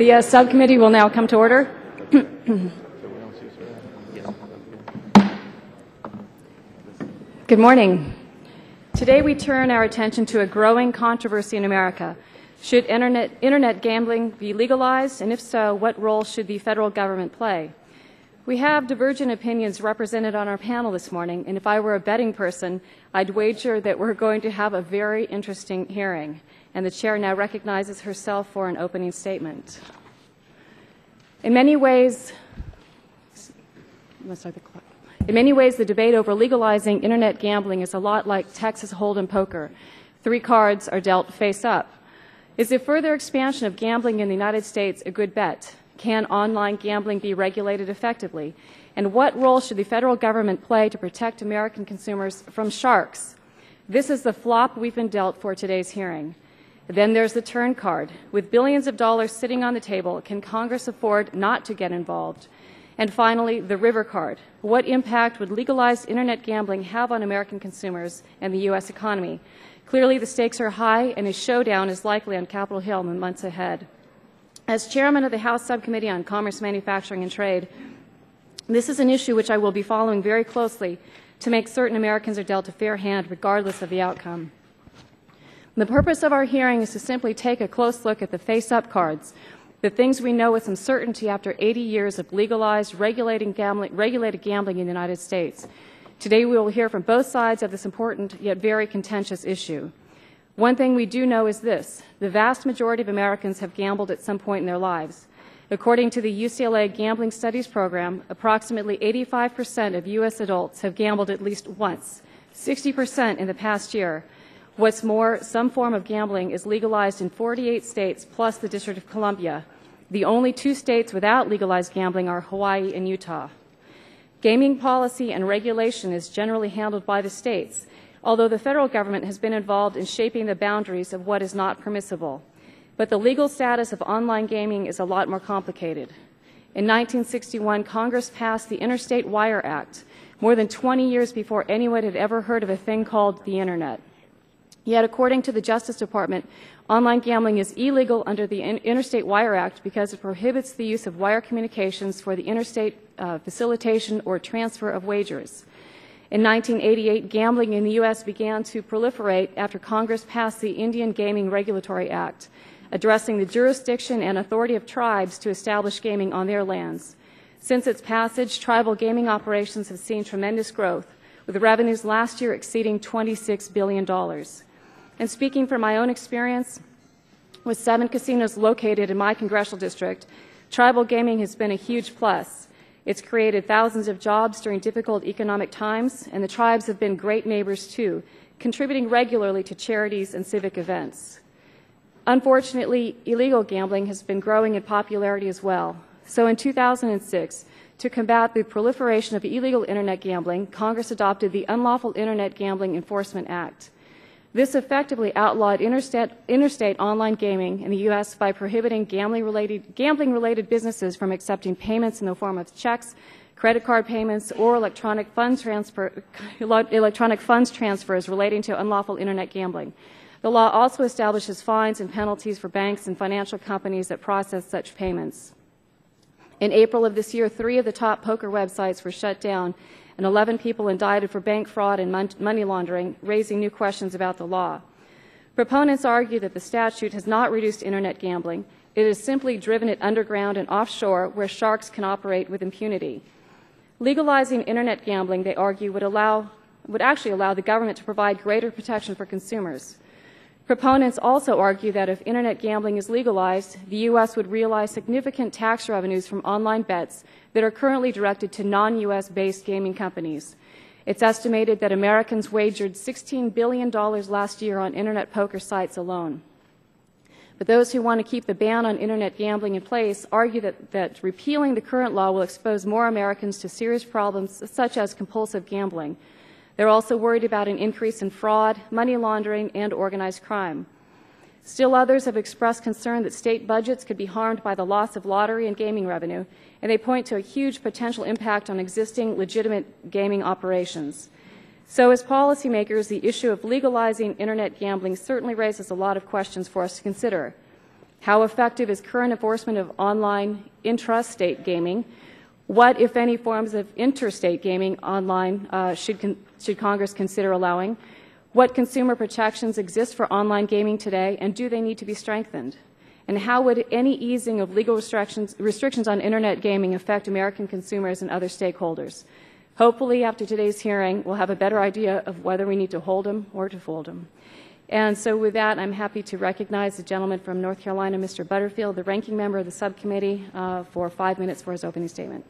The subcommittee will now come to order. Good morning. Today we turn our attention to a growing controversy in America. Should internet gambling be legalized, and if so, what role should the federal government play? We have divergent opinions represented on our panel this morning, and if I were a betting person, I'd wager that we're going to have a very interesting hearing. And the chair now recognizes herself for an opening statement. In many ways, the debate over legalizing internet gambling is a lot like Texas Hold'em poker. 3 cards are dealt face up. Is the further expansion of gambling in the United States a good bet? Can online gambling be regulated effectively? And what role should the federal government play to protect American consumers from sharks? This is the flop we've been dealt for today's hearing. Then there's the turn card. With billions of dollars sitting on the table, can Congress afford not to get involved? And finally, the river card. What impact would legalized internet gambling have on American consumers and the U.S. economy? Clearly, the stakes are high, and a showdown is likely on Capitol Hill in the months ahead. As chairman of the House Subcommittee on Commerce, Manufacturing, and Trade, this is an issue which I will be following very closely to make certain Americans are dealt a fair hand regardless of the outcome. The purpose of our hearing is to simply take a close look at the face-up cards, the things we know with some certainty after 80 years of legalized, regulated gambling in the United States. Today we will hear from both sides of this important yet very contentious issue. One thing we do know is this: the vast majority of Americans have gambled at some point in their lives. According to the UCLA Gambling Studies Program, approximately 85% of U.S. adults have gambled at least once, 60% in the past year. What's more, some form of gambling is legalized in 48 states plus the District of Columbia. The only 2 states without legalized gambling are Hawaii and Utah. Gaming policy and regulation is generally handled by the states, although the federal government has been involved in shaping the boundaries of what is not permissible. But the legal status of online gaming is a lot more complicated. In 1961, Congress passed the Interstate Wire Act, more than 20 years before anyone had ever heard of a thing called the Internet. Yet, according to the Justice Department, online gambling is illegal under the Interstate Wire Act because it prohibits the use of wire communications for the interstate facilitation or transfer of wagers. In 1988, gambling in the U.S. began to proliferate after Congress passed the Indian Gaming Regulatory Act, addressing the jurisdiction and authority of tribes to establish gaming on their lands. Since its passage, tribal gaming operations have seen tremendous growth, with revenues last year exceeding $26 billion. And speaking from my own experience, with 7 casinos located in my congressional district, tribal gaming has been a huge plus. It's created thousands of jobs during difficult economic times, and the tribes have been great neighbors too, contributing regularly to charities and civic events. Unfortunately, illegal gambling has been growing in popularity as well. So in 2006, to combat the proliferation of illegal internet gambling, Congress adopted the Unlawful Internet Gambling Enforcement Act. This effectively outlawed interstate online gaming in the U.S. by prohibiting gambling-related businesses from accepting payments in the form of checks, credit card payments, or electronic funds transfers relating to unlawful internet gambling. The law also establishes fines and penalties for banks and financial companies that process such payments. In April of this year, 3 of the top poker websites were shut down, and 11 people indicted for bank fraud and money laundering, raising new questions about the law. Proponents argue that the statute has not reduced internet gambling. It has simply driven it underground and offshore, where sharks can operate with impunity. Legalizing internet gambling, they argue, would actually allow the government to provide greater protection for consumers. Proponents also argue that if internet gambling is legalized, the U.S. would realize significant tax revenues from online bets that are currently directed to non-U.S. based gaming companies. It's estimated that Americans wagered $16 billion last year on internet poker sites alone. But those who want to keep the ban on internet gambling in place argue that repealing the current law will expose more Americans to serious problems such as compulsive gambling. They're also worried about an increase in fraud, money laundering, and organized crime. Still others have expressed concern that state budgets could be harmed by the loss of lottery and gaming revenue, and they point to a huge potential impact on existing legitimate gaming operations. So as policymakers, the issue of legalizing internet gambling certainly raises a lot of questions for us to consider. How effective is current enforcement of online intrastate gaming? What, if any, forms of interstate gaming online should Congress consider allowing? What consumer protections exist for online gaming today, and do they need to be strengthened? And how would any easing of legal restrictions on Internet gaming affect American consumers and other stakeholders? Hopefully, after today's hearing, we'll have a better idea of whether we need to hold them or to fold them. And so with that, I'm happy to recognize the gentleman from North Carolina, Mr. Butterfield, the ranking member of the subcommittee, for 5 minutes for his opening statement.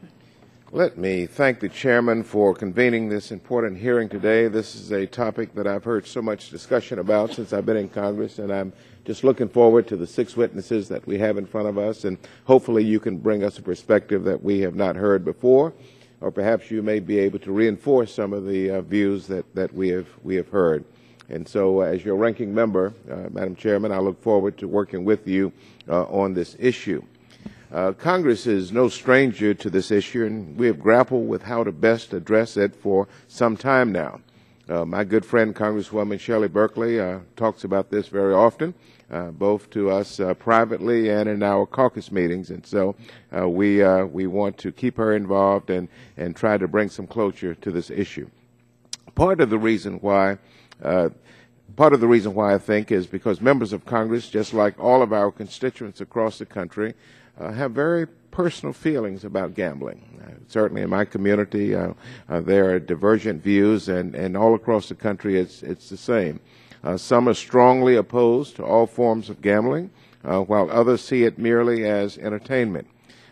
Let me thank the chairman for convening this important hearing today. This is a topic that I've heard so much discussion about since I've been in Congress, and I'm just looking forward to the 6 witnesses that we have in front of us, and hopefully you can bring us a perspective that we have not heard before, or perhaps you may be able to reinforce some of the views that we have heard. And so as your ranking member, Madam Chairman, I look forward to working with you on this issue. Congress is no stranger to this issue, and we have grappled with how to best address it for some time now. My good friend, Congresswoman Shelley Berkeley, talks about this very often, both to us privately and in our caucus meetings. And so we want to keep her involved and try to bring some closure to this issue. Part of the reason why I think is because members of Congress, just like all of our constituents across the country, have very personal feelings about gambling. Certainly in my community, there are divergent views, and all across the country it's the same. Some are strongly opposed to all forms of gambling, while others see it merely as entertainment.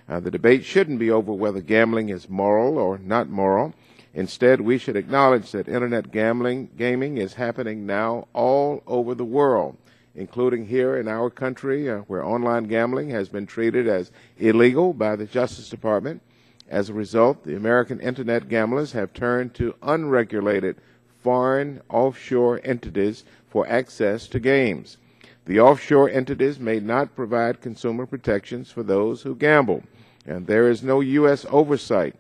The debate shouldn't be over whether gambling is moral or not moral. Instead, we should acknowledge that Internet gaming is happening now all over the world, including here in our country, where online gambling has been treated as illegal by the Justice Department. As a result, the American Internet gamblers have turned to unregulated foreign offshore entities for access to games. The offshore entities may not provide consumer protections for those who gamble, and there is no U.S. oversight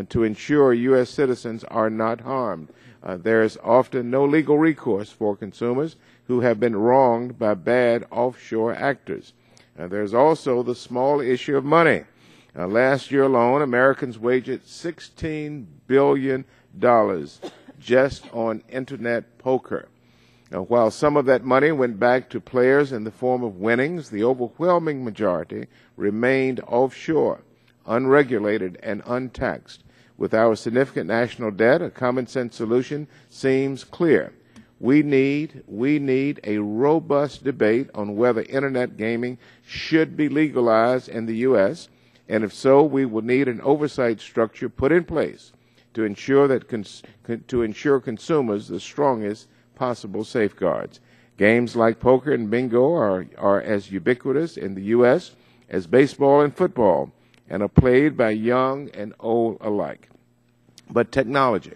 to ensure U.S. citizens are not harmed. There is often no legal recourse for consumers who have been wronged by bad offshore actors. There's also the small issue of money. Last year alone, Americans wagered $16 billion just on Internet poker. While some of that money went back to players in the form of winnings, the overwhelming majority remained offshore, unregulated and untaxed. With our significant national debt, a common-sense solution seems clear. We need a robust debate on whether Internet gaming should be legalized in the U.S., and if so, we will need an oversight structure put in place to ensure consumers the strongest possible safeguards. Games like poker and bingo are as ubiquitous in the U.S. as baseball and football, and are played by young and old alike. But technology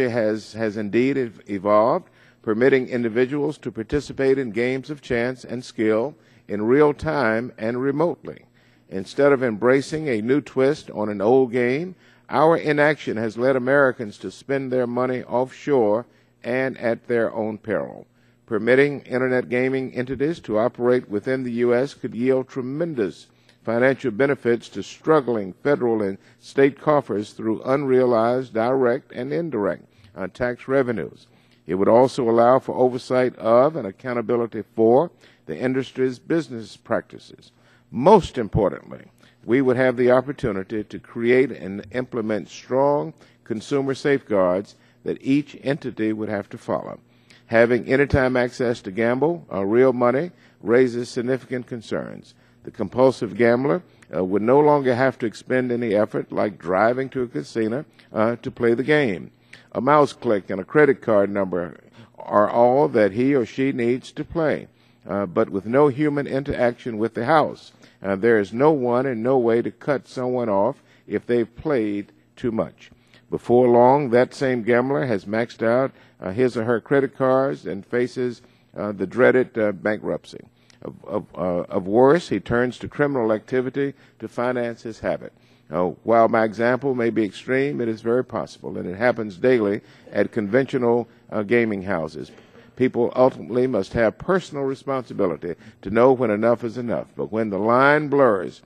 has indeed evolved, permitting individuals to participate in games of chance and skill in real time and remotely. Instead of embracing a new twist on an old game, our inaction has led Americans to spend their money offshore and at their own peril. Permitting Internet gaming entities to operate within the U.S. could yield tremendous financial benefits to struggling federal and state coffers through unrealized direct and indirect tax revenues. It would also allow for oversight of and accountability for the industry's business practices. Most importantly, we would have the opportunity to create and implement strong consumer safeguards that each entity would have to follow. Having anytime access to gamble, real money, raises significant concerns. The compulsive gambler would no longer have to expend any effort like driving to a casino to play the game. A mouse click and a credit card number are all that he or she needs to play, but with no human interaction with the house. There is no one and no way to cut someone off if they've played too much. Before long, that same gambler has maxed out his or her credit cards and faces the dreaded bankruptcy. Of worse, he turns to criminal activity to finance his habit. While my example may be extreme, it is very possible, and it happens daily at conventional gaming houses. People ultimately must have personal responsibility to know when enough is enough. But when the line blurs,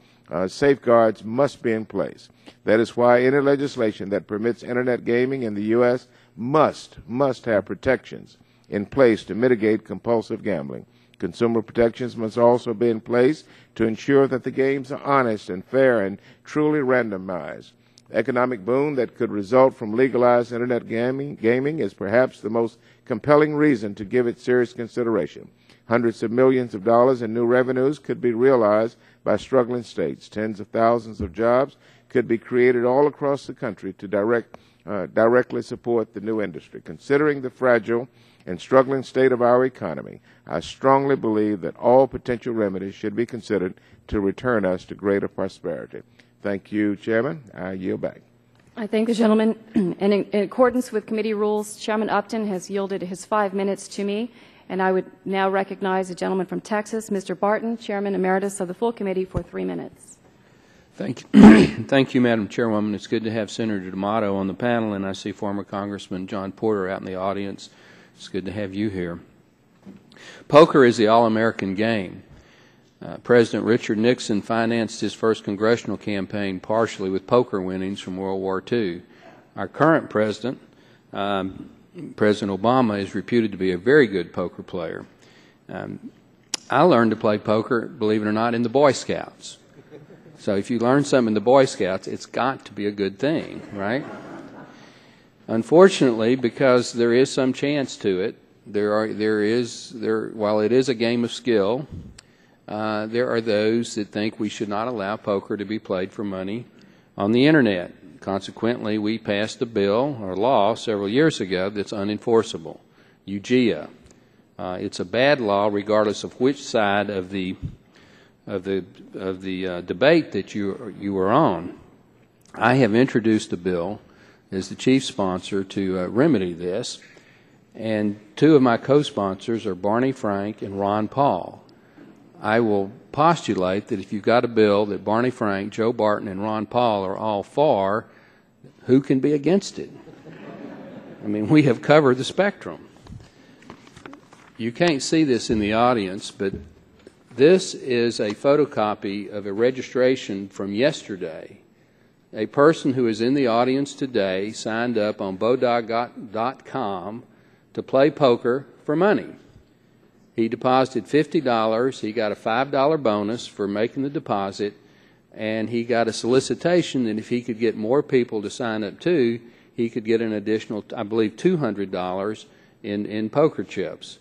safeguards must be in place. That is why any legislation that permits Internet gaming in the U.S. must have protections in place to mitigate compulsive gambling. Consumer protections must also be in place to ensure that the games are honest and fair and truly randomized. The economic boom that could result from legalized Internet gaming is perhaps the most compelling reason to give it serious consideration. Hundreds of millions of dollars in new revenues could be realized by struggling states. Tens of thousands of jobs could be created all across the country to directly support the new industry. Considering the fragile and struggling state of our economy, I strongly believe that all potential remedies should be considered to return us to greater prosperity. Thank you, Chairman. I yield back. I thank the gentleman. And in accordance with committee rules, Chairman Upton has yielded his 5 minutes to me, and I would now recognize the gentleman from Texas, Mr. Barton, Chairman Emeritus of the full committee, for 3 minutes. Thank you. Thank you, Madam Chairwoman. It's good to have Senator D'Amato on the panel, and I see former Congressman John Porter out in the audience. It's good to have you here. Poker is the all-American game. President Richard Nixon financed his first congressional campaign partially with poker winnings from World War II. Our current president, President Obama, is reputed to be a very good poker player. I learned to play poker, believe it or not, in the Boy Scouts. So if you learn something in the Boy Scouts, it's got to be a good thing, right? Unfortunately, because there is some chance to it, while it is a game of skill, there are those that think we should not allow poker to be played for money on the Internet. Consequently, we passed a bill or law several years ago that's unenforceable, UGIA. It's a bad law regardless of which side of the debate that you are on. I have introduced a bill as the chief sponsor to remedy this, and 2 of my co-sponsors are Barney Frank and Ron Paul. I will postulate that if you've got a bill that Barney Frank, Joe Barton, and Ron Paul are all for, who can be against it? I mean, we have covered the spectrum. You can't see this in the audience, but this is a photocopy of a registration from yesterday. A person who is in the audience today signed up on bodog.com to play poker for money. He deposited $50. He got a $5 bonus for making the deposit, and he got a solicitation that if he could get more people to sign up too, he could get an additional, I believe, $200 in poker chips.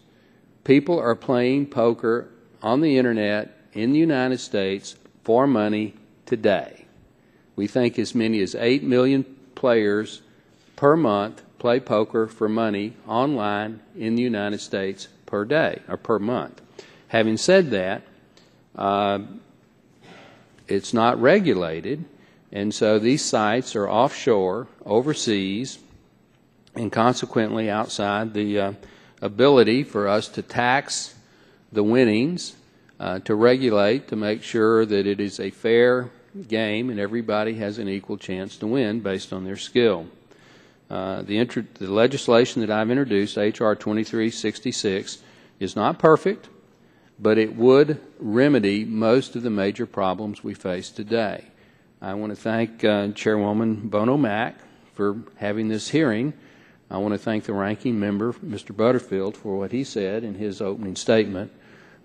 People are playing poker on the Internet in the United States for money today. We think as many as 8 million players per month play poker for money online in the United States per day or per month. Having said that, it's not regulated, and so these sites are offshore, overseas, and consequently outside the ability for us to tax the winnings, to regulate, to make sure that it is a fair game and everybody has an equal chance to win based on their skill. The legislation that I've introduced, H.R. 2366, is not perfect, but it would remedy most of the major problems we face today. I want to thank Chairwoman Bono Mack for having this hearing. I want to thank the ranking member, Mr. Butterfield, for what he said in his opening statement.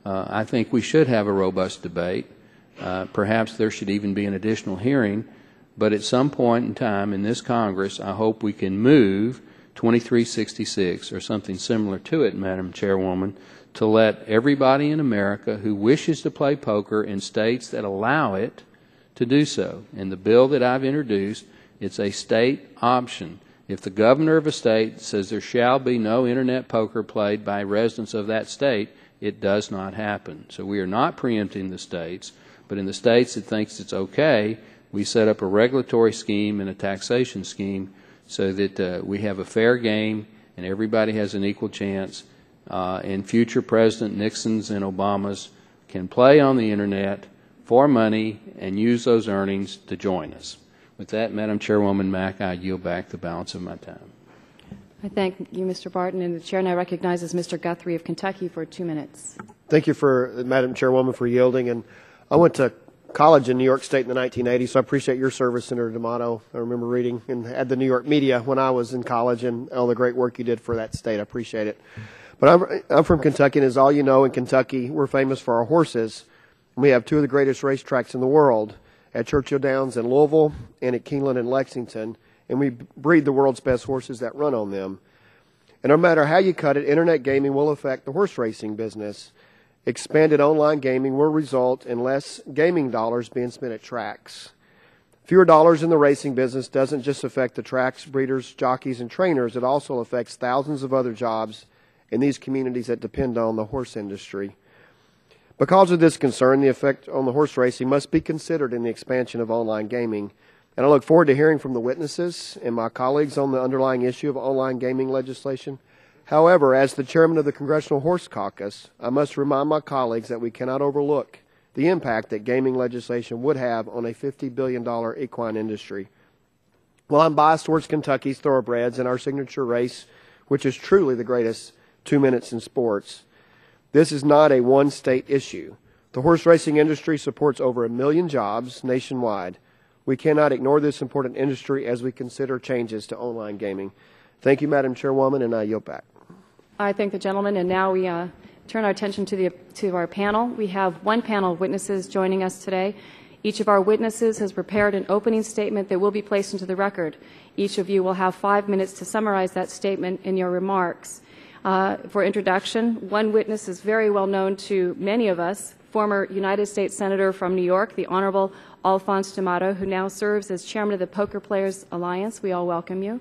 I think we should have a robust debate. Perhaps there should even be an additional hearing. But at some point in time in this Congress, I hope we can move 2366 or something similar to it, Madam Chairwoman, to let everybody in America who wishes to play poker in states that allow it to do so. In the bill that I've introduced, it's a state option. If the governor of a state says there shall be no Internet poker played by residents of that state, it does not happen. So we are not preempting the states, but in the states that thinks it's okay, we set up a regulatory scheme and a taxation scheme so that we have a fair game and everybody has an equal chance. And future President Nixon's and Obama's can play on the Internet for money and use those earnings to join us. With that, Madam Chairwoman Mack, I yield back the balance of my time. I thank you, Mr. Barton, and the chair now recognizes Mr. Guthrie of Kentucky for 2 minutes. Thank you, Madam Chairwoman, for yielding. And I went to college in New York State in the 1980s, so I appreciate your service, Senator D'Amato. I remember reading at the New York media when I was in college and all the great work you did for that state. I appreciate it. But I'm from Kentucky, and as all you know, in Kentucky, we're famous for our horses. We have two of the greatest racetracks in the world, at Churchill Downs in Louisville and at Keeneland in Lexington, and we breed the world's best horses that run on them. And no matter how you cut it, internet gaming will affect the horse racing business. Expanded online gaming will result in less gaming dollars being spent at tracks. Fewer dollars in the racing business doesn't just affect the tracks, breeders, jockeys, and trainers. It also affects thousands of other jobs in these communities that depend on the horse industry. Because of this concern, the effect on the horse racing must be considered in the expansion of online gaming. And I look forward to hearing from the witnesses and my colleagues on the underlying issue of online gaming legislation. However, as the chairman of the Congressional Horse Caucus, I must remind my colleagues that we cannot overlook the impact that gaming legislation would have on a $50 billion equine industry. While I'm biased towards Kentucky's thoroughbreds and our signature race, which is truly the greatest 2 minutes in sports, this is not a one-state issue. The horse racing industry supports over 1 million jobs nationwide. We cannot ignore this important industry as we consider changes to online gaming. Thank you, Madam Chairwoman, and I yield back. I thank the gentleman, and now we turn our attention to our panel. We have one panel of witnesses joining us today. Each of our witnesses has prepared an opening statement that will be placed into the record. Each of you will have 5 minutes to summarize that statement in your remarks. For introduction, one witness is very well known to many of us, former United States Senator from New York, the Honorable Alphonse D'Amato, who now serves as chairman of the Poker Players Alliance. We all welcome you.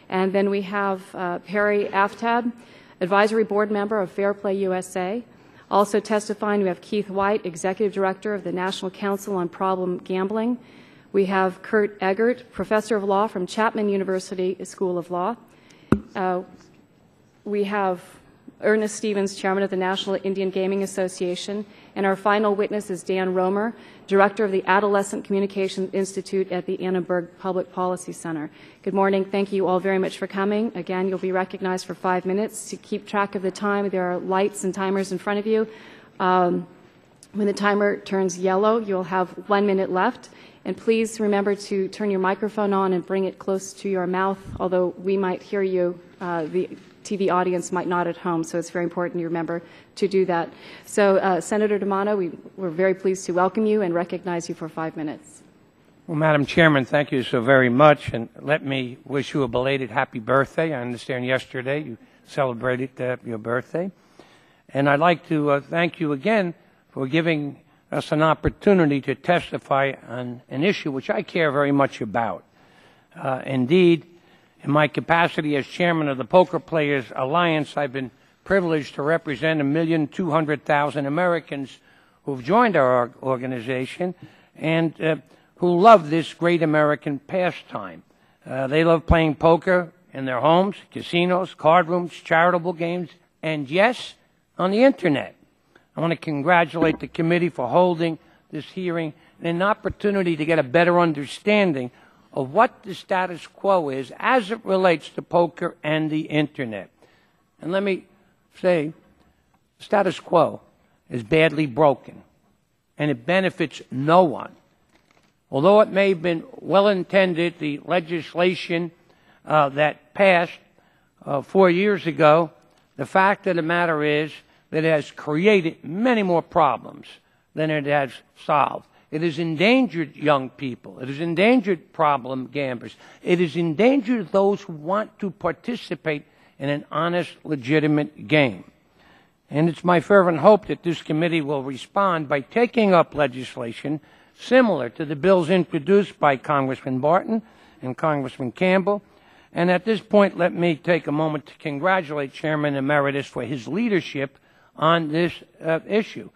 And then we have Perry Aftab, advisory board member of Fair Play USA. Also testifying, we have Keith White, executive director of the National Council on Problem Gambling. We have Kurt Eggert, professor of law from Chapman University School of Law. We have Ernest Stevens, chairman of the National Indian Gaming Association. And our final witness is Dan Romer, director of the Adolescent Communication Institute at the Annenberg Public Policy Center. Good morning. Thank you all very much for coming. Again, you'll be recognized for 5 minutes. To keep track of the time, there are lights and timers in front of you. When the timer turns yellow, you'll have 1 minute left. And please remember to turn your microphone on and bring it close to your mouth, although we might hear you. The TV audience might not at home, so it's very important you remember to do that. So, Senator D'Amato, we're very pleased to welcome you and recognize you for 5 minutes. Well, Madam Chairman, thank you so very much, and let me wish you a belated happy birthday. I understand yesterday you celebrated your birthday. And I'd like to thank you again for giving us an opportunity to testify on an issue which I care very much about. Indeed, in my capacity as chairman of the Poker Players Alliance, I've been privileged to represent 1,200,000 Americans who've joined our organization and who love this great American pastime. They love playing poker in their homes, casinos, card rooms, charitable games, and yes, on the Internet. I want to congratulate the committee for holding this hearing and an opportunity to get a better understanding of what the status quo is as it relates to poker and the Internet. And let me say, status quo is badly broken, and it benefits no one. Although it may have been well-intended, the legislation that passed 4 years ago, the fact of the matter is that it has created many more problems than it has solved. It has endangered young people. It has endangered problem gamblers. It has endangered those who want to participate in an honest, legitimate game. And it's my fervent hope that this committee will respond by taking up legislation similar to the bills introduced by Congressman Barton and Congressman Campbell. And at this point, let me take a moment to congratulate Chairman Emeritus for his leadership on this issue.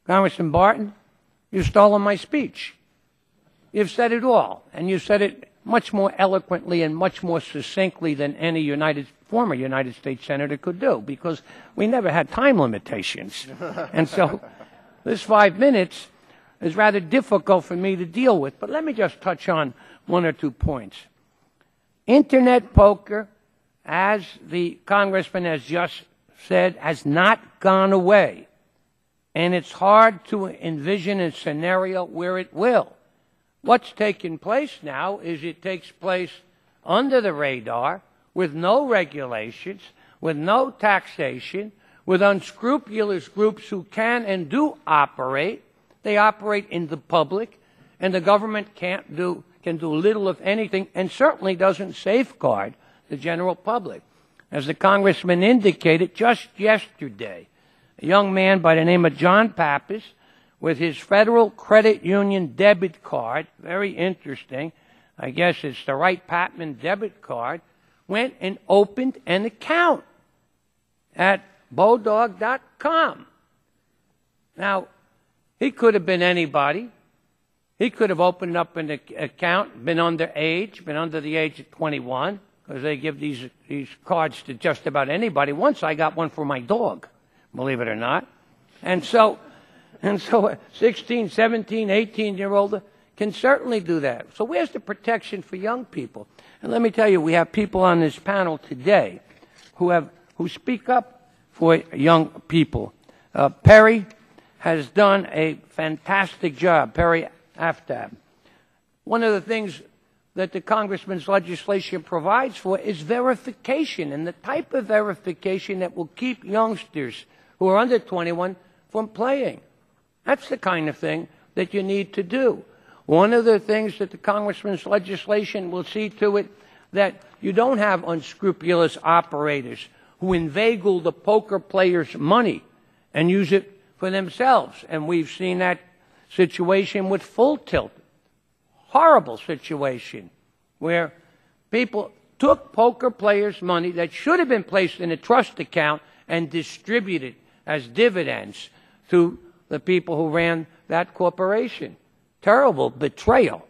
Congressman Barton, you've stolen my speech. You've said it all, and you said it much more eloquently and much more succinctly than any former United States Senator could do, because we never had time limitations. And so this 5 minutes is rather difficult for me to deal with, but let me just touch on 1 or 2 points. Internet poker, as the congressman has just said, has not gone away. And it's hard to envision a scenario where it will. What's taking place now is it takes place under the radar, with no regulations, with no taxation, with unscrupulous groups who can and do operate. They operate in the public, and the government can do little, if anything, and certainly doesn't safeguard the general public. As the congressman indicated just yesterday, a young man by the name of John Pappas, with his Federal Credit Union debit card, very interesting, I guess it's the Wright Patman debit card, went and opened an account at Bodog.com. Now, he could have been anybody. He could have opened up an account, been underage, been under the age of 21, because they give these cards to just about anybody. Once I got one for my dog, believe it or not. And so a 16, 17, 18-year-old can certainly do that. So where's the protection for young people? And let me tell you, we have people on this panel today who speak up for young people. Perry has done a fantastic job, Perry Aftab. One of the things that the congressman's legislation provides for is verification, and the type of verification that will keep youngsters who are under 21 from playing. That's the kind of thing that you need to do. One of the things that the congressman's legislation will see to it that you don't have unscrupulous operators who inveigle the poker players' money and use it for themselves. And we've seen that situation with Full Tilt. Horrible situation where people took poker players' money that should have been placed in a trust account and distributed as dividends to the people who ran that corporation. Terrible betrayal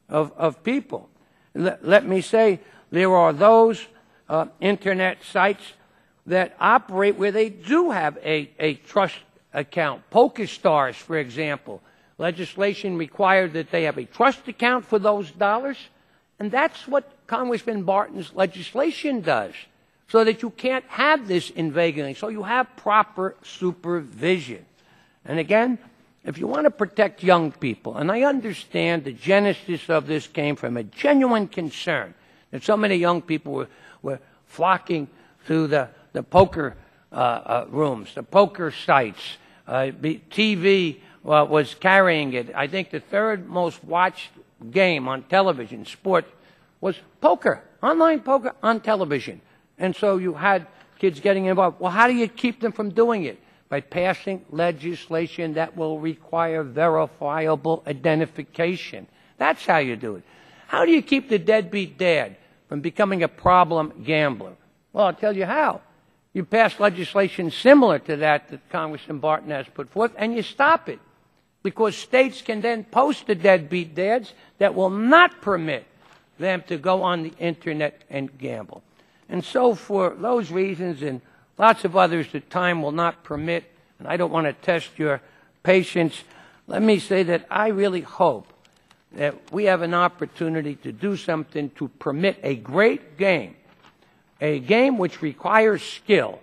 of people. Let me say, there are those internet sites that operate where they do have a trust account. PokerStars, for example. Legislation required that they have a trust account for those dollars, and that's what Congressman Barton's legislation does, so that you can't have this inveigling, so you have proper supervision. And again, if you want to protect young people, and I understand the genesis of this came from a genuine concern that so many young people were flocking to the poker rooms, the poker sites. TV was carrying it. I think the third most watched game on television, sport, was poker, online poker on television. And so you had kids getting involved. Well, how do you keep them from doing it? By passing legislation that will require verifiable identification. That's how you do it. How do you keep the deadbeat dad from becoming a problem gambler? Well, I'll tell you how. You pass legislation similar to that Congressman Barton has put forth, and you stop it. Because states can then post the deadbeat dads that will not permit them to go on the internet and gamble. And so for those reasons and lots of others that time will not permit, and I don't want to test your patience, let me say that I really hope that we have an opportunity to do something to permit a great game, a game which requires skill,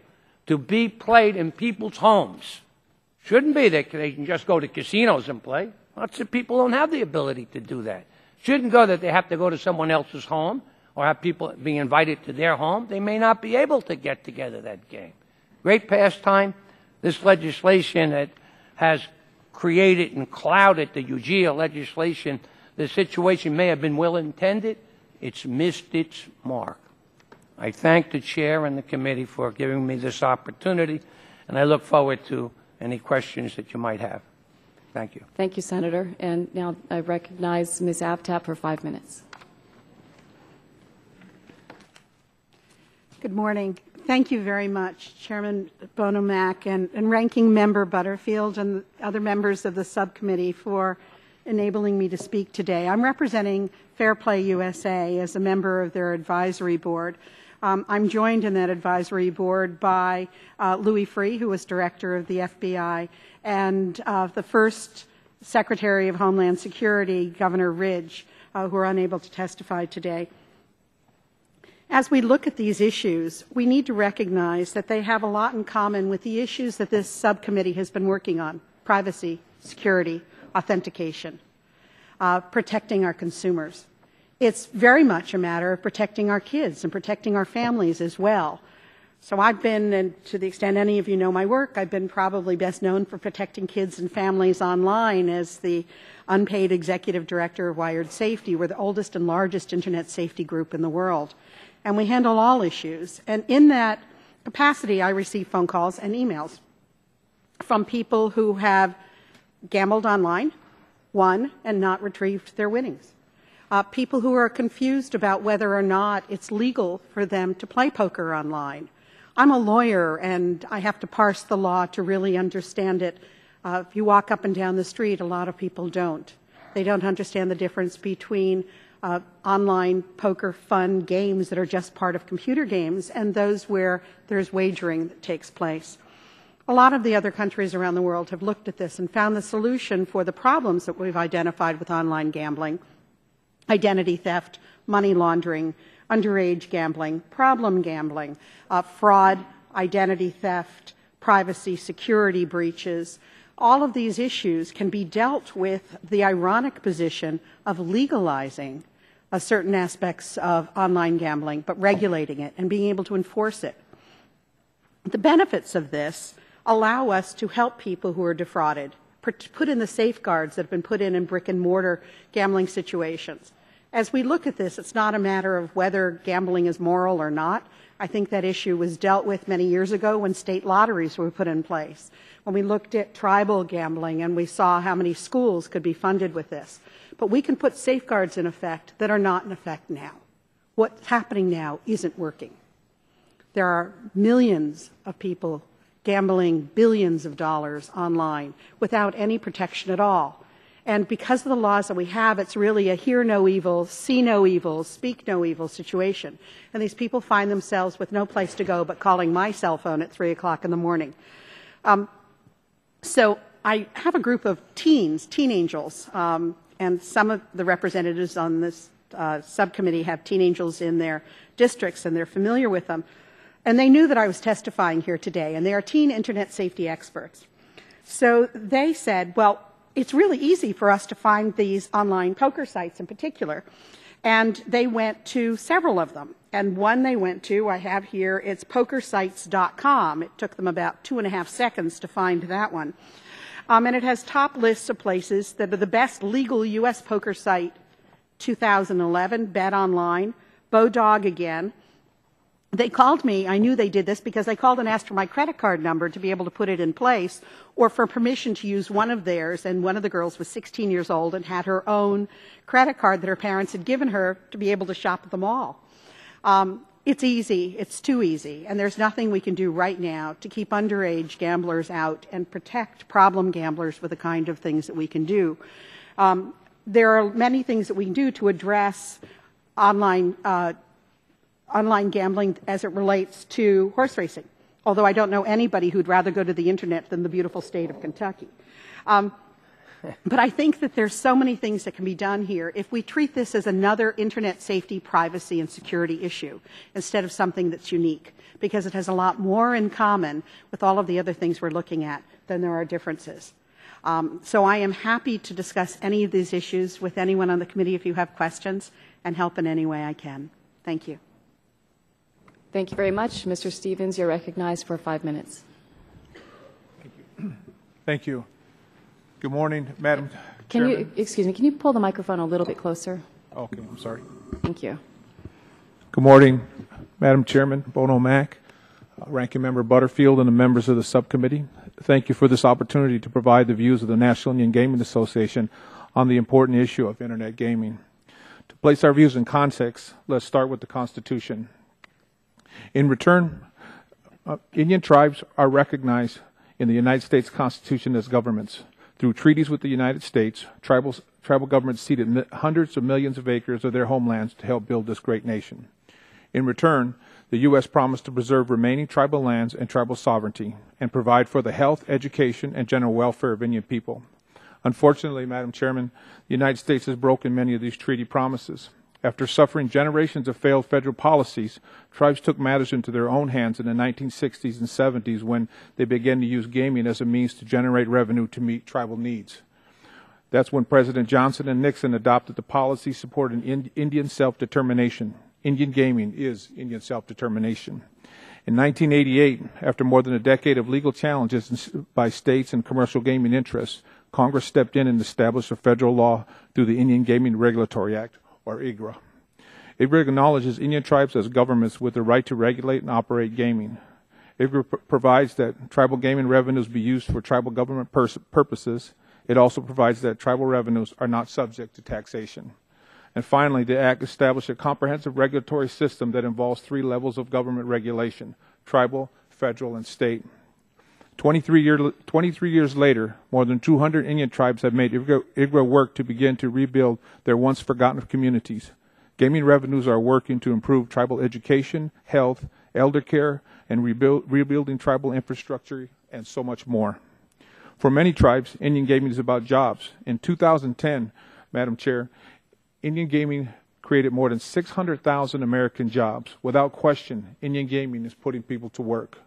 to be played in people's homes. Shouldn't be that they can just go to casinos and play. Lots of people don't have the ability to do that. Shouldn't go that they have to go to someone else's home or have people being invited to their home. They may not be able to get together that game. Great pastime. This legislation that has created and clouded the UGEA legislation, the situation may have been well intended. It's missed its mark. I thank the chair and the committee for giving me this opportunity, and I look forward to any questions that you might have. Thank you. Thank you, Senator. And now I recognize Ms. Aftab for 5 minutes. Good morning. Thank you very much, Chairman Bonomack and Ranking Member Butterfield and other members of the subcommittee for enabling me to speak today. I'm representing Fair Play USA as a member of their advisory board. I'm joined in that advisory board by Louis Freeh, who was director of the FBI, and the first Secretary of Homeland Security, Governor Ridge, who are unable to testify today. as we look at these issues, we need to recognize that they have a lot in common with the issues that this subcommittee has been working on: privacy, security, authentication, protecting our consumers. It's very much a matter of protecting our kids and protecting our families as well. So I've been, and to the extent any of you know my work, I've been probably best known for protecting kids and families online as the unpaid executive director of Wired Safety. We're the oldest and largest internet safety group in the world. And we handle all issues. And in that capacity, I receive phone calls and emails from people who have gambled online, won, and not retrieved their winnings. People who are confused about whether or not it's legal for them to play poker online. I'm a lawyer, and I have to parse the law to really understand it. If you walk up and down the street, a lot of people don't. They don't understand the difference between online poker fun games that are just part of computer games and those where there's wagering that takes place. A lot of the other countries around the world have looked at this and found the solution for the problems that we've identified with online gambling: identity theft, money laundering, underage gambling, problem gambling, fraud, identity theft, privacy, security breaches. All of these issues can be dealt with the ironic position of legalizing certain aspects of online gambling, but regulating it and being able to enforce it. The benefits of this allow us to help people who are defrauded, put in the safeguards that have been put in brick and mortar gambling situations. As we look at this, it's not a matter of whether gambling is moral or not. I think that issue was dealt with many years ago when state lotteries were put in place, when we looked at tribal gambling and we saw how many schools could be funded with this. But we can put safeguards in effect that are not in effect now. What's happening now isn't working. There are millions of people gambling billions of dollars online without any protection at all. And because of the laws that we have, it's really a hear no evil, see no evil, speak no evil situation. And these people find themselves with no place to go but calling my cell phone at 3 o'clock in the morning. So I have a group of teens, teen angels, and some of the representatives on this subcommittee have teen angels in their districts, and they're familiar with them. And they knew that I was testifying here today, and they are teen internet safety experts. So they said, well, it's really easy for us to find these online poker sites in particular. And they went to several of them. And one they went to, I have here, it's pokersites.com. It took them about 2.5 seconds to find that one. And it has top lists of places that are the best legal U.S. poker site, 2011, Bet Online, Bodog again. They called me. I knew they did this because they called and asked for my credit card number to be able to put it in place, or for permission to use one of theirs. And one of the girls was 16 years old and had her own credit card that her parents had given her to be able to shop at the mall. It's easy. It's too easy. And there's nothing we can do right now to keep underage gamblers out and protect problem gamblers with the kind of things that we can do. There are many things that we can do to address online gambling as it relates to horse racing, although I don't know anybody who'd rather go to the internet than the beautiful state of Kentucky. But I think that there's so many things that can be done here if we treat this as another internet safety, privacy, and security issue instead of something that's unique, because it has a lot more in common with all of the other things we're looking at than there are differences. So I am happy to discuss any of these issues with anyone on the committee if you have questions, and help in any way I can. Thank you. Thank you very much. Mr. Stevens, you're recognized for 5 minutes. Thank you. Thank you. Good morning, Madam Chairman. Excuse me, can you pull the microphone a little bit closer? Okay, I'm sorry. Thank you. Good morning, Madam Chairman, Bono Mack, Ranking Member Butterfield, and the members of the subcommittee. Thank you for this opportunity to provide the views of the National Indian Gaming Association on the important issue of Internet gaming. To place our views in context, let's start with the Constitution. In return, Indian tribes are recognized in the United States Constitution as governments. Through treaties with the United States, tribal governments ceded hundreds of millions of acres of their homelands to help build this great nation. In return, the U.S. promised to preserve remaining tribal lands and tribal sovereignty and provide for the health, education, and general welfare of Indian people. Unfortunately, Madam Chairman, the United States has broken many of these treaty promises. After suffering generations of failed federal policies, tribes took matters into their own hands in the 1960s and 70s when they began to use gaming as a means to generate revenue to meet tribal needs. That's when President Johnson and Nixon adopted the policy supporting Indian self-determination. Indian gaming is Indian self-determination. In 1988, after more than a decade of legal challenges by states and commercial gaming interests, Congress stepped in and established a federal law through the Indian Gaming Regulatory Act, or IGRA. IGRA acknowledges Indian tribes as governments with the right to regulate and operate gaming. IGRA provides that tribal gaming revenues be used for tribal government purposes. It also provides that tribal revenues are not subject to taxation. And finally, the Act established a comprehensive regulatory system that involves 3 levels of government regulation: tribal, federal, and state. 23 years later, more than 200 Indian tribes have made IGRA work to begin to rebuild their once forgotten communities. Gaming revenues are working to improve tribal education, health, elder care, and rebuilding tribal infrastructure, and so much more. For many tribes, Indian gaming is about jobs. In 2010, Madam Chair, Indian gaming created more than 600,000 American jobs. Without question, Indian gaming is putting people to work.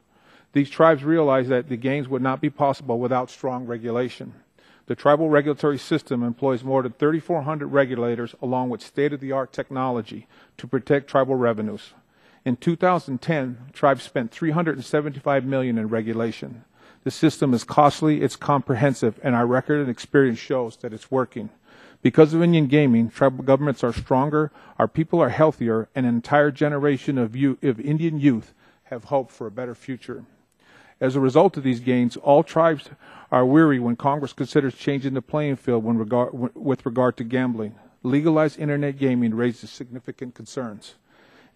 These tribes realize that the gains would not be possible without strong regulation. The tribal regulatory system employs more than 3,400 regulators along with state-of-the-art technology to protect tribal revenues. In 2010, tribes spent $375 million in regulation. The system is costly, it's comprehensive, and our record and experience shows that it's working. Because of Indian gaming, tribal governments are stronger, our people are healthier, and an entire generation of Indian youth have hope for a better future. As a result of these gains, all tribes are weary when Congress considers changing the playing field with regard to gambling. Legalized Internet gaming raises significant concerns.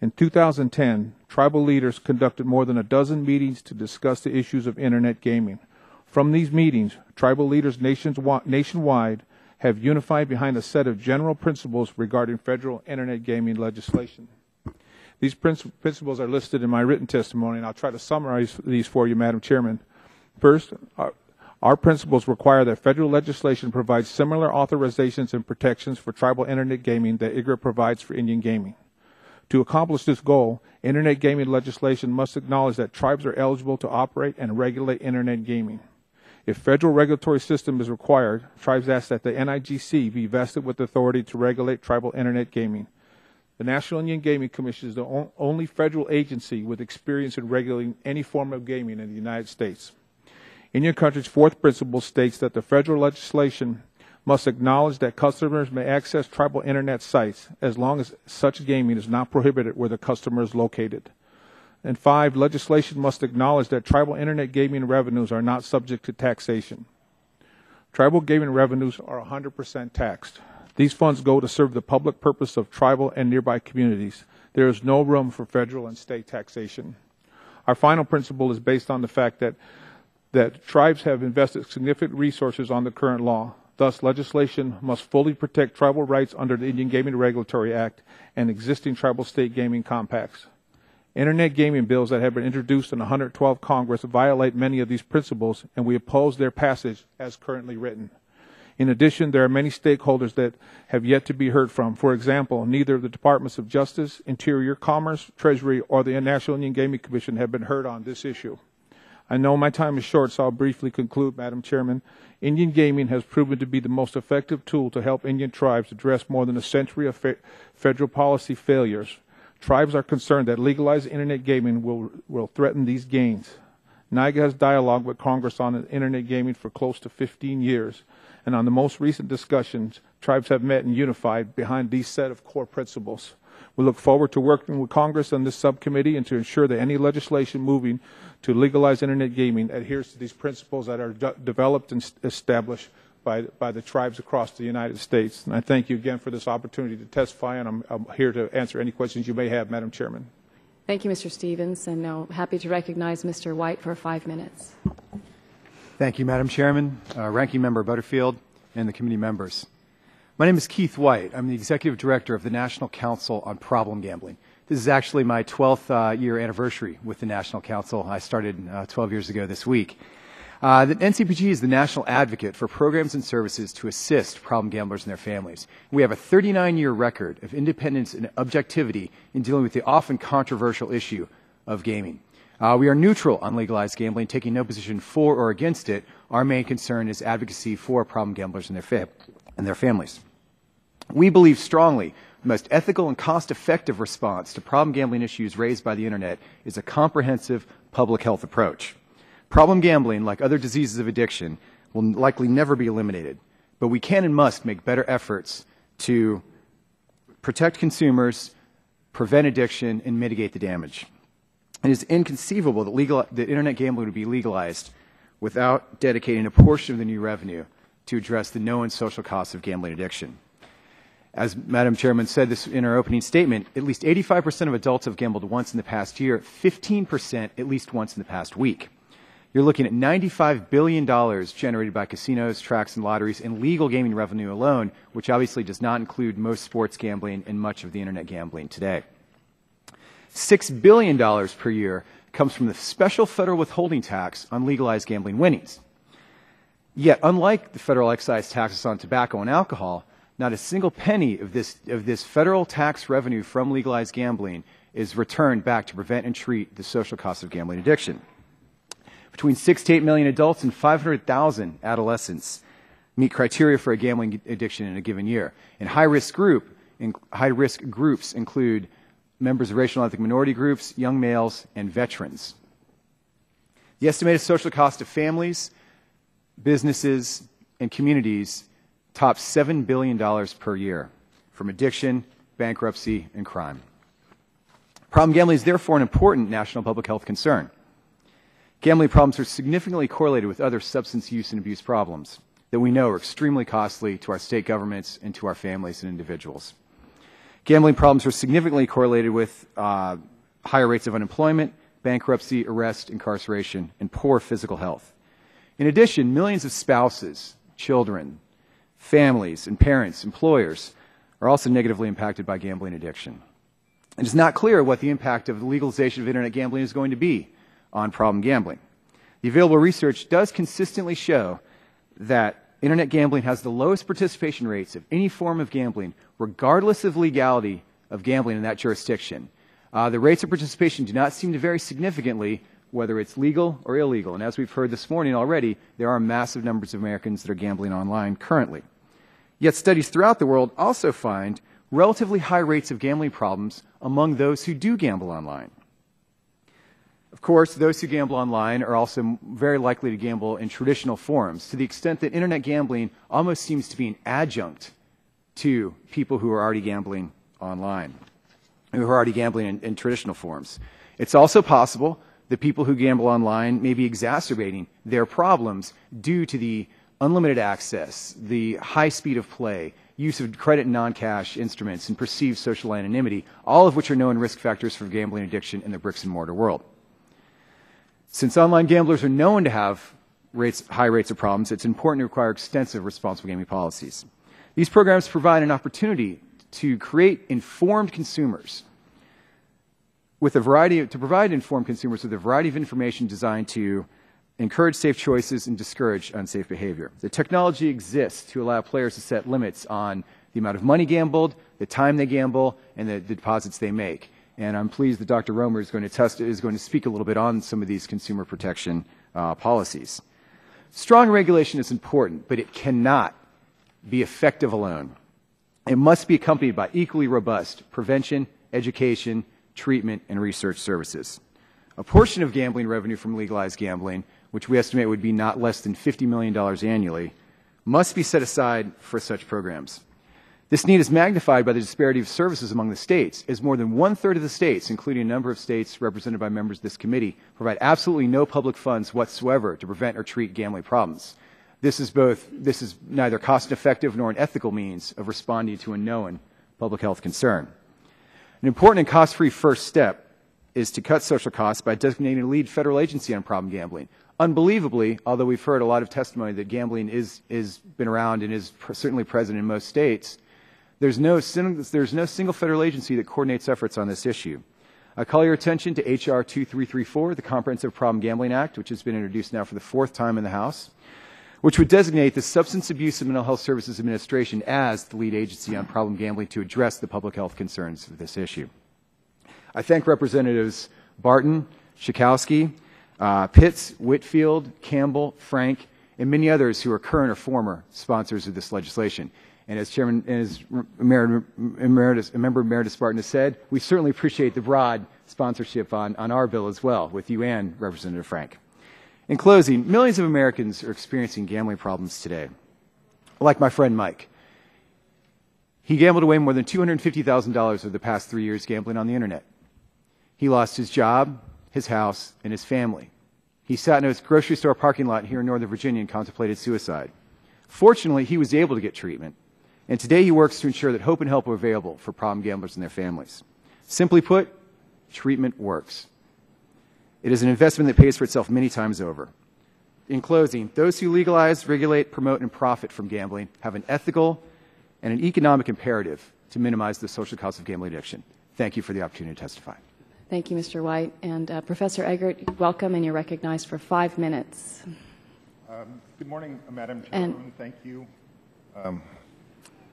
In 2010, tribal leaders conducted more than a dozen meetings to discuss the issues of Internet gaming. From these meetings, tribal leaders nationwide have unified behind a set of general principles regarding federal Internet gaming legislation. These principles are listed in my written testimony, and I'll try to summarize these for you, Madam Chairman. First, our principles require that federal legislation provides similar authorizations and protections for tribal Internet gaming that IGRA provides for Indian gaming. To accomplish this goal, Internet gaming legislation must acknowledge that tribes are eligible to operate and regulate Internet gaming. If federal regulatory system is required, tribes ask that the NIGC be vested with authority to regulate tribal Internet gaming. The National Indian Gaming Commission is the only federal agency with experience in regulating any form of gaming in the United States. Indian Country's 4th principle states that the federal legislation must acknowledge that customers may access tribal Internet sites as long as such gaming is not prohibited where the customer is located. And 5, legislation must acknowledge that tribal Internet gaming revenues are not subject to taxation. Tribal gaming revenues are 100% taxed. These funds go to serve the public purpose of tribal and nearby communities. There is no room for federal and state taxation. Our final principle is based on the fact that tribes have invested significant resources on the current law. Thus, legislation must fully protect tribal rights under the Indian Gaming Regulatory Act and existing tribal state gaming compacts. Internet gaming bills that have been introduced in the 112th Congress violate many of these principles, and we oppose their passage as currently written. In addition, there are many stakeholders that have yet to be heard from. For example, neither the Departments of Justice, Interior, Commerce, Treasury, or the National Indian Gaming Commission have been heard on this issue. I know my time is short, so I'll briefly conclude, Madam Chairman. Indian gaming has proven to be the most effective tool to help Indian tribes address more than a century of federal policy failures. Tribes are concerned that legalized Internet gaming will threaten these gains. NIGA has dialogued with Congress on Internet gaming for close to 15 years, and on the most recent discussions, tribes have met and unified behind these set of core principles. We look forward to working with Congress on this subcommittee and to ensure that any legislation moving to legalize Internet gaming adheres to these principles that are developed and established by the tribes across the United States. And I thank you again for this opportunity to testify, and I'm here to answer any questions you may have, Madam Chairman. Thank you, Mr. Stevens, and now happy to recognize Mr. White for 5 minutes. Thank you, Madam Chairman, Ranking Member Butterfield, and the committee members. My name is Keith White. I'm the Executive Director of the National Council on Problem Gambling. This is actually my 12th year anniversary with the National Council. I started 12 years ago this week. The NCPG is the national advocate for programs and services to assist problem gamblers and their families. We have a 39-year record of independence and objectivity in dealing with the often controversial issue of gaming. We are neutral on legalized gambling, taking no position for or against it. Our main concern is advocacy for problem gamblers and their families. We believe strongly the most ethical and cost-effective response to problem gambling issues raised by the Internet is a comprehensive public health approach. Problem gambling, like other diseases of addiction, will likely never be eliminated, but we can and must make better efforts to protect consumers, prevent addiction, and mitigate the damage. It is inconceivable that Internet gambling would be legalized without dedicating a portion of the new revenue to address the known social costs of gambling addiction. As Madam Chairman said this in her opening statement, at least 85% of adults have gambled once in the past year, 15% at least once in the past week. You're looking at $95 billion generated by casinos, tracks, and lotteries in legal gaming revenue alone, which obviously does not include most sports gambling and much of the Internet gambling today. $6 billion per year comes from the special federal withholding tax on legalized gambling winnings. Yet, unlike the federal excise taxes on tobacco and alcohol, not a single penny of this federal tax revenue from legalized gambling is returned back to prevent and treat the social costs of gambling addiction. Between 6 to 8 million adults and 500,000 adolescents meet criteria for a gambling addiction in a given year. And high-risk groups include members of racial and ethnic minority groups, young males, and veterans. The estimated social cost of families, businesses, and communities tops $7 billion per year from addiction, bankruptcy, and crime. Problem gambling is therefore an important national public health concern. Gambling problems are significantly correlated with other substance use and abuse problems that we know are extremely costly to our state governments and to our families and individuals. Gambling problems are significantly correlated with higher rates of unemployment, bankruptcy, arrest, incarceration, and poor physical health. In addition, millions of spouses, children, families, and parents, employers, are also negatively impacted by gambling addiction. It is not clear what the impact of the legalization of Internet gambling is going to be on problem gambling. The available research does consistently show that Internet gambling has the lowest participation rates of any form of gambling, regardless of legality of gambling in that jurisdiction. The rates of participation do not seem to vary significantly, whether it's legal or illegal. And as we've heard this morning already, there are massive numbers of Americans that are gambling online currently. Yet studies throughout the world also find relatively high rates of gambling problems among those who do gamble online. Of course, those who gamble online are also very likely to gamble in traditional forms, to the extent that Internet gambling almost seems to be an adjunct to people who are already gambling online, who are already gambling in traditional forms. It's also possible that people who gamble online may be exacerbating their problems due to the unlimited access, the high speed of play, use of credit and non-cash instruments, and perceived social anonymity, all of which are known risk factors for gambling addiction in the bricks and mortar world. Since online gamblers are known to have high rates of problems, it's important to require extensive responsible gaming policies. These programs provide an opportunity to create informed consumers provide informed consumers with a variety of information designed to encourage safe choices and discourage unsafe behavior. The technology exists to allow players to set limits on the amount of money gambled, the time they gamble, and the deposits they make. And I'm pleased that Dr. Romer is going to speak a little bit on some of these consumer protection policies. Strong regulation is important, but it cannot be effective alone. It must be accompanied by equally robust prevention, education, treatment, and research services. A portion of gambling revenue from legalized gambling, which we estimate would be not less than $50 million annually, must be set aside for such programs. This need is magnified by the disparity of services among the states, as more than one-third of the states, including a number of states represented by members of this committee, provide absolutely no public funds whatsoever to prevent or treat gambling problems. This is neither cost-effective nor an ethical means of responding to a known public health concern. An important and cost-free first step is to cut social costs by designating a lead federal agency on problem gambling. Unbelievably, although we've heard a lot of testimony that gambling is been around and is certainly present in most states, there's no single federal agency that coordinates efforts on this issue. I call your attention to H.R. 2334, the Comprehensive Problem Gambling Act, which has been introduced now for the 4th time in the House, which would designate the Substance Abuse and Mental Health Services Administration as the lead agency on problem gambling to address the public health concerns of this issue. I thank Representatives Barton, Schakowsky, Pitts, Whitfield, Campbell, Frank, and many others who are current or former sponsors of this legislation. And as Chairman, as Member Emeritus Barton has said, we certainly appreciate the broad sponsorship on our bill as well, with you and Representative Frank. In closing, millions of Americans are experiencing gambling problems today. Like my friend Mike. He gambled away more than $250,000 over the past 3 years gambling on the internet. He lost his job, his house, and his family. He sat in his grocery store parking lot here in Northern Virginia and contemplated suicide. Fortunately, he was able to get treatment. And today he works to ensure that hope and help are available for problem gamblers and their families. Simply put, treatment works. It is an investment that pays for itself many times over. In closing, those who legalize, regulate, promote, and profit from gambling have an ethical and an economic imperative to minimize the social cost of gambling addiction. Thank you for the opportunity to testify. Thank you, Mr. White. And Professor Eggert, welcome, and you're recognized for 5 minutes. Good morning, Madam Chairwoman. Thank you.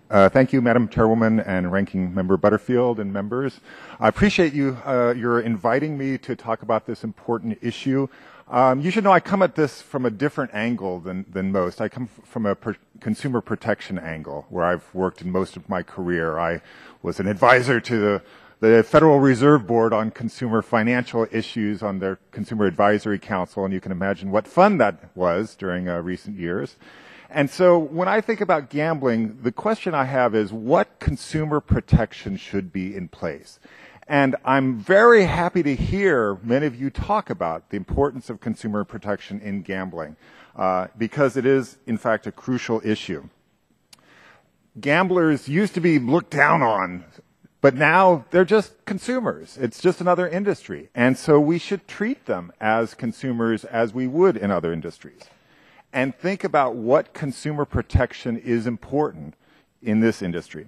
Thank you, Madam Chairwoman and Ranking Member Butterfield and members. I appreciate you're inviting me to talk about this important issue. You should know I come at this from a different angle than most. I come from a consumer protection angle, where I've worked in most of my career. I was an advisor to the Federal Reserve Board on consumer financial issues on their Consumer Advisory Council, and you can imagine what fun that was during recent years. And so when I think about gambling, the question I have is what consumer protection should be in place? And I'm very happy to hear many of you talk about the importance of consumer protection in gambling, because it is, in fact, a crucial issue. Gamblers used to be looked down on, but now they're just consumers. It's just another industry. And so we should treat them as consumers as we would in other industries. And think about what consumer protection is important in this industry.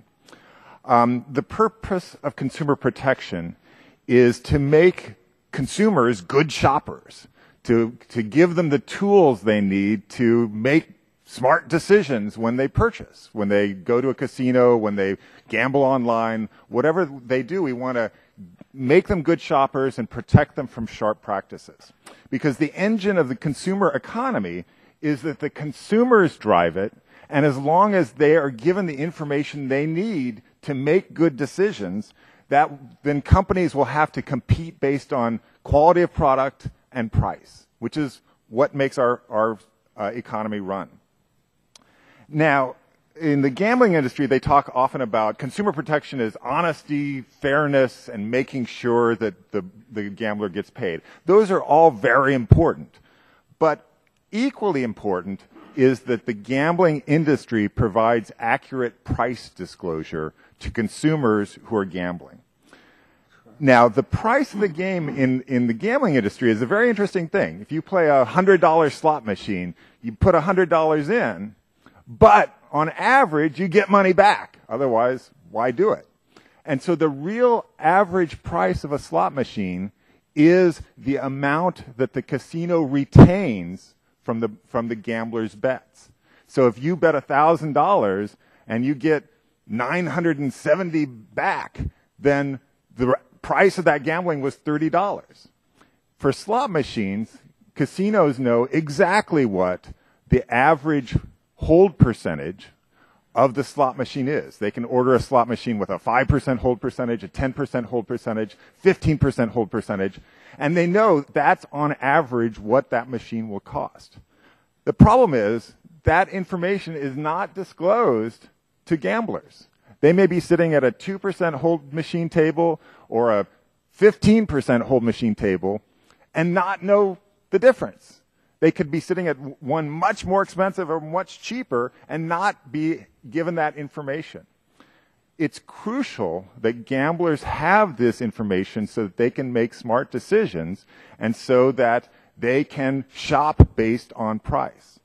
The purpose of consumer protection is to make consumers good shoppers, to give them the tools they need to make smart decisions when they purchase, when they go to a casino, when they gamble online, whatever they do, we want to make them good shoppers and protect them from sharp practices. Because the engine of the consumer economy is that the consumers drive it, and as long as they are given the information they need to make good decisions, then companies will have to compete based on quality of product and price, which is what makes our economy run. Now, in the gambling industry, they talk often about consumer protection as honesty, fairness, and making sure that the gambler gets paid. Those are all very important. But equally important is that the gambling industry provides accurate price disclosure to consumers who are gambling. Now, the price of the game in the gambling industry is a very interesting thing. If you play a $100 slot machine, you put $100 in, but on average, you get money back. Otherwise, why do it? And so the real average price of a slot machine is the amount that the casino retains from the gambler's bets. So if you bet $1,000 and you get $970 back, then the price of that gambling was $30. For slot machines, casinos know exactly what the average hold percentage of the slot machine is. They can order a slot machine with a 5% hold percentage, a 10% hold percentage, 15% hold percentage, and they know that's on average what that machine will cost. The problem is that information is not disclosed to gamblers. They may be sitting at a 2% hold machine table or a 15% hold machine table and not know the difference. They could be sitting at one much more expensive or much cheaper and not be given that information. It's crucial that gamblers have this information so that they can make smart decisions and so that they can shop based on price.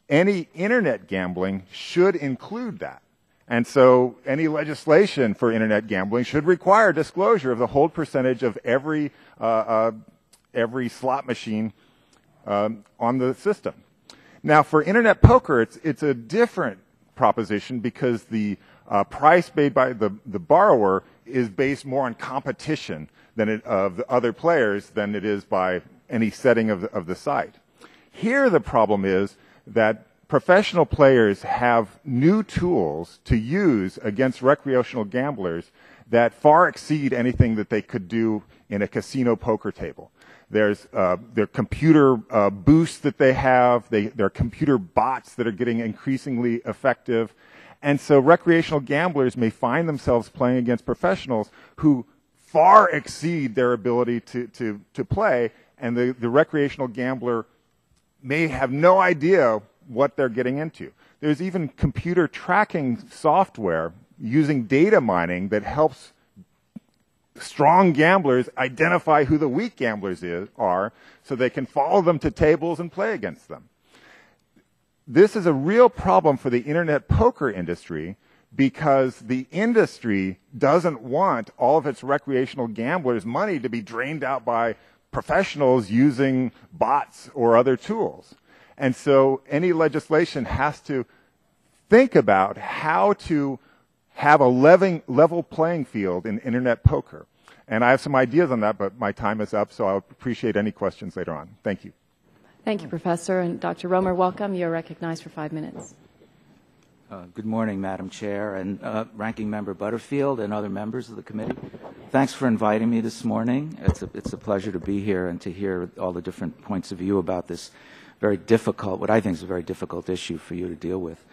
Any internet gambling should include that. And so any legislation for internet gambling should require disclosure of the hold percentage of every slot machine on the system. Now, for internet poker, it's a different proposition because the price paid by the borrower is based more on competition of the other players than it is by any setting of the site. Here, the problem is that professional players have new tools to use against recreational gamblers that far exceed anything that they could do in a casino poker table. There's their computer boosts that they have. There are computer bots that are getting increasingly effective. And so recreational gamblers may find themselves playing against professionals who far exceed their ability to play, and the recreational gambler may have no idea what they're getting into. There's even computer tracking software using data mining that helps strong gamblers identify who the weak gamblers are so they can follow them to tables and play against them. This is a real problem for the internet poker industry because the industry doesn't want all of its recreational gamblers' money to be drained out by professionals using bots or other tools. And so any legislation has to think about how to have a level playing field in internet poker. And I have some ideas on that, but my time is up, so I'll appreciate any questions later on. Thank you. Thank you, Professor. And Dr. Romer, welcome. You're recognized for 5 minutes. Good morning, Madam Chair, and Ranking Member Butterfield and other members of the committee. Thanks for inviting me this morning. It's a pleasure to be here and to hear all the different points of view about this very difficult, what I think is a very difficult issue for you to deal with.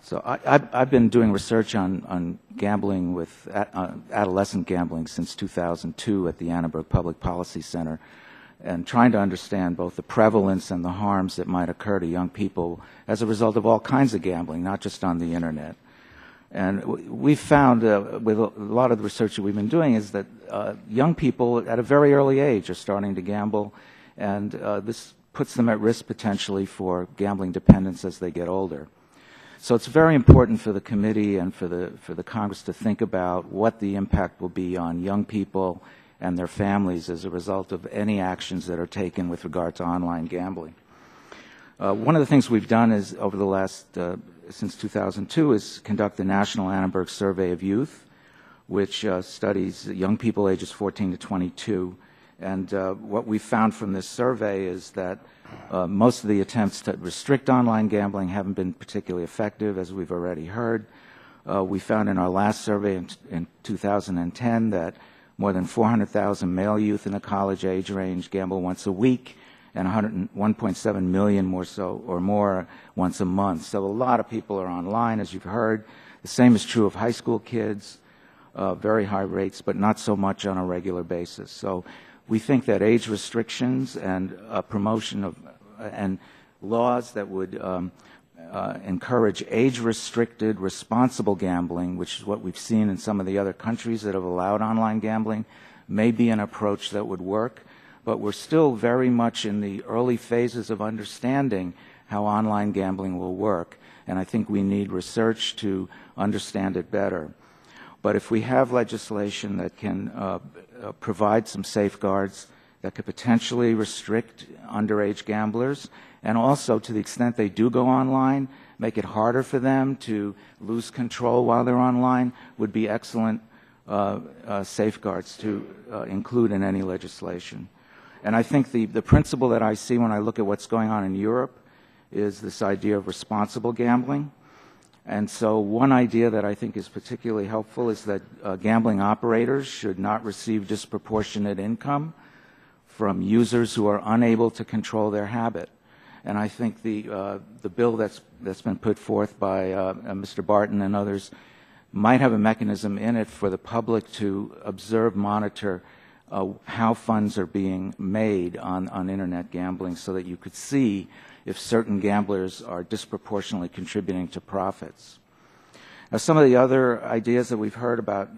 So I've been doing research on gambling with adolescent gambling since 2002 at the Annenberg Public Policy Center, and trying to understand both the prevalence and the harms that might occur to young people as a result of all kinds of gambling, not just on the internet. And we've found with a lot of the research that we've been doing is that young people at a very early age are starting to gamble, and this puts them at risk potentially for gambling dependence as they get older. So it's very important for the committee and for the Congress to think about what the impact will be on young people and their families as a result of any actions that are taken with regard to online gambling. One of the things we've done is over the last, since 2002, is conduct the National Annenberg Survey of Youth, which studies young people ages 14 to 22. And what we found from this survey is that most of the attempts to restrict online gambling haven't been particularly effective, as we've already heard. We found in our last survey in 2010 that more than 400,000 male youth in the college age range gamble once a week, and 1.7 million more once a month. So a lot of people are online, as you've heard. The same is true of high school kids, very high rates, but not so much on a regular basis. So we think that age restrictions and promotion of and laws that would encourage age-restricted, responsible gambling, which is what we've seen in some of the other countries that have allowed online gambling, may be an approach that would work. But we're still very much in the early phases of understanding how online gambling will work, and I think we need research to understand it better. But if we have legislation that can provide some safeguards that could potentially restrict underage gamblers, and also, to the extent they do go online, make it harder for them to lose control while they're online, would be excellent safeguards to include in any legislation. And I think the principle that I see when I look at what's going on in Europe is this idea of responsible gambling. And so one idea that I think is particularly helpful is that gambling operators should not receive disproportionate income from users who are unable to control their habit. And I think the bill that's been put forth by Mr. Barton and others might have a mechanism in it for the public to observe, monitor how funds are being made on internet gambling, so that you could see if certain gamblers are disproportionately contributing to profits. Now, some of the other ideas that we've heard about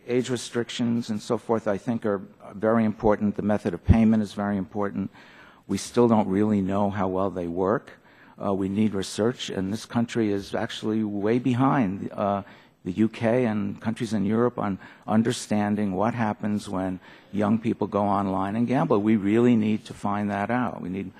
age restrictions and so forth, I think, are very important. The method of payment is very important. We still don't really know how well they work. We need research, and this country is actually way behind the UK and countries in Europe on understanding what happens when young people go online and gamble. We really need to find that out. We need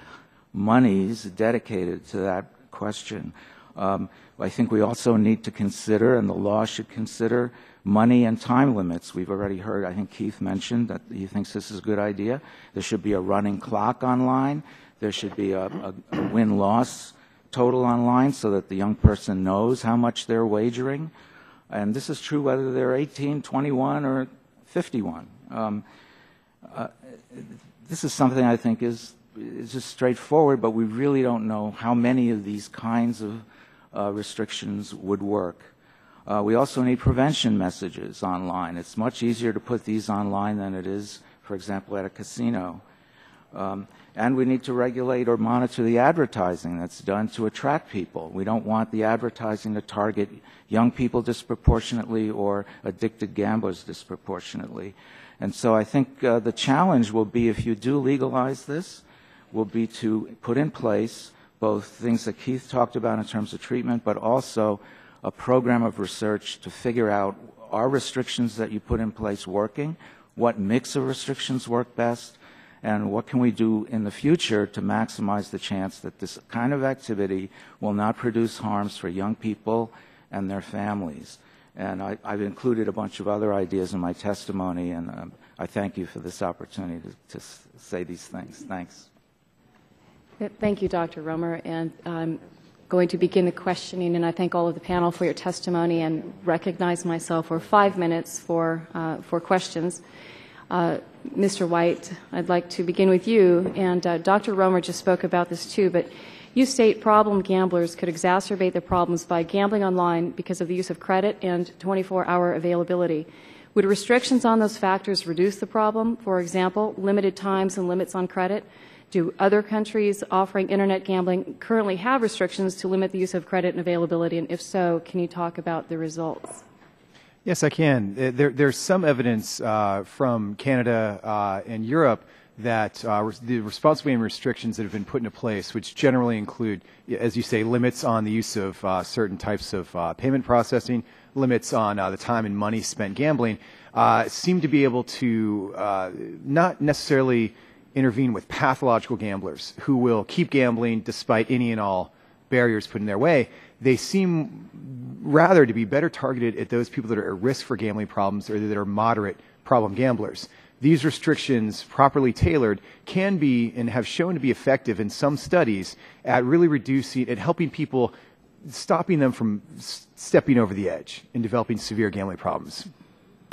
monies dedicated to that question. I think we also need to consider, and the law should consider, money and time limits. We've already heard, I think Keith mentioned that he thinks this is a good idea. There should be a running clock online. There should be a win-loss total online so that the young person knows how much they're wagering. And this is true whether they're 18, 21, or 51. This is something I think is just straightforward, but we really don't know how many of these kinds of restrictions would work. We also need prevention messages online. It's much easier to put these online than it is, for example, at a casino. And we need to regulate or monitor the advertising that's done to attract people. We don't want the advertising to target young people disproportionately or addicted gamblers disproportionately. And so I think the challenge will be, if you do legalize this, will be to put in place both things that Keith talked about in terms of treatment, but also a program of research to figure out, are restrictions that you put in place working? What mix of restrictions work best? And what can we do in the future to maximize the chance that this kind of activity will not produce harms for young people and their families? And I've included a bunch of other ideas in my testimony, and I thank you for this opportunity to say these things. Thanks. Thank you, Dr. Romer. And I'm going to begin the questioning, and I thank all of the panel for your testimony and recognize myself for 5 minutes for questions. Mr. White, I'd like to begin with you, and Dr. Romer just spoke about this too, but you state problem gamblers could exacerbate their problems by gambling online because of the use of credit and 24-hour availability. Would restrictions on those factors reduce the problem? For example, limited times and limits on credit? Do other countries offering Internet gambling currently have restrictions to limit the use of credit and availability? And if so, can you talk about the results? Yes, I can. There's some evidence from Canada and Europe that the responsibility and restrictions that have been put into place, which generally include, as you say, limits on the use of certain types of payment processing, limits on the time and money spent gambling, seem to be able to not necessarily intervene with pathological gamblers who will keep gambling despite any and all barriers put in their way. They seem rather to be better targeted at those people that are at risk for gambling problems or that are moderate problem gamblers. These restrictions, properly tailored, can be and have shown to be effective in some studies at really reducing and helping people, stopping them from stepping over the edge and developing severe gambling problems.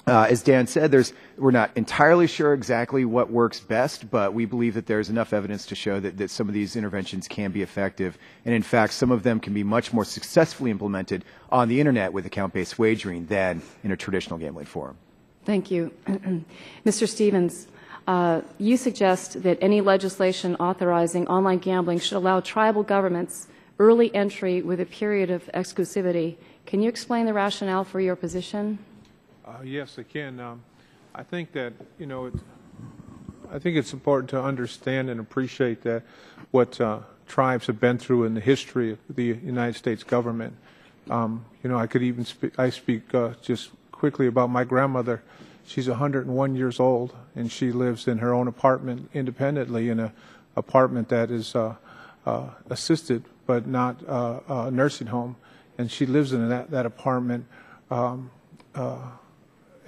As Dan said, we're not entirely sure exactly what works best, but we believe that there's enough evidence to show that some of these interventions can be effective. And in fact, some of them can be much more successfully implemented on the Internet with account-based wagering than in a traditional gambling forum. Thank you. Mr. Stevens, you suggest that any legislation authorizing online gambling should allow tribal governments early entry with a period of exclusivity. Can you explain the rationale for your position? Yes, I can. I think that, I think it's important to understand and appreciate that what tribes have been through in the history of the United States government. I could even speak just quickly about my grandmother. She's 101 years old, and she lives in her own apartment independently in an apartment that is assisted but not a nursing home. And she lives in that apartment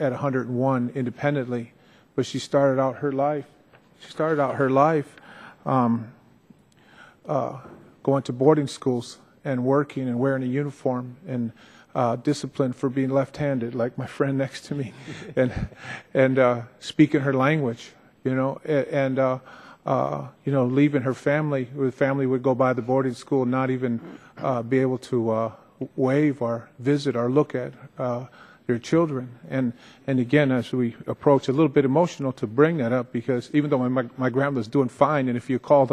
at 101 independently, but she started out her life. Going to boarding schools and working and wearing a uniform and disciplined for being left-handed, like my friend next to me, and speaking her language, and leaving her family. The family would go by the boarding school, and not even be able to wave or visit or look at their children. And again, as we approach, a little bit emotional to bring that up, because even though my grandmother's doing fine, and if you call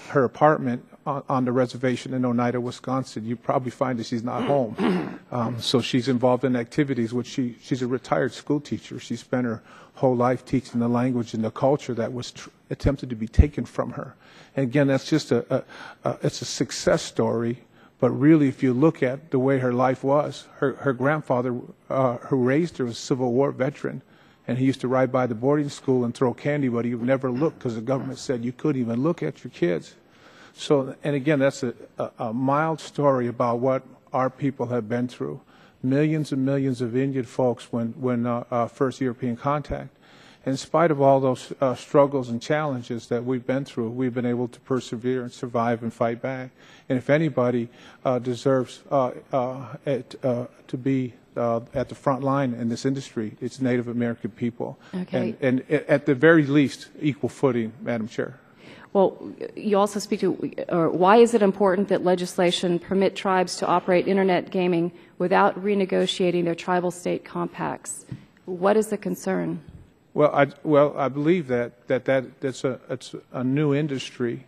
her apartment on the reservation in Oneida, Wisconsin, you probably find that she's not home. So she's involved in activities which she's a retired school teacher. She spent her whole life teaching the language and the culture that was attempted to be taken from her. And again, that's just it's a success story. But really, if you look at the way her life was, her grandfather who raised her was a Civil War veteran. And he used to ride by the boarding school and throw candy, but he would never look because the government said you couldn't even look at your kids. So, and again, that's a mild story about what our people have been through. Millions and millions of Indian folks when first European contact. In spite of all those struggles and challenges that we've been through, we've been able to persevere and survive and fight back. And if anybody deserves to be at the front line in this industry, it's Native American people. Okay. And at the very least, equal footing, Madam Chair. Well, you also speak to, or why is it important that legislation permit tribes to operate Internet gaming without renegotiating their tribal state compacts? What is the concern? Well, I believe it's a new industry,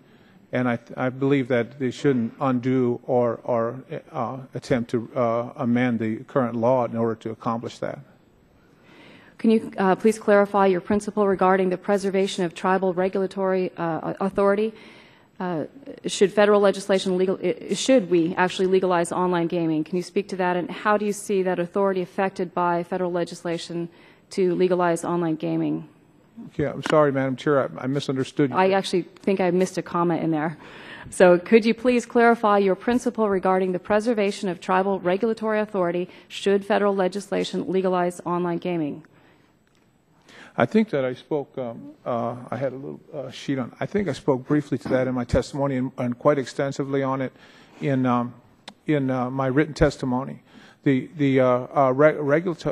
and I believe that they shouldn't undo or attempt to amend the current law in order to accomplish that. Can you please clarify your principle regarding the preservation of tribal regulatory authority? Should federal legislation should we actually legalize online gaming? Can you speak to that, and how do you see that authority affected by federal legislation to legalize online gaming? Yeah, I'm sorry, Madam Chair, I misunderstood you. I actually think I missed a comma in there. So could you please clarify your principle regarding the preservation of tribal regulatory authority should federal legislation legalize online gaming? I think that I spoke, I had a little sheet on, I think I spoke briefly to that in my testimony and quite extensively on it in my written testimony. The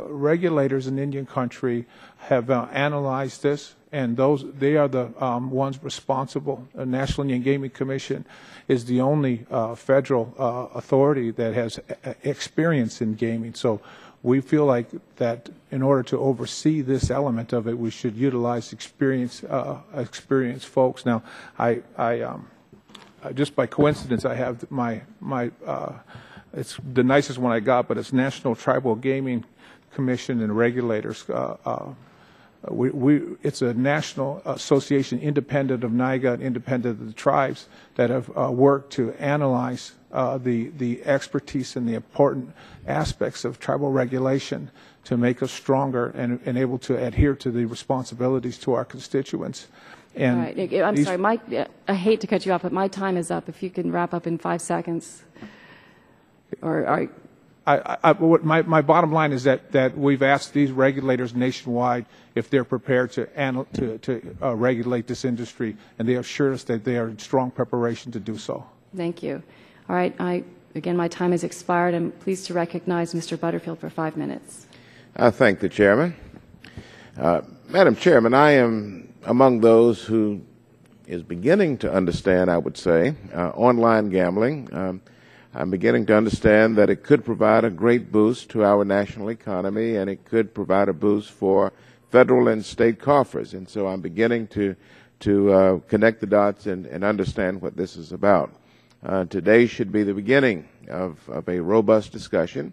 regulators in Indian country have analyzed this, and they are the ones responsible. The National Indian Gaming Commission is the only federal authority that has experience in gaming. So we feel like that in order to oversee this element of it, we should utilize experienced folks. Now, I just by coincidence, I have my it's the nicest one I got, but it's National Tribal Gaming Commission and Regulators. It's a national association independent of NIGA and independent of the tribes that have worked to analyze the expertise and the important aspects of tribal regulation to make us stronger and able to adhere to the responsibilities to our constituents. And all right. I'm sorry, I hate to cut you off, but my time is up. If you can wrap up in 5 seconds. My bottom line is that we've asked these regulators nationwide if they're prepared to regulate this industry, and they assured us that they are in strong preparation to do so. Thank you. All right. Again, my time has expired. I'm pleased to recognize Mr. Butterfield for 5 minutes. I thank the chairman. Madam Chairman, I am among those who is beginning to understand, I would say, online gambling. I'm beginning to understand that it could provide a great boost to our national economy, and it could provide a boost for federal and state coffers. And so I'm beginning to connect the dots and understand what this is about. Today should be the beginning of a robust discussion,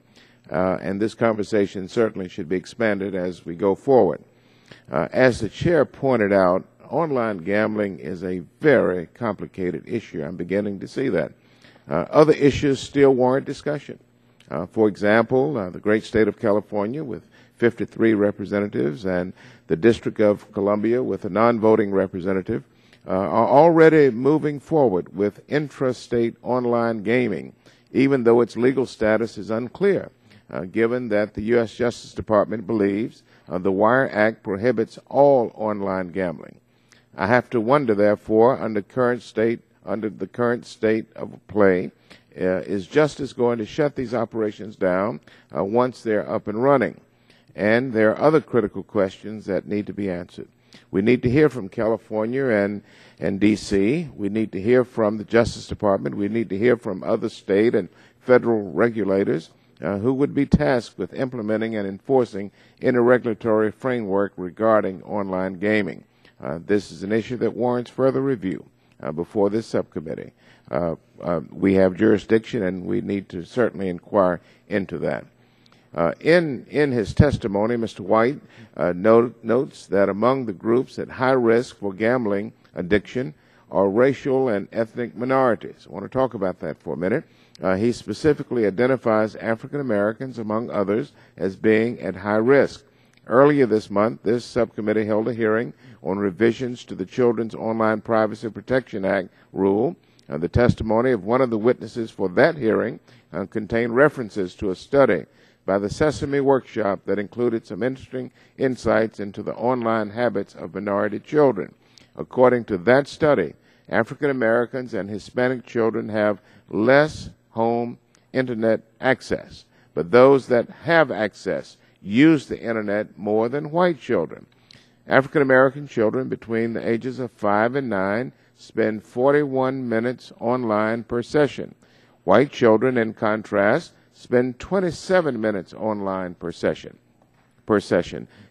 and this conversation certainly should be expanded as we go forward. As the chair pointed out, online gambling is a very complicated issue. I'm beginning to see that. Other issues still warrant discussion. For example, the great state of California with 53 representatives and the District of Columbia with a non-voting representative are already moving forward with intrastate online gaming, even though its legal status is unclear, given that the U.S. Justice Department believes the Wire Act prohibits all online gambling. I have to wonder, therefore, under the current state of play, is justice going to shut these operations down once they're up and running? And there are other critical questions that need to be answered. We need to hear from California and D.C. We need to hear from the Justice Department. We need to hear from other state and federal regulators who would be tasked with implementing and enforcing any regulatory framework regarding online gaming. This is an issue that warrants further review. before this subcommittee. We have jurisdiction, and we need to certainly inquire into that. In his testimony, Mr. White notes that among the groups at high risk for gambling addiction are racial and ethnic minorities. I want to talk about that for a minute. He specifically identifies African Americans, among others, as being at high risk. Earlier this month, this subcommittee held a hearing on revisions to the Children's Online Privacy Protection Act rule. The testimony of one of the witnesses for that hearing contained references to a study by the Sesame Workshop that included some interesting insights into the online habits of minority children. According to that study, African Americans and Hispanic children have less home internet access, but those that have access use the internet more than white children. African American children between the ages of 5 and 9 spend 41 minutes online per session. White children, in contrast, spend 27 minutes online per session.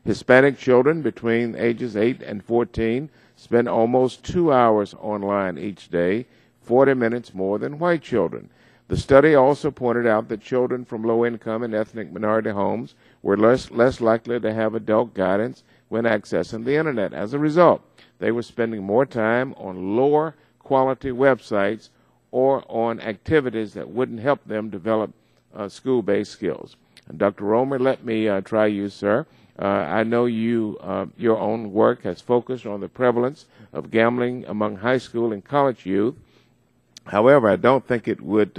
Hispanic children between ages 8 and 14 spend almost 2 hours online each day, 40 minutes more than white children. The study also pointed out that children from low-income and ethnic minority homes were less likely to have adult guidance when accessing the internet. As a result, they were spending more time on lower quality websites or on activities that wouldn't help them develop school-based skills. And Dr. Romer, let me try you, sir. I know your own work has focused on the prevalence of gambling among high school and college youth. However, I don't think it would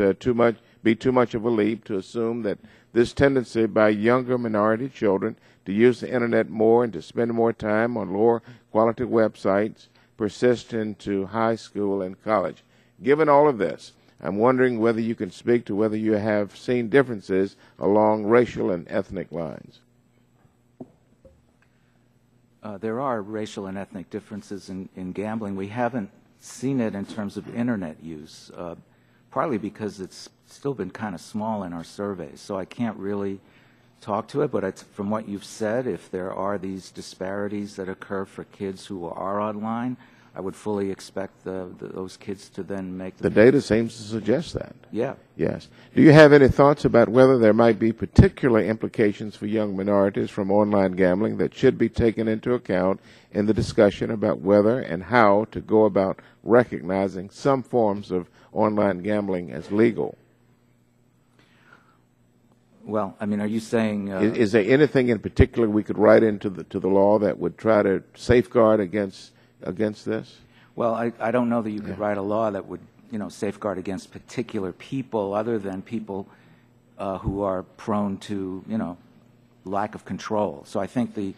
be too much of a leap to assume that this tendency by younger minority children to use the internet more and to spend more time on lower quality websites persist into high school and college. Given all of this, I'm wondering whether you can speak to whether you have seen differences along racial and ethnic lines. There are racial and ethnic differences in gambling. We haven't seen it in terms of internet use, partly because it's still been kind of small in our surveys, so I can't really talk to it, but from what you've said, if there are these disparities that occur for kids who are online, I would fully expect those kids to then make the data seems to suggest that. Yeah. Yes. Do you have any thoughts about whether there might be particular implications for young minorities from online gambling that should be taken into account in the discussion about whether and how to go about recognizing some forms of online gambling as legal? Well, I mean, are you saying... is there anything in particular we could write into the law that would try to safeguard against this? Well, I don't know that you could write a law that would, safeguard against particular people other than people who are prone to, lack of control. So I think the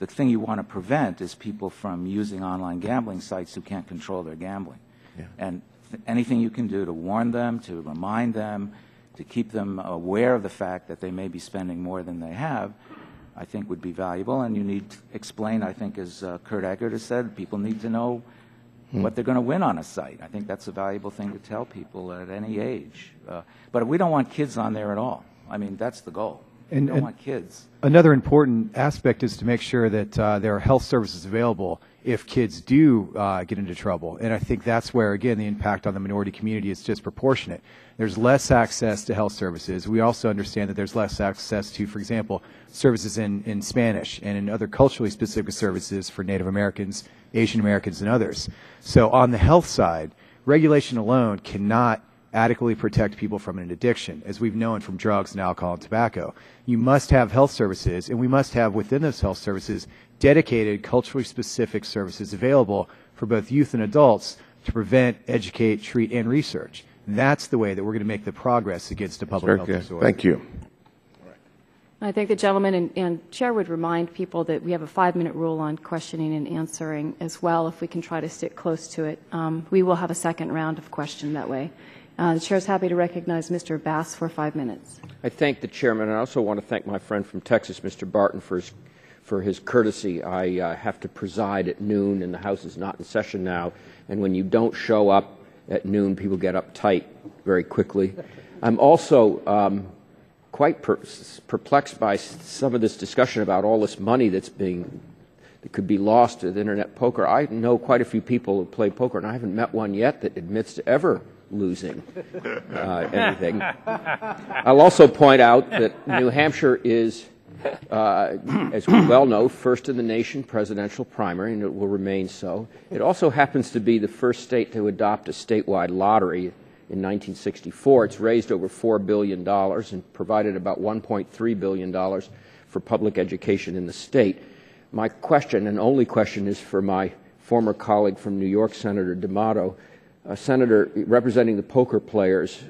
thing you want to prevent is people from using online gambling sites who can't control their gambling. Yeah. And anything you can do to warn them, to remind them, to keep them aware of the fact that they may be spending more than they have, I think would be valuable. And you need to explain, I think, as Kurt Eggert has said, people need to know what they're going to win on a site. I think that's a valuable thing to tell people at any age. But we don't want kids on there at all. I mean, that's the goal. We don't want kids. Another important aspect is to make sure that there are health services available if kids do get into trouble. And I think that's where, again, the impact on the minority community is disproportionate. There's less access to health services. We also understand that there's less access to, for example, services in Spanish and in other culturally specific services for Native Americans, Asian Americans, and others. So on the health side, regulation alone cannot adequately protect people from an addiction, as we've known from drugs and alcohol and tobacco. You must have health services, and we must have within those health services dedicated culturally specific services available for both youth and adults to prevent, educate, treat, and research. That's the way that we're going to make the progress against a public health disorder. Thank you. I think the gentleman and Chair would remind people that we have a 5-minute rule on questioning and answering as well, if we can try to stick close to it. We will have a second round of question that way. The Chair is happy to recognize Mr. Bass for 5 minutes. I thank the Chairman, and I also want to thank my friend from Texas, Mr. Barton, for his courtesy. I have to preside at noon, and the House is not in session now, and when you don't show up at noon, people get uptight very quickly. I'm also quite perplexed by some of this discussion about all this money that's that could be lost with Internet poker. I know quite a few people who play poker, and I haven't met one yet that admits to ever losing anything. I'll also point out that New Hampshire is, as we well know, first in the nation presidential primary, and it will remain so. It also happens to be the first state to adopt a statewide lottery in 1964. It's raised over $4 billion and provided about $1.3 billion for public education in the state. My question, and only question, is for my former colleague from New York, Senator D'Amato. Senator, representing the poker players,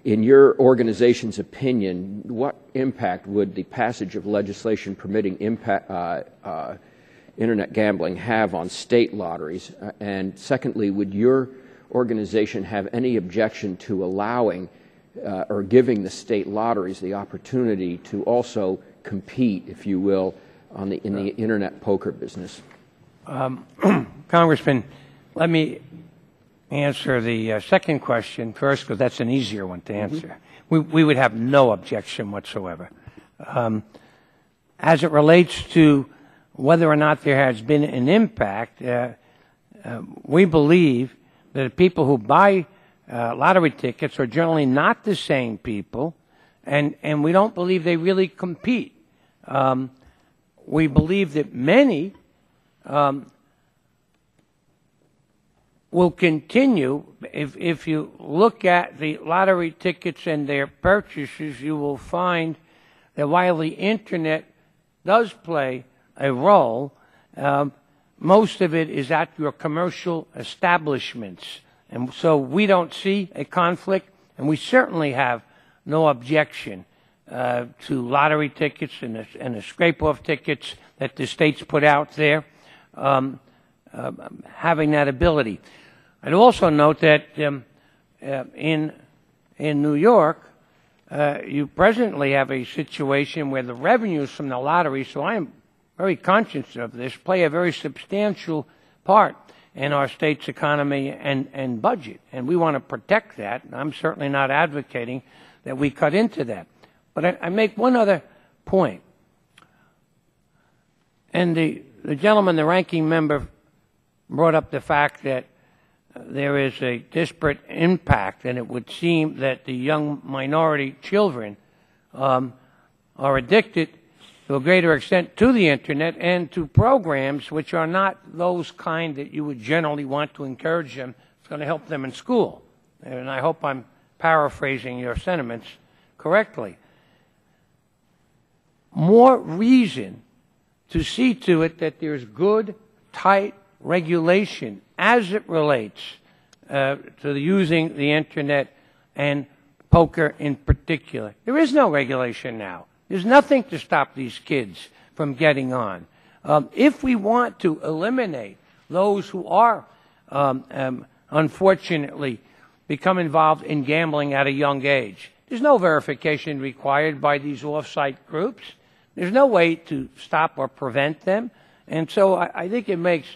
in your organization's opinion, what impact would the passage of legislation permitting Internet gambling have on state lotteries? And secondly, would your organization have any objection to allowing or giving the state lotteries the opportunity to also compete, if you will, in the Internet poker business? Congressman, let me answer the second question first, because that's an easier one to answer. We would have no objection whatsoever. As it relates to whether or not there has been an impact, we believe that people who buy lottery tickets are generally not the same people, and we don't believe they really compete. We believe that many will continue. If you look at the lottery tickets and their purchases, you will find that while the Internet does play a role, most of it is at your commercial establishments. And so we don't see a conflict, and we certainly have no objection to lottery tickets and the scrape-off tickets that the states put out there, having that ability. I'd also note that in New York, you presently have a situation where the revenues from the lottery, so I am very conscious of this, play a very substantial part in our state's economy and budget, and we want to protect that. I'm certainly not advocating that we cut into that. But I make one other point. And the gentleman, the ranking member, brought up the fact that there is a disparate impact, and it would seem that the young minority children are addicted to a greater extent to the Internet and to programs which are not those kind that you would generally want to encourage them. It's going to help them in school. And I hope I'm paraphrasing your sentiments correctly. More reason to see to it that there's good, tight regulation as it relates to using the Internet and poker in particular. There is no regulation now. There's nothing to stop these kids from getting on. If we want to eliminate those who are, unfortunately, become involved in gambling at a young age, there's no verification required by these off-site groups. There's no way to stop or prevent them. And so I think it makes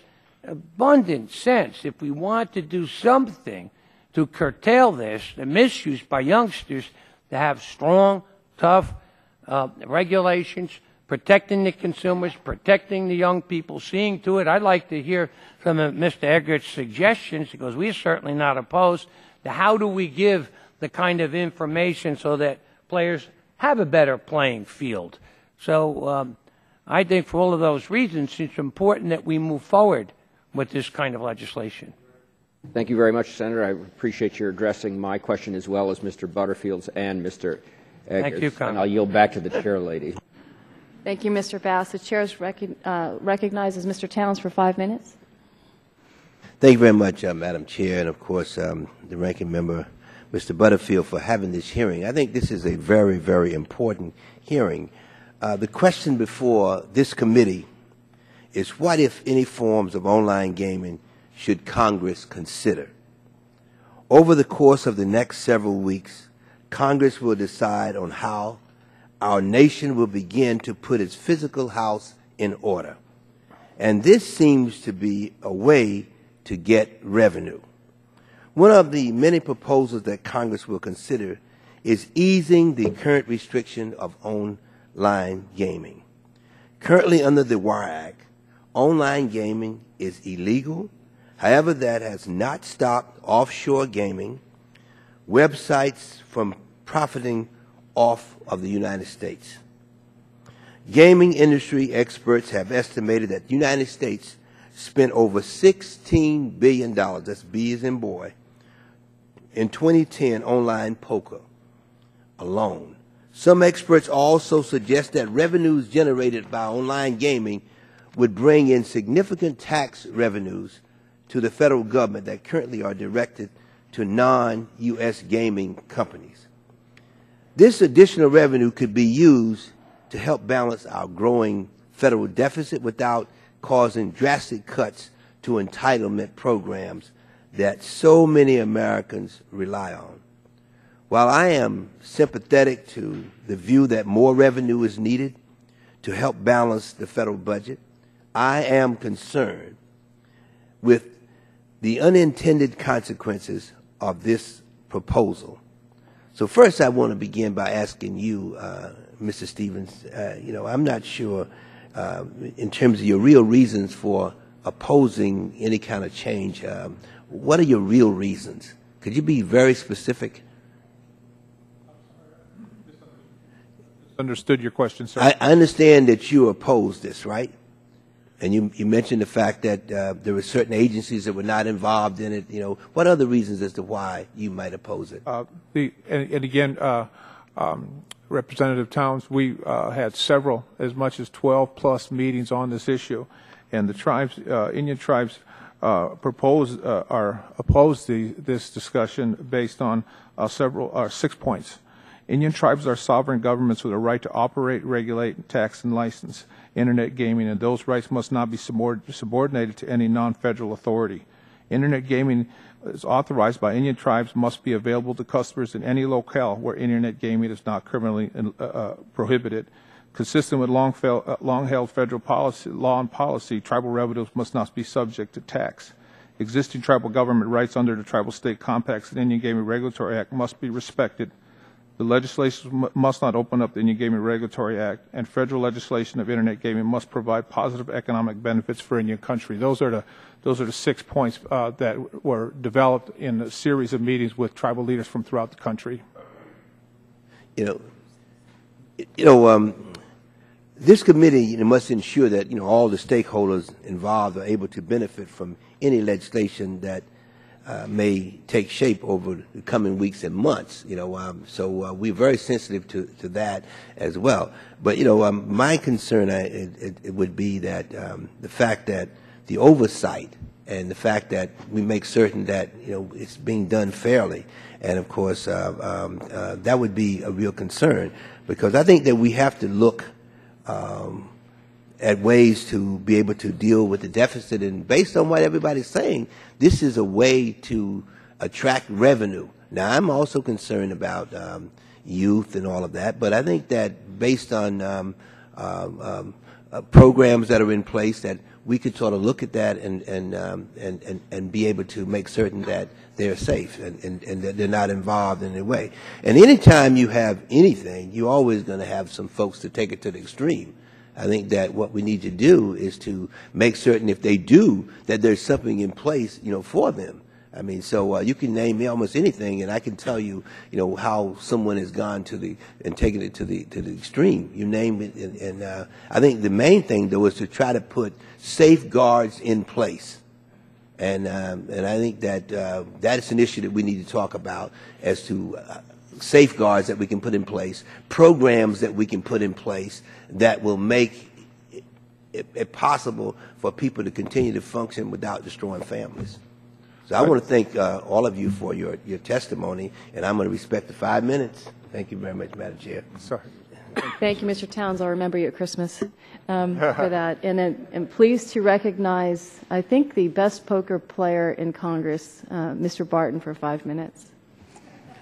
abundant sense, if we want to do something to curtail this, the misuse by youngsters, to have strong, tough regulations, protecting the consumers, protecting the young people, seeing to it. I'd like to hear some of Mr. Eggert's suggestions, because we're certainly not opposed to how do we give the kind of information so that players have a better playing field. So I think for all of those reasons, it's important that we move forward with this kind of legislation. Thank you very much, Senator. I appreciate your addressing my question as well as Mr. Butterfield's and Mr. Eggert's. Thank you, Congressman. And I'll yield back to the chair lady. Thank you, Mr. Bass. The chair recognizes Mr. Towns for 5 minutes. Thank you very much, Madam Chair, and of course the ranking member, Mr. Butterfield, for having this hearing. I think this is a very, very important hearing. The question before this committee is, what, if any, forms of online gaming should Congress consider? Over the course of the next several weeks, Congress will decide on how our nation will begin to put its physical house in order. And this seems to be a way to get revenue. One of the many proposals that Congress will consider is easing the current restriction of online gaming. Currently, under the Wire Act, online gaming is illegal. However, that has not stopped offshore gaming websites from profiting off of the United States. Gaming industry experts have estimated that the United States spent over $16 billion, that's B as in boy, in 2010 online poker alone. Some experts also suggest that revenues generated by online gaming would bring in significant tax revenues to the federal government that currently are directed to non-U.S. gaming companies. This additional revenue could be used to help balance our growing federal deficit without causing drastic cuts to entitlement programs that so many Americans rely on. While I am sympathetic to the view that more revenue is needed to help balance the federal budget, I am concerned with the unintended consequences of this proposal. So first I want to begin by asking you, Mr. Stevens, I'm not sure in terms of your real reasons for opposing any kind of change. What are your real reasons? Could you be very specific? Understood your question, sir. I understand that you oppose this, right? And you mentioned the fact that there were certain agencies that were not involved in it. What other reasons as to why you might oppose it? Representative Towns, we had several, as much as 12+ meetings on this issue, and the tribes, Indian tribes, opposed this discussion based on 6 points. Indian tribes are sovereign governments with a right to operate, regulate, tax, and license Internet gaming, and those rights must not be subordinated to any non-federal authority. Internet gaming is authorized by Indian tribes, must be available to customers in any locale where Internet gaming is not criminally prohibited. Consistent with long-held federal law and policy, tribal revenues must not be subject to tax. Existing tribal government rights under the Tribal State Compacts and Indian Gaming Regulatory Act must be respected. The legislation must not open up the Indian Gaming Regulatory Act, and federal legislation of Internet gaming must provide positive economic benefits for Indian country. Those are the 6 points that were developed in a series of meetings with tribal leaders from throughout the country. This committee must ensure that all the stakeholders involved are able to benefit from any legislation that may take shape over the coming weeks and months. So we're very sensitive to that as well. But my concern it would be that the fact that the oversight and the fact that we make certain that it's being done fairly, and of course that would be a real concern, because I think that we have to look at ways to be able to deal with the deficit. And based on what everybody's saying, this is a way to attract revenue. Now, I'm also concerned about youth and all of that, but I think that based on programs that are in place, that we could sort of look at that and be able to make certain that they're safe and that they're not involved in any way. And anytime you have anything, you're always going to have some folks to take it to the extreme. I think that what we need to do is to make certain, if they do, that there's something in place, for them. I mean, so you can name me almost anything, and I can tell you, how someone has gone and taken it to the extreme. You name it, and I think the main thing though is to try to put safeguards in place, and I think that that is an issue that we need to talk about as to safeguards that we can put in place, programs that we can put in place that will make it possible for people to continue to function without destroying families. So I want to thank all of you for your testimony, and I'm going to respect the 5 minutes. Thank you very much, Madam Chair. Sorry. Thank you, Mr. Towns. I'll remember you at Christmas for that. And I'm pleased to recognize, I think, the best poker player in Congress, Mr. Barton, for 5 minutes.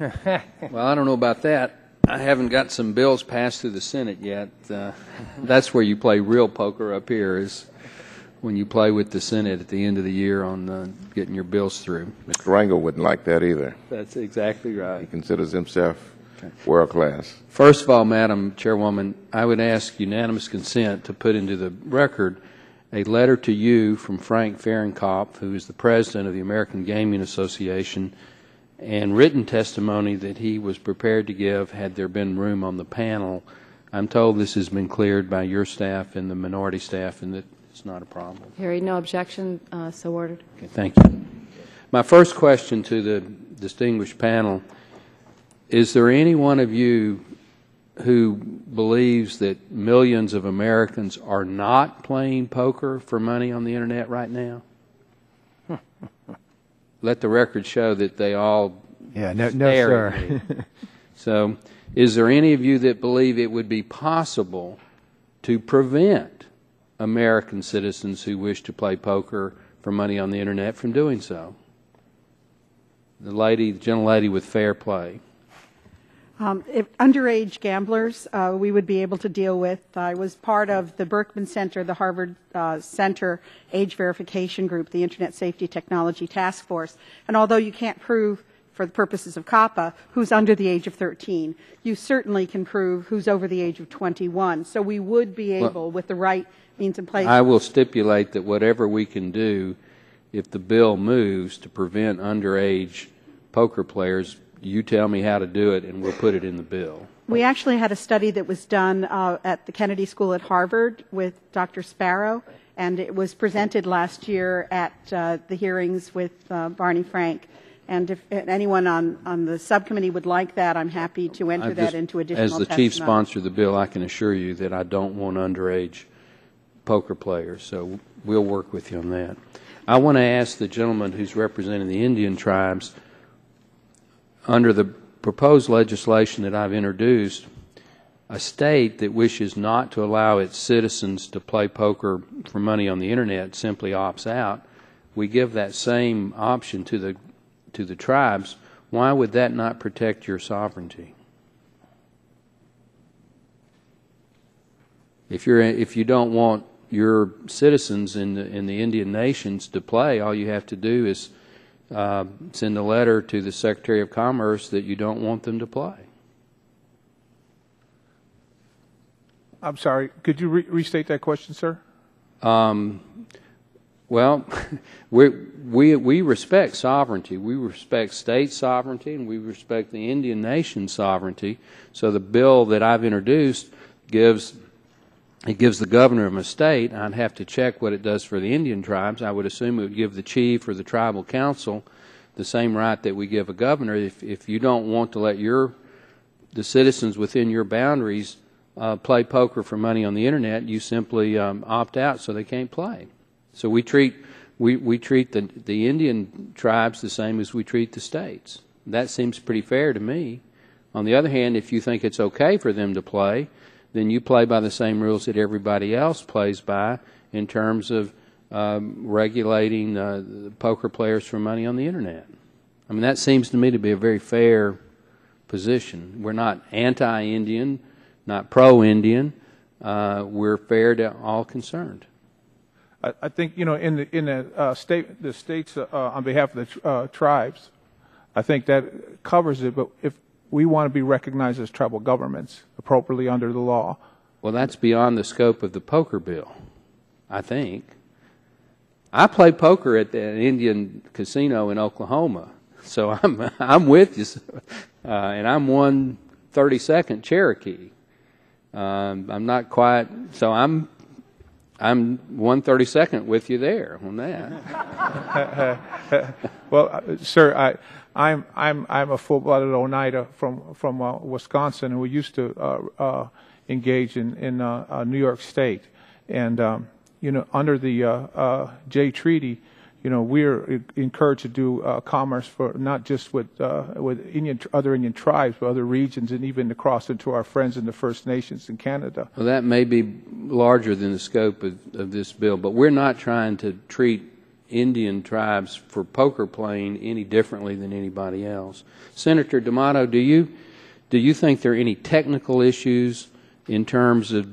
Well, I don't know about that. I haven't got some bills passed through the Senate yet. That's where you play real poker up here, is when you play with the Senate at the end of the year on getting your bills through. Mr. Rangel wouldn't like that either. That's exactly right. He considers himself world class. First of all, Madam Chairwoman, I would ask unanimous consent to put into the record a letter to you from Frank Fahrenkopf, who is the president of the American Gaming Association, and written testimony that he was prepared to give had there been room on the panel. I'm told this has been cleared by your staff and the minority staff, and that it's not a problem. Hearing no objection, so ordered. Okay, thank you. My first question to the distinguished panel, is there any one of you who believes that millions of Americans are not playing poker for money on the Internet right now? Let the record show that they all no, sir. So, is there any of you that believe it would be possible to prevent American citizens who wish to play poker for money on the Internet from doing so? The gentlelady with fair play. If underage gamblers, we would be able to deal with. I was part of the Berkman Center, the Harvard Center Age Verification Group, the Internet Safety Technology Task Force. And although you can't prove, for the purposes of COPPA, who's under the age of 13, you certainly can prove who's over the age of 21. So we would be able, with the right means in place. I will stipulate that whatever we can do, if the bill moves to prevent underage poker players, you tell me how to do it, and we'll put it in the bill. We actually had a study that was done at the Kennedy School at Harvard with Dr. Sparrow, and it was presented last year at the hearings with Barney Frank. And if anyone on the subcommittee would like that, I'm happy to enter that into additional testimony. As the chief sponsor of the bill, I can assure you that I don't want underage poker players, so we'll work with you on that. I want to ask the gentleman who's representing the Indian tribes, under the proposed legislation that I've introduced, a state that wishes not to allow its citizens to play poker for money on the Internet simply opts out. We give that same option to the tribes. Why would that not protect your sovereignty? If you don't want your citizens in the Indian nations to play, all you have to do is send a letter to the Secretary of Commerce that you don't want them to play. I'm sorry. Could you restate that question, sir? Well, we respect sovereignty. We respect state sovereignty, and we respect the Indian nation sovereignty. So the bill that I've introduced gives the governor of a state. I'd have to check what it does for the Indian tribes. I would assume it would give the chief or the tribal council the same right that we give a governor. If you don't want to let the citizens within your boundaries play poker for money on the Internet, you simply opt out so they can't play. So we treat the Indian tribes the same as we treat the states. That seems pretty fair to me. On the other hand, if you think it's okay for them to play, then you play by the same rules that everybody else plays by in terms of regulating poker players for money on the Internet. I mean, that seems to me to be a very fair position. We're not anti-Indian, not pro-Indian. We're fair to all concerned. I think, in the states on behalf of the tribes, I think that covers it. But if we want to be recognized as tribal governments appropriately under the law. Well, that's beyond the scope of the poker bill, I think. I play poker at the Indian casino in Oklahoma, so I'm with you, and I'm 1/32nd Cherokee. I'm not quite, so I'm 1/32nd with you there on that. Well, sir, I'm a full-blooded Oneida from Wisconsin, and we used to engage in New York State, and under the Jay Treaty, we're encouraged to do commerce for not just with other Indian tribes, but other regions, and even across into our friends in the First Nations in Canada. Well, that may be larger than the scope of this bill, but we're not trying to treat Indian tribes for poker playing any differently than anybody else. Senator D'Amato, do you think there are any technical issues in terms of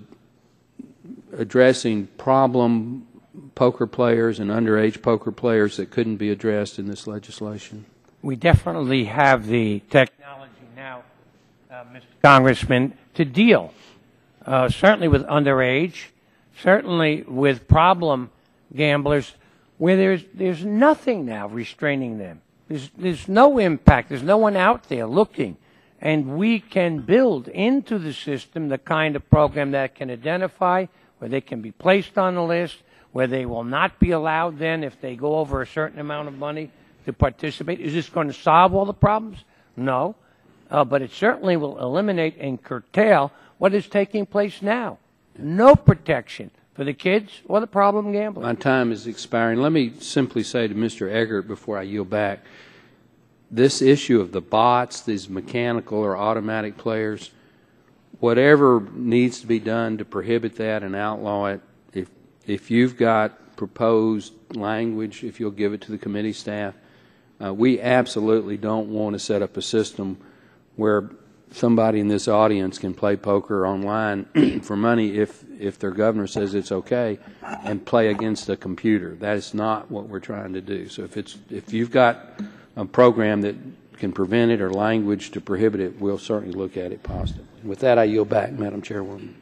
addressing problem poker players and underage poker players that couldn't be addressed in this legislation? We definitely have the technology now, Mr. Congressman, to deal certainly with underage, certainly with problem gamblers where there's nothing now restraining them. There's no impact. There's no one out there looking. And we can build into the system the kind of program that can identify where they can be placed on the list, where they will not be allowed then if they go over a certain amount of money to participate. Is this going to solve all the problems? No. But it certainly will eliminate and curtail what is taking place now. No protection for the kids or the problem gamblers. My time is expiring. Let me simply say to Mr. Eggert before I yield back, this issue of the bots, these mechanical or automatic players, whatever needs to be done to prohibit that and outlaw it, if you've got proposed language, if you'll give it to the committee staff, we absolutely don't want to set up a system where somebody in this audience can play poker online for money if their governor says it's okay and play against a computer. That is not what we're trying to do. So if you've got a program that can prevent it or language to prohibit it, we'll certainly look at it positively. With that, I yield back, Madam Chairwoman.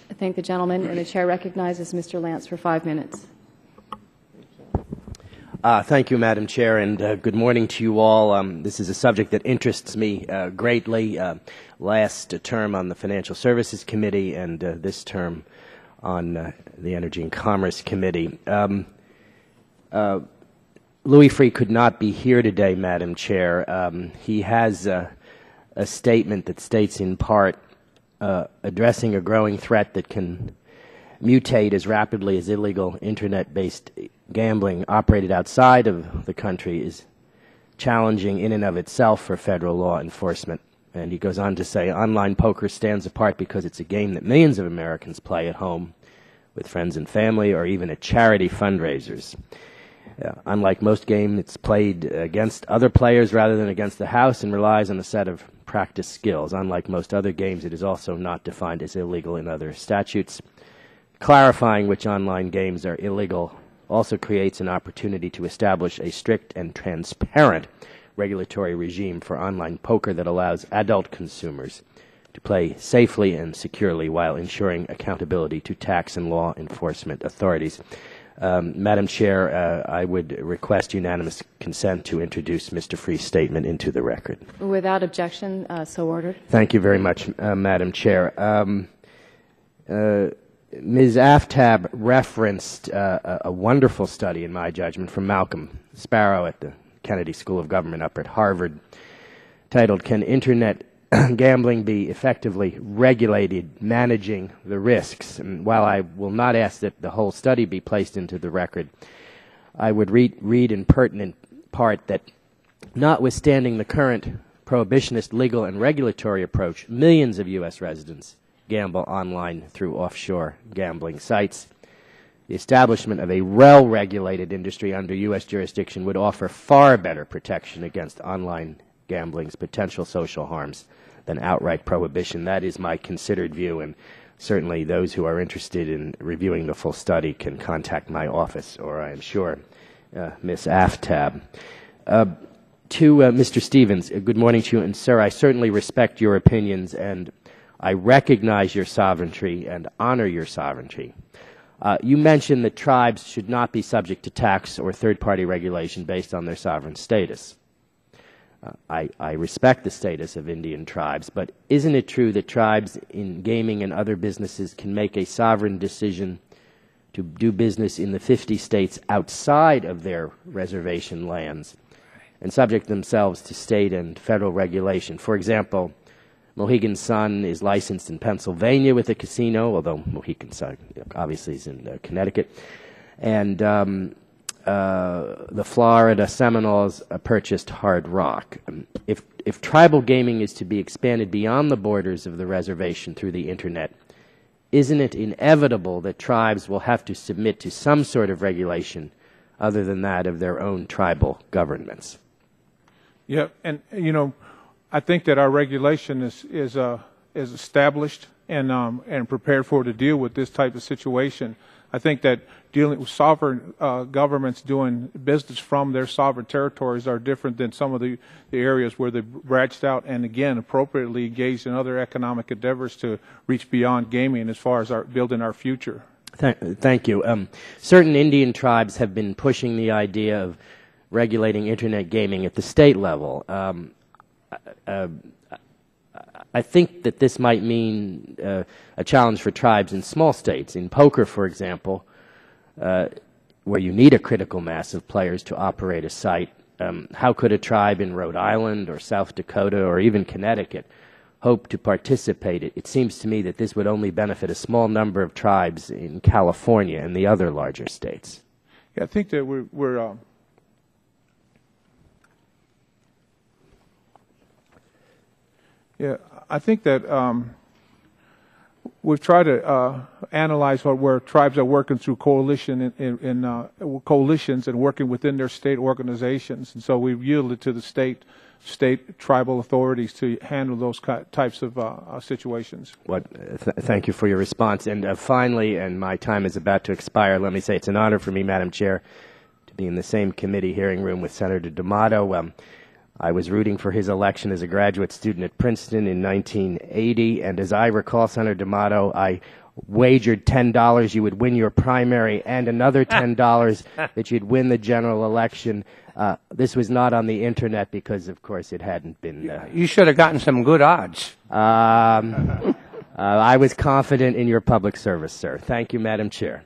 I thank the gentleman, and the chair recognizes Mr. Lance for 5 minutes. Thank you, Madam Chair, and good morning to you all. This is a subject that interests me greatly. Last term on the Financial Services Committee and this term on the Energy and Commerce Committee. Louis Freeh could not be here today, Madam Chair. He has a statement that states in part, addressing a growing threat that can mutate as rapidly as illegal Internet-based gambling operated outside of the country is challenging in and of itself for federal law enforcement. And he goes on to say, online poker stands apart because it's a game that millions of Americans play at home with friends and family or even at charity fundraisers. Unlike most games, it's played against other players rather than against the house and relies on a set of practice skills. Unlike most other games, it is also not defined as illegal in other statutes. Clarifying which online games are illegal also creates an opportunity to establish a strict and transparent regulatory regime for online poker that allows adult consumers to play safely and securely while ensuring accountability to tax and law enforcement authorities. Madam Chair, I would request unanimous consent to introduce Mr. Freeh's statement into the record. Without objection, so ordered. Thank you very much, Madam Chair. Ms. Aftab referenced a wonderful study, in my judgment, from Malcolm Sparrow at the Kennedy School of Government up at Harvard, titled, "Can Internet Gambling Be Effectively Regulated, Managing the Risks?" And while I will not ask that the whole study be placed into the record, I would read in pertinent part that notwithstanding the current prohibitionist legal and regulatory approach, millions of U.S. residents gamble online through offshore gambling sites. The establishment of a well-regulated industry under U.S. jurisdiction would offer far better protection against online gambling's potential social harms than outright prohibition. That is my considered view, and certainly those who are interested in reviewing the full study can contact my office, or I am sure Ms. Aftab. To Mr. Stevens, good morning to you, and sir, I certainly respect your opinions, and I recognize your sovereignty and honor your sovereignty. You mentioned that tribes should not be subject to tax or third-party regulation based on their sovereign status. I respect the status of Indian tribes, but isn't it true that tribes in gaming and other businesses can make a sovereign decision to do business in the 50 states outside of their reservation lands and subject themselves to state and federal regulation? For example, Mohegan Sun is licensed in Pennsylvania with a casino, although Mohegan Sun obviously is in Connecticut. And the Florida Seminoles purchased Hard Rock. If tribal gaming is to be expanded beyond the borders of the reservation through the Internet, isn't it inevitable that tribes will have to submit to some sort of regulation other than that of their own tribal governments? Yeah, and you know, I think that our regulation is established and prepared for to deal with this type of situation. I think that dealing with sovereign governments doing business from their sovereign territories are different than some of the areas where they've branched out and, again, appropriately engaged in other economic endeavors to reach beyond gaming as far as building our future. Thank you. Certain Indian tribes have been pushing the idea of regulating Internet gaming at the state level. I think that this might mean a challenge for tribes in small states. In poker, for example, where you need a critical mass of players to operate a site, how could a tribe in Rhode Island or South Dakota or even Connecticut hope to participate? It seems to me that this would only benefit a small number of tribes in California and the other larger states. Yeah, I think that I think that we've tried to analyze where tribes are working through coalitions and working within their state organizations, and so we've yielded to the state tribal authorities to handle those types of situations. Thank you for your response. And finally, and my time is about to expire, let me say it's an honor for me, Madam Chair, to be in the same committee hearing room with Senator D'Amato. I was rooting for his election as a graduate student at Princeton in 1980, and as I recall, Senator D'Amato, I wagered $10 you would win your primary and another $10 that you'd win the general election. This was not on the Internet because, of course, it hadn't been... You should have gotten some good odds. I was confident in your public service, sir. Thank you, Madam Chair.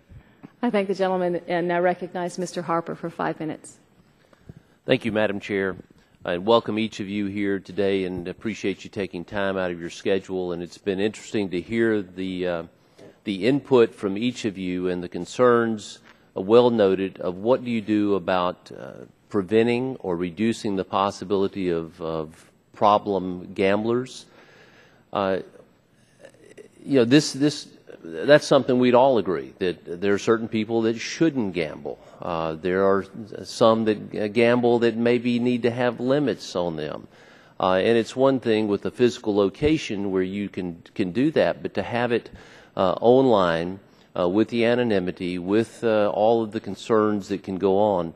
I thank the gentleman and now recognize Mr. Harper for 5 minutes. Thank you, Madam Chair. I welcome each of you here today and appreciate you taking time out of your schedule. And it's been interesting to hear the input from each of you and the concerns, well noted, of what do you do about preventing or reducing the possibility of problem gamblers. That's something we'd all agree, that there are certain people that shouldn't gamble. There are some that gamble that maybe need to have limits on them. And it's one thing with a physical location where you can do that, but to have it online with the anonymity, with all of the concerns that can go on,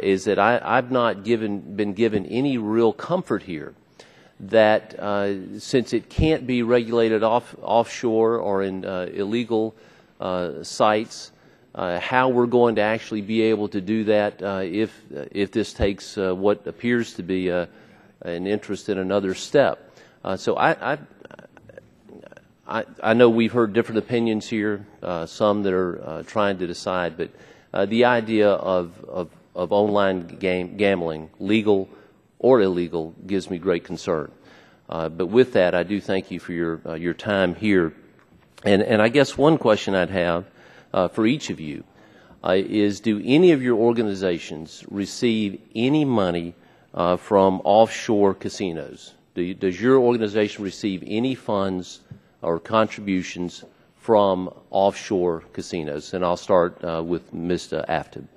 is that I've not been given any real comfort here that since it can't be regulated offshore or in illegal sites, how we're going to actually be able to do that if this takes what appears to be an interest in another step. So I know we've heard different opinions here, some that are trying to decide, but the idea of online gambling, legal or illegal, gives me great concern. But with that, I do thank you for your time here. And I guess one question I'd have for each of you is, do any of your organizations receive any money from offshore casinos? Does your organization receive any funds or contributions from offshore casinos? And I'll start with Mr. Afton.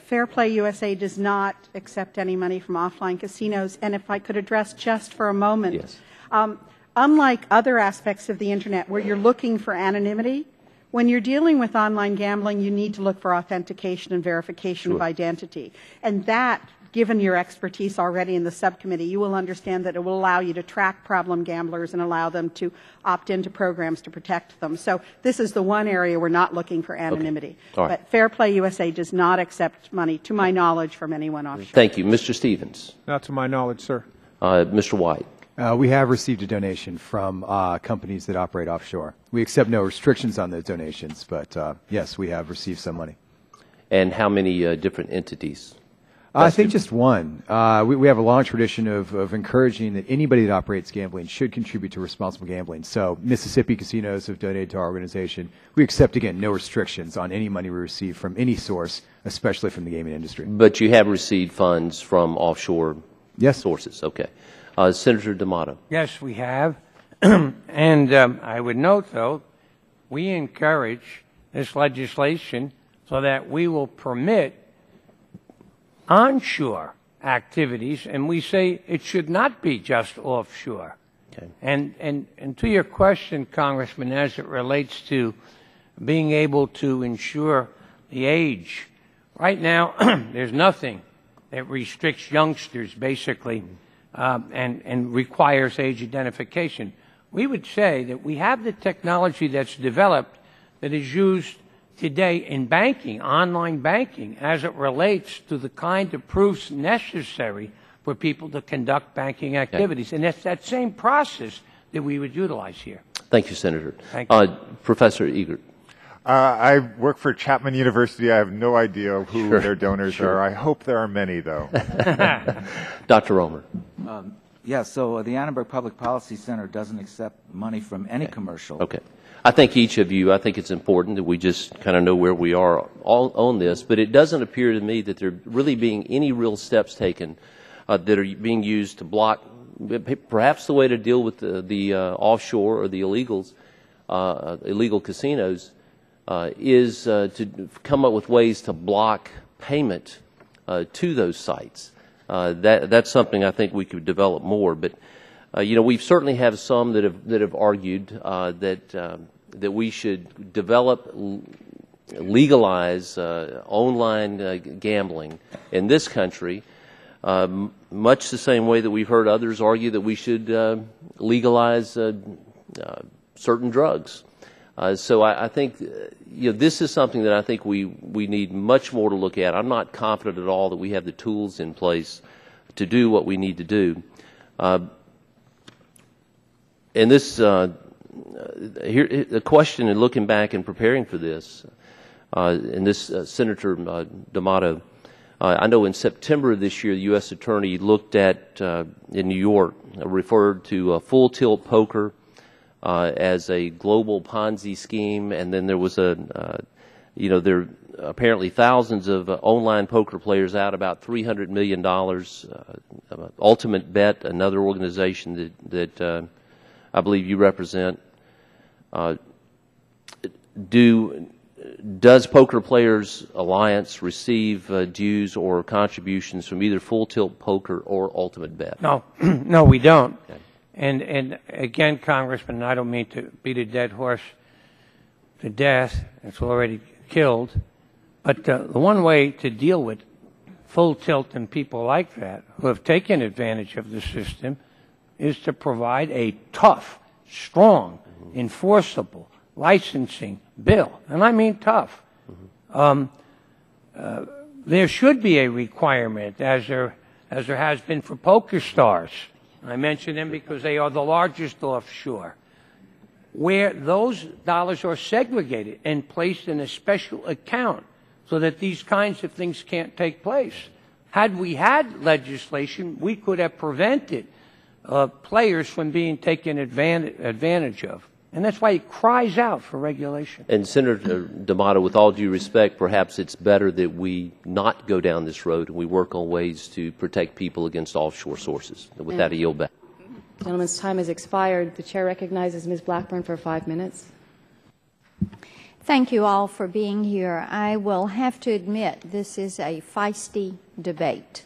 Fair Play USA does not accept any money from offline casinos. And if I could address just for a moment, yes. Unlike other aspects of the Internet where you're looking for anonymity, when you're dealing with online gambling, you need to look for authentication and verification of identity. And that, given your expertise already in the subcommittee, you will understand that it will allow you to track problem gamblers and allow them to opt into programs to protect them. So this is the one area we're not looking for anonymity. Okay. All right. But Fair Play USA does not accept money, to my knowledge, from anyone offshore. Thank you. Mr. Stevens. Not to my knowledge, sir. Mr. White. We have received a donation from companies that operate offshore. We accept no restrictions on those donations, but yes, we have received some money. And how many different entities? I think just one. We have a long tradition of encouraging that anybody that operates gambling should contribute to responsible gambling. So Mississippi casinos have donated to our organization. We accept, again, no restrictions on any money we receive from any source, especially from the gaming industry. But you have received funds from offshore sources. Okay. Senator D'Amato. Yes, we have. And I would note, though, we encourage this legislation so that we will permit onshore activities, and we say it should not be just offshore. Okay. And to your question, Congressman, as it relates to being able to ensure the age, right now there's nothing that restricts youngsters, basically, and requires age identification. We would say that we have the technology that's developed that is used today in banking, online banking, as it relates to the kind of proofs necessary for people to conduct banking activities. And it's that same process that we would utilize here. Thank you, Senator. Thank you. Professor Egert. I work for Chapman University. I have no idea who their donors are. I hope there are many, though. Dr. Romer. So the Annenberg Public Policy Center doesn't accept money from any commercial. Okay. I think each of you, I think it's important that we just kind of know where we are all on this, but it doesn't appear to me that there really being any real steps taken that are being used to block, perhaps the way to deal with the offshore or the illegals, illegal casinos, is to come up with ways to block payment to those sites. That's something I think we could develop more. But we certainly have some that have argued that we should develop, legalize online gambling in this country, much the same way that we've heard others argue that we should legalize certain drugs. So I think this is something that I think we need much more to look at. I'm not confident at all that we have the tools in place to do what we need to do. And this here the question in looking back and preparing for this, and this Senator D'Amato, I know in September of this year, the U.S. Attorney looked at in New York referred to full tilt poker as a global Ponzi scheme, and then there was there are apparently thousands of online poker players out, about $300 million. Ultimate Bet, another organization that I believe you represent. Does Poker Players Alliance receive dues or contributions from either Full Tilt Poker or Ultimate Bet? No, no, we don't. Okay. And again, Congressman, I don't mean to beat a dead horse to death. It's already killed. But the one way to deal with Full Tilt and people like that who have taken advantage of the system is to provide a tough, strong, enforceable licensing bill. And I mean tough. There should be a requirement, as there has been for poker stars. I mention them because they are the largest offshore, where those dollars are segregated and placed in a special account so that these kinds of things can't take place. Had we had legislation, we could have prevented players from being taken advantage of. And that's why it cries out for regulation. And Senator D'Amato, with all due respect, perhaps it's better that we not go down this road and we work on ways to protect people against offshore sources. With that, I yield back. Gentleman's time has expired. The chair recognizes Ms. Blackburn for 5 minutes. Thank you all for being here. I will have to admit this is a feisty debate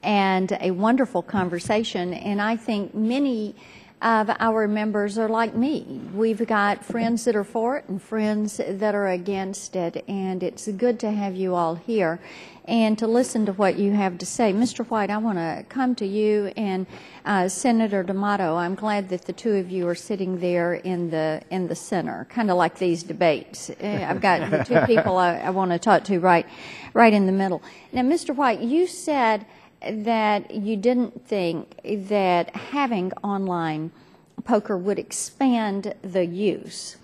and a wonderful conversation, and I think many of our members are like me. We've got friends that are for it and friends that are against it, and it's good to have you all here and to listen to what you have to say. Mr. White, I want to come to you, and Senator D'Amato, I'm glad that the two of you are sitting there in the center, kind of like these debates. I've got the two people I want to talk to right in the middle. Now, Mr. White, you said that you didn't think that having online poker would expand the use.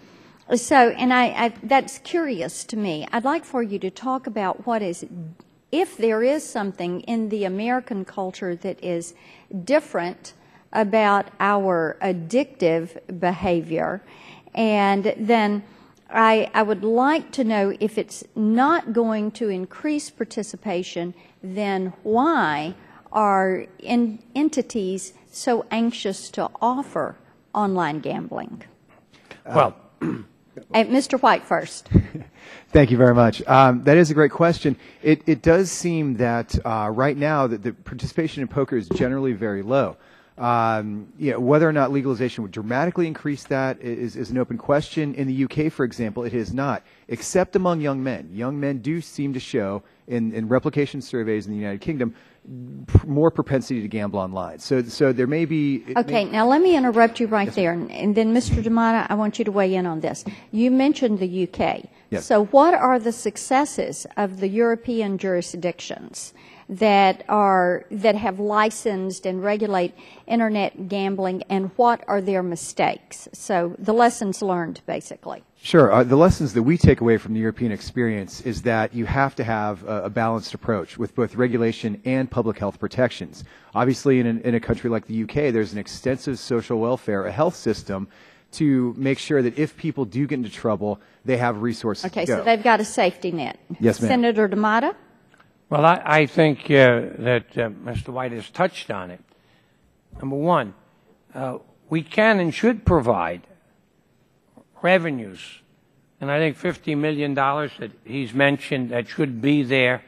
So, and that's curious to me. I'd like for you to talk about if there is something in the American culture that is different about our addictive behavior, and then I would like to know, if it's not going to increase participation, then why are entities so anxious to offer online gambling? Well, Mr. White first. Thank you very much. That is a great question. It does seem that right now that the participation in poker is generally very low. Whether or not legalization would dramatically increase that is an open question. In the UK, for example, it has not, except among young men. Young men do seem to show in replication surveys in the United Kingdom, more propensity to gamble online. So there may be... Okay, now let me interrupt you right there. And then, Mr. D'Amato, I want you to weigh in on this. You mentioned the UK. Yes. So what are the successes of the European jurisdictions that have licensed and regulate Internet gambling, and what are their mistakes? So the lessons learned, basically. Sure. The lessons that we take away from the European experience is that you have to have a balanced approach with both regulation and public health protections. Obviously, in a country like the UK, there's an extensive social welfare, a health system to make sure that if people do get into trouble, they have resources Okay, to go. so they've got a safety net. Yes, ma'am. Senator D'Amato? Well, I think that Mr. White has touched on it. Number one, we can and should provide revenues, and I think $50 million that he's mentioned that should be there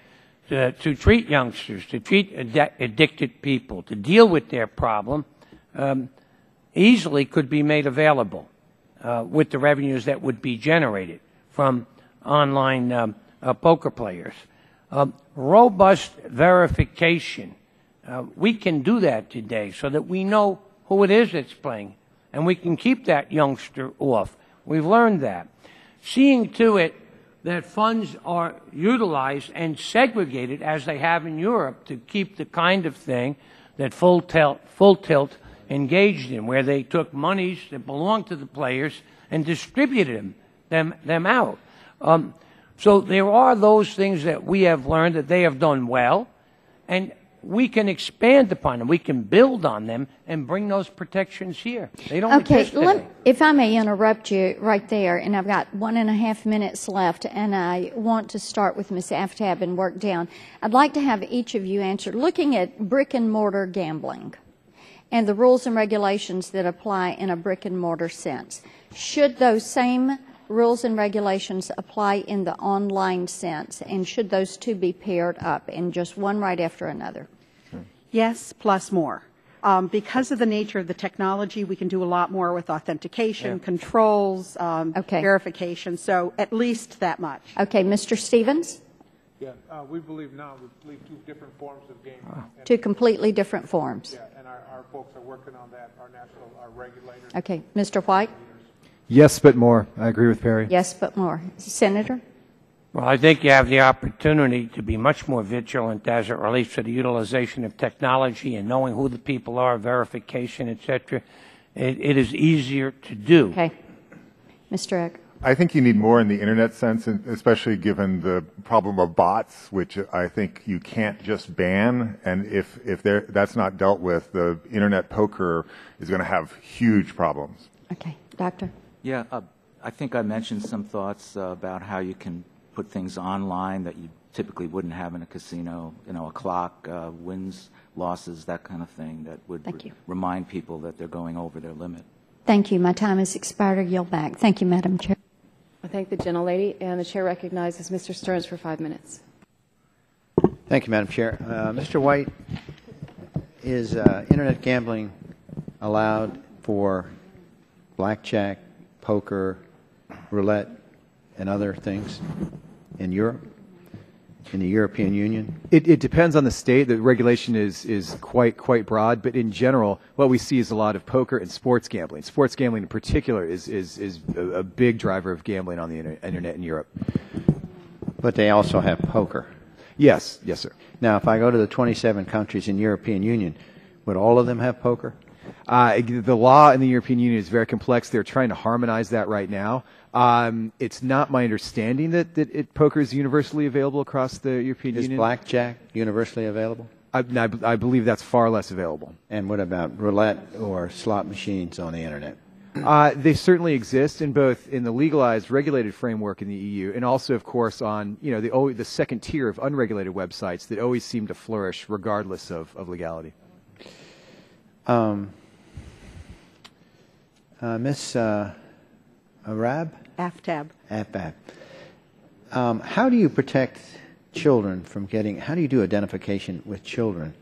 to treat youngsters, to treat addicted people, to deal with their problem, easily could be made available with the revenues that would be generated from online poker players. Robust verification. We can do that today so that we know who it is that's playing, and we can keep that youngster off. We've learned that. Seeing to it that funds are utilized and segregated as they have in Europe to keep the kind of thing that Full Tilt engaged in, where they took monies that belonged to the players and distributed them out. So there are those things that we have learned that they have done well, and we can expand upon them. We can build on them and bring those protections here. They don't exist today. If I may interrupt you right there, and I've got 1.5 minutes left, and I want to start with Ms. Aftab and work down. I'd like to have each of you answer, looking at brick-and-mortar gambling and the rules and regulations that apply in a brick-and-mortar sense. Should those same rules and regulations apply in the online sense, and should those two be paired up, and just one right after another? Yes, plus more. Because of the nature of the technology, we can do a lot more with authentication, controls, verification, so at least that much. Okay, Mr. Stevens? Yeah, we believe two different forms of gaming. Two completely different forms. Yeah, and our folks are working on that, our regulators. Okay, Mr. White? Yes, but more. I agree with Perry. Yes, but more. Senator? Well, I think you have the opportunity to be much more vigilant as it relates to the utilization of technology and knowing who the people are, verification, et cetera. It is easier to do. Okay. Mr. Eck? I think you need more in the internet sense, especially given the problem of bots, which I think you can't just ban. And if that's not dealt with, the internet poker is going to have huge problems. Okay. Doctor? Yeah, I think I mentioned some thoughts about how you can put things online that you typically wouldn't have in a casino, a clock, wins, losses, that kind of thing that would remind people that they're going over their limit. Thank you. My time has expired. I yield back. Thank you, Madam Chair. I thank the gentlelady, and the chair recognizes Mr. Stearns for 5 minutes. Thank you, Madam Chair. Mr. White, is internet gambling allowed for blackjack, poker, roulette, and other things in Europe, in the European Union? It depends on the state. The regulation is quite broad, but in general, what we see is a lot of poker and sports gambling. Sports gambling in particular is a big driver of gambling on the internet in Europe. But they also have poker. Yes, sir. Now, if I go to the 27 countries in the European Union, would all of them have poker? The law in the European Union is very complex. They're trying to harmonize that right now. It's not my understanding that poker is universally available across the European Union. Is blackjack universally available? I believe that's far less available. And what about roulette or slot machines on the internet? They certainly exist in the legalized, regulated framework in the EU, and also, of course, on the second tier of unregulated websites that always seem to flourish regardless of legality. Miss Arab? Aftab. Aftab. How do you protect children from getting, how do you do identification with children?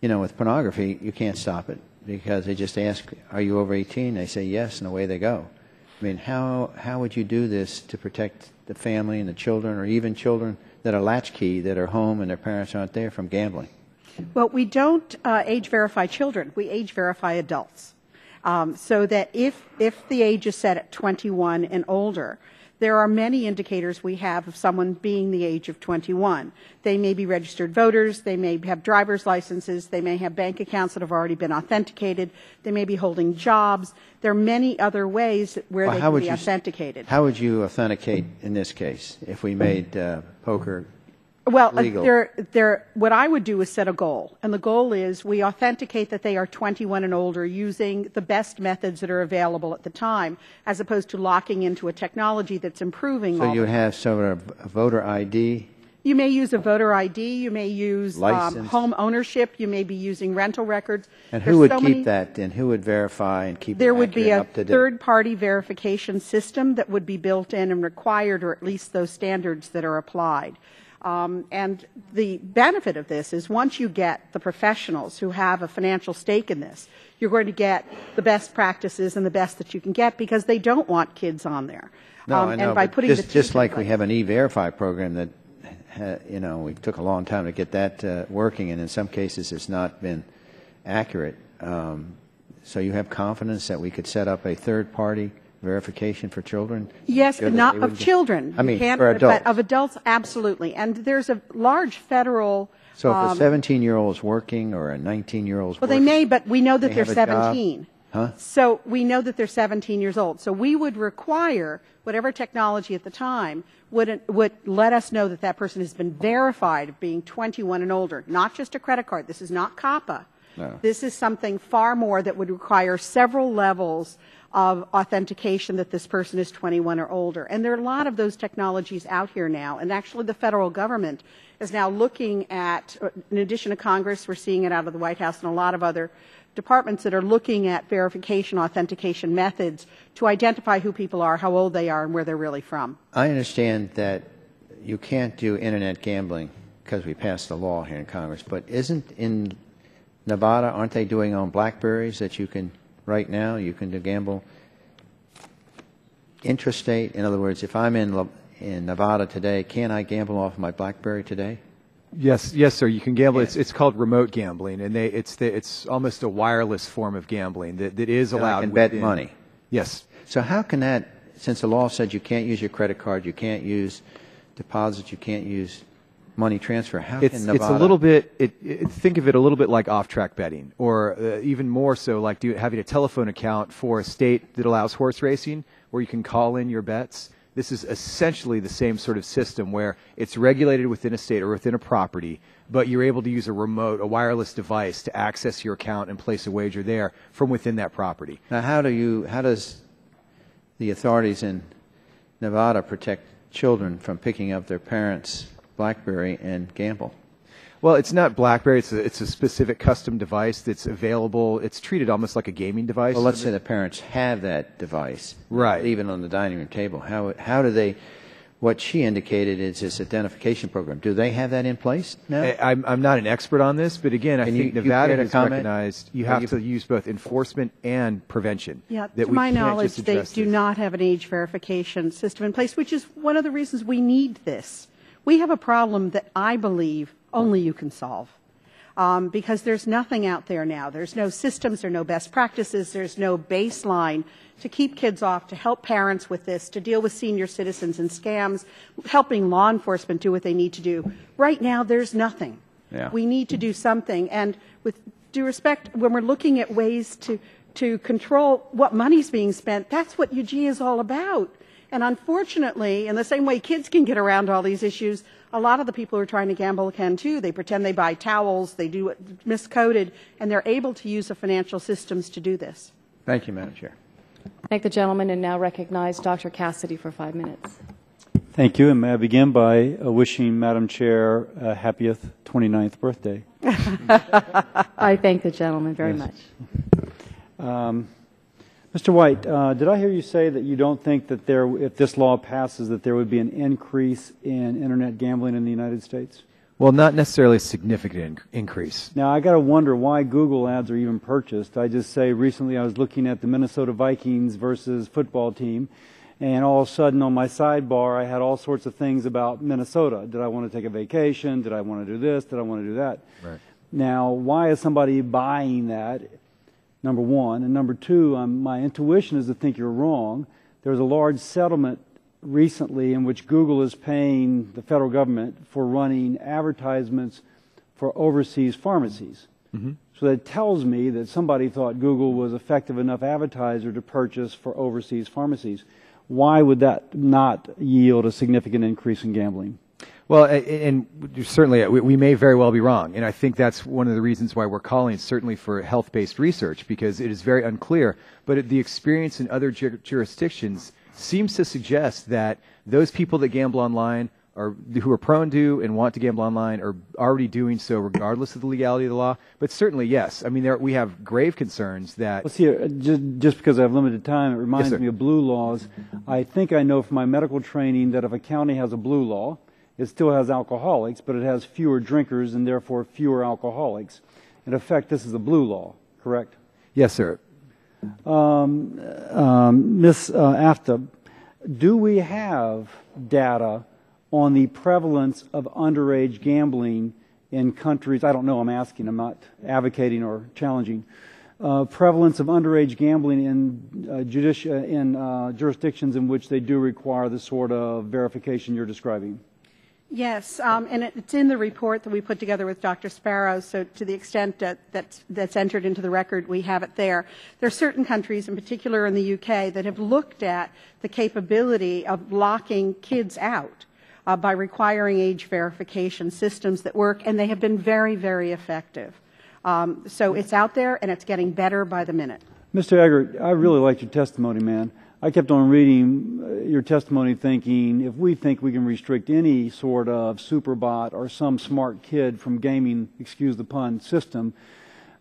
With pornography, you can't stop it because they just ask, are you over 18? They say yes, and away they go. I mean, how would you do this to protect the family and the children, or even children that are latchkey, that are home and their parents aren't there, from gambling? Well, we don't age verify children. We age verify adults. So that if the age is set at 21 and older, there are many indicators we have of someone being the age of 21. They may be registered voters, they may have driver's licenses, they may have bank accounts that have already been authenticated, they may be holding jobs. There are many other ways where they can be authenticated. How would you authenticate in this case if we made poker Well, legal? what I would do is set a goal, and the goal is we authenticate that they are 21 and older using the best methods that are available at the time, as opposed to locking into a technology that's improving. So you would have sort of a voter ID? You may use a voter ID. You may use home ownership. You may be using rental records. And who would keep that then? Who would verify and keep it There would be a up to date? third-party verification system that would be built in and required, or at least those standards that are applied. And the benefit of this is once you get the professionals who have a financial stake in this, you're going to get the best practices and the best that you can get, because they don't want kids on there. No, I know, and by but putting just like we have an E-Verify program that, we took a long time to get that working, and in some cases it's not been accurate. So you have confidence that we could set up a third-party verification for children? Yes, but not of children. I mean, for adults. But of adults, absolutely. And there's a large federal... So if a 17-year-old is working or a 19-year-old is Well, working... they may, but we know that they they're have a job? 17. Huh? So we know that they're 17 years old. So we would require whatever technology at the time would let us know that that person has been verified of being 21 and older, not just a credit card. This is not COPPA. No. This is something far more that would require several levels of authentication that this person is 21 or older. And there are a lot of those technologies out here now. And actually the federal government is now looking at, in addition to Congress, we're seeing it out of the White House and a lot of other departments that are looking at verification, authentication methods to identify who people are, how old they are, and where they're really from. I understand that you can't do Internet gambling because we passed the law here in Congress, but isn't in Nevada, aren't they doing on BlackBerries that you can, right now, you can gamble intrastate? In other words, if I'm in Nevada today, can I gamble off my BlackBerry today? Yes, sir. You can gamble. Yes. It's called remote gambling, and it's almost a wireless form of gambling that is allowed. I can bet money. Yes. So how can that? Since the law said you can't use your credit card, you can't use deposits, you can't use money transfer. How can Nevada? It's a little bit. Think of it a little bit like off-track betting, or even more so like having a telephone account for a state that allows horse racing, where you can call in your bets. This is essentially the same sort of system where it's regulated within a state or within a property, but you're able to use a wireless device to access your account and place a wager there from within that property. Now, how does the authorities in Nevada protect children from picking up their parents' BlackBerry and gamble? Well, it's not BlackBerry. It's a specific custom device that's available. It's treated almost like a gaming device. Well, let's say the parents have that device, right? Even on the dining room table. How do they? What she indicated is this identification program. Do they have that in place now? I'm not an expert on this, but again, I think Nevada has recognized you have to use both enforcement and prevention. Yeah, to my knowledge, they do not have an age verification system in place, which is one of the reasons we need this. We have a problem that I believe only you can solve, because there's nothing out there now. There's no systems, there are no best practices, there's no baseline to keep kids off, to help parents with this, to deal with senior citizens and scams, helping law enforcement do what they need to do. Right now, there's nothing. Yeah. We need to do something. And with due respect, when we're looking at ways to control what money's being spent, that's what UG is all about. And unfortunately, in the same way kids can get around all these issues, a lot of the people who are trying to gamble can too. They pretend they buy towels, they do it miscoded, and they're able to use the financial systems to do this. Thank you, Madam Chair. Thank the gentleman, and now recognize Dr. Cassidy for 5 minutes. Thank you, and may I begin by wishing Madam Chair a happiest 29th birthday. I thank the gentleman very much. Mr. White, did I hear you say that you don't think that if this law passes, that there would be an increase in Internet gambling in the United States? Well, not necessarily a significant increase. Now, I got to wonder why Google ads are even purchased. I just say recently I was looking at the Minnesota Vikings versus football team, and all of a sudden on my sidebar I had all sorts of things about Minnesota. Did I want to take a vacation? Did I want to do this? Did I want to do that? Right. Now, why is somebody buying that? Number one. And number two, my intuition is to think you're wrong. There was a large settlement recently in which Google is paying the federal government for running advertisements for overseas pharmacies. Mm-hmm. So that tells me that somebody thought Google was effective enough advertiser to purchase for overseas pharmacies. Why would that not yield a significant increase in gambling? Well, and certainly we may very well be wrong, and I think that's one of the reasons why we're calling certainly for health-based research, because it is very unclear. But the experience in other jurisdictions seems to suggest that those people that gamble online who are prone to and want to gamble online are already doing so regardless of the legality of the law. But certainly, yes. I mean, we have grave concerns that... Well, see, just because I have limited time, it reminds Yes, me of blue laws. I think I know from my medical training that if a county has a blue law, it still has alcoholics, but it has fewer drinkers and therefore fewer alcoholics. In effect, this is a blue law, correct? Yes, sir. Ms. Aftab, do we have data on the prevalence of underage gambling in countries? I don't know, I'm asking, I'm not advocating or challenging. Prevalence of underage gambling in jurisdictions in which they do require the sort of verification you're describing? Yes, and it's in the report that we put together with Dr. Sparrow, so to the extent that's entered into the record, we have it there. There are certain countries, in particular in the UK, that have looked at the capability of locking kids out by requiring age verification systems that work, and they have been very, very effective. So it's out there, and it's getting better by the minute. Mr. Eggert, I really liked your testimony, man. I kept on reading your testimony thinking, if we think we can restrict any sort of superbot or some smart kid from gaming, excuse the pun, system,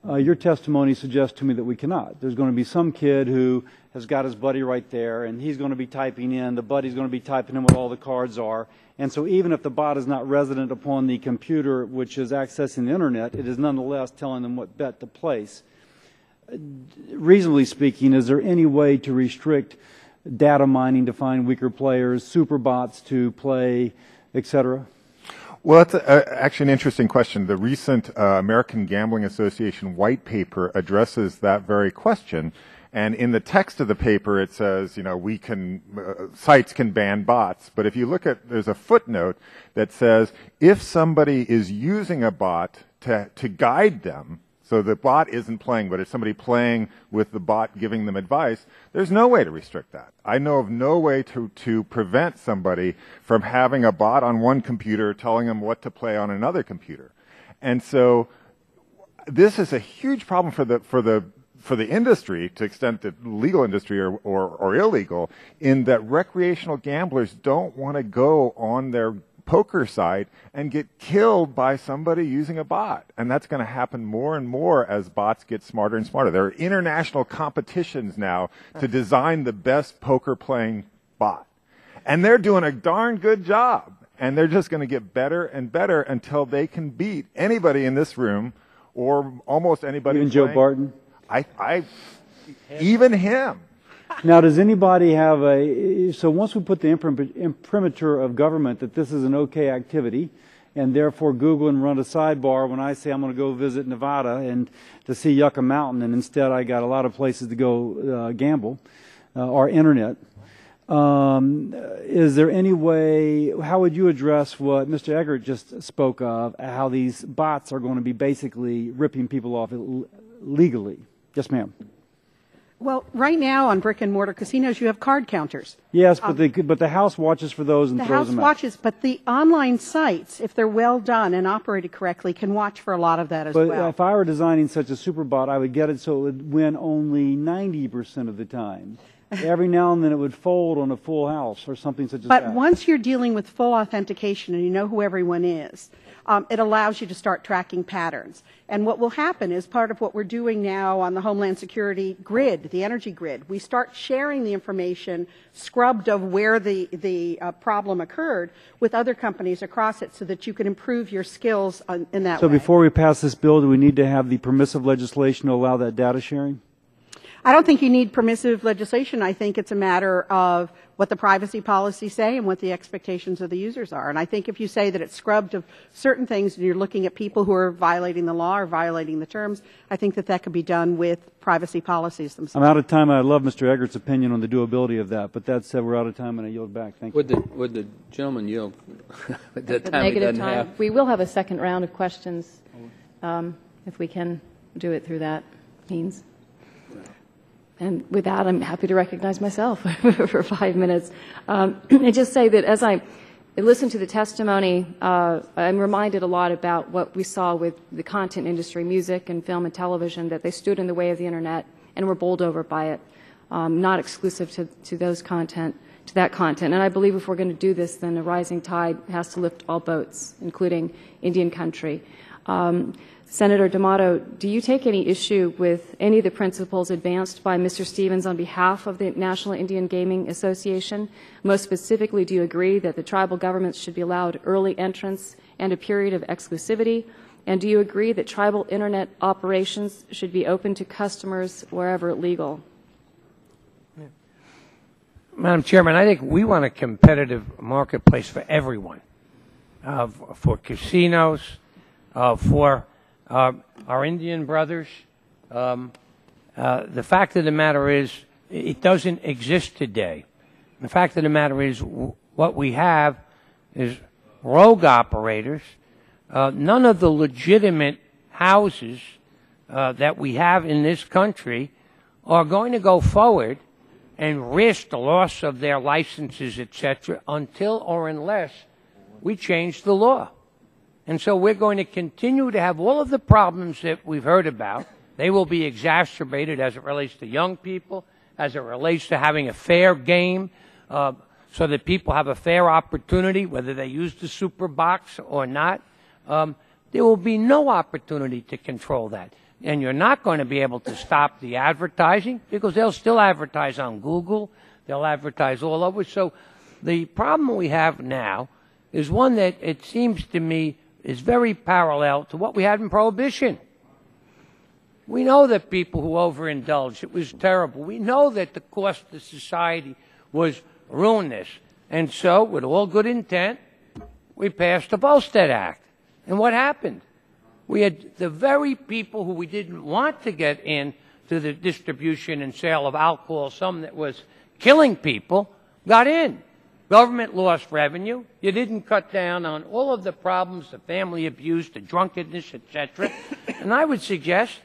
your testimony suggests to me that we cannot. There's going to be some kid who has got his buddy right there, and he's going to be typing in, the buddy's going to be typing in what all the cards are. And so even if the bot is not resident upon the computer which is accessing the internet, it is nonetheless telling them what bet to place. Reasonably speaking, is there any way to restrict data mining to find weaker players, super bots to play, etc.? Well, that's actually an interesting question. The recent American Gambling Association white paper addresses that very question. And in the text of the paper, it says, you know, sites can ban bots. But if you look there's a footnote that says if somebody is using a bot to guide them, so the bot isn't playing, but it's somebody playing with the bot giving them advice, there's no way to restrict that. I know of no way to prevent somebody from having a bot on one computer telling them what to play on another computer. And so this is a huge problem for the industry, to the extent that legal industry or illegal, in that recreational gamblers don't want to go on their poker site and get killed by somebody using a bot. And that's going to happen more and more as bots get smarter and smarter. There are international competitions now to design the best poker playing bot. And they're doing a darn good job. And they're just going to get better and better until they can beat anybody in this room or almost anybody. Even Joe Barton? Even him. Now, does anybody have so once we put the imprimatur of government that this is an okay activity, and therefore Google and run a sidebar when I say I'm going to go visit Nevada and to see Yucca Mountain, and instead I got a lot of places to go gamble, or internet. Is there any way, how would you address what Mr. Eggert just spoke of, how these bots are going to be basically ripping people off legally? Yes, ma'am. Well, right now on brick-and-mortar casinos, you have card counters. Yes, but the house watches for those and throws them out. The house watches, but the online sites, if they're well done and operated correctly, can watch for a lot of that as well. But if I were designing such a super bot, I would get it so it would win only 90% of the time. Every now and then it would fold on a full house or something such as that. But once you're dealing with full authentication and you know who everyone is, it allows you to start tracking patterns. And what will happen is part of what we're doing now on the Homeland Security grid, the energy grid, we start sharing the information scrubbed of where the problem occurred with other companies across it so that you can improve your skills in that way. So before we pass this bill, do we need to have the permissive legislation to allow that data sharing? I don't think you need permissive legislation. I think it's a matter of what the privacy policies say and what the expectations of the users are. And I think if you say that it's scrubbed of certain things and you're looking at people who are violating the law or violating the terms, I think that that could be done with privacy policies themselves. I'm out of time. I love Mr. Eggert's opinion on the doability of that, but that said, we're out of time and I yield back. Thank you. Would the gentleman yield at that The time he negative doesn't time. have? We will have a second round of questions if we can do it through that means. And with that, I'm happy to recognize myself for 5 minutes. And just say that as I listen to the testimony, I'm reminded a lot about what we saw with the content industry, music and film and television, that they stood in the way of the internet and were bowled over by it, not exclusive to those content, to that content. And I believe if we're going to do this, then a rising tide has to lift all boats, including Indian country. Senator D'Amato, do you take any issue with any of the principles advanced by Mr. Stevens on behalf of the National Indian Gaming Association? Most specifically, do you agree that the tribal governments should be allowed early entrance and a period of exclusivity? And do you agree that tribal internet operations should be open to customers wherever legal? Madam Chairman, I think we want a competitive marketplace for everyone, for casinos, for our Indian brothers. The fact of the matter is, it doesn't exist today. The fact of the matter is, what we have is rogue operators. None of the legitimate houses that we have in this country are going to go forward and risk the loss of their licenses, etc., until or unless we change the law. And so we're going to continue to have all of the problems that we've heard about. They will be exacerbated as it relates to young people, as it relates to having a fair game, so that people have a fair opportunity, whether they use the super box or not. There will be no opportunity to control that. And you're not going to be able to stop the advertising, because they'll still advertise on Google. They'll advertise all over. So the problem we have now is one that it seems to me is very parallel to what we had in Prohibition. We know that people who overindulged, it was terrible. We know that the cost to society was ruinous. And so, with all good intent, we passed the Volstead Act. And what happened? We had the very people who we didn't want to get into the distribution and sale of alcohol, some that was killing people, got in. Government lost revenue. You didn't cut down on all of the problems, the family abuse, the drunkenness, etc. And I would suggest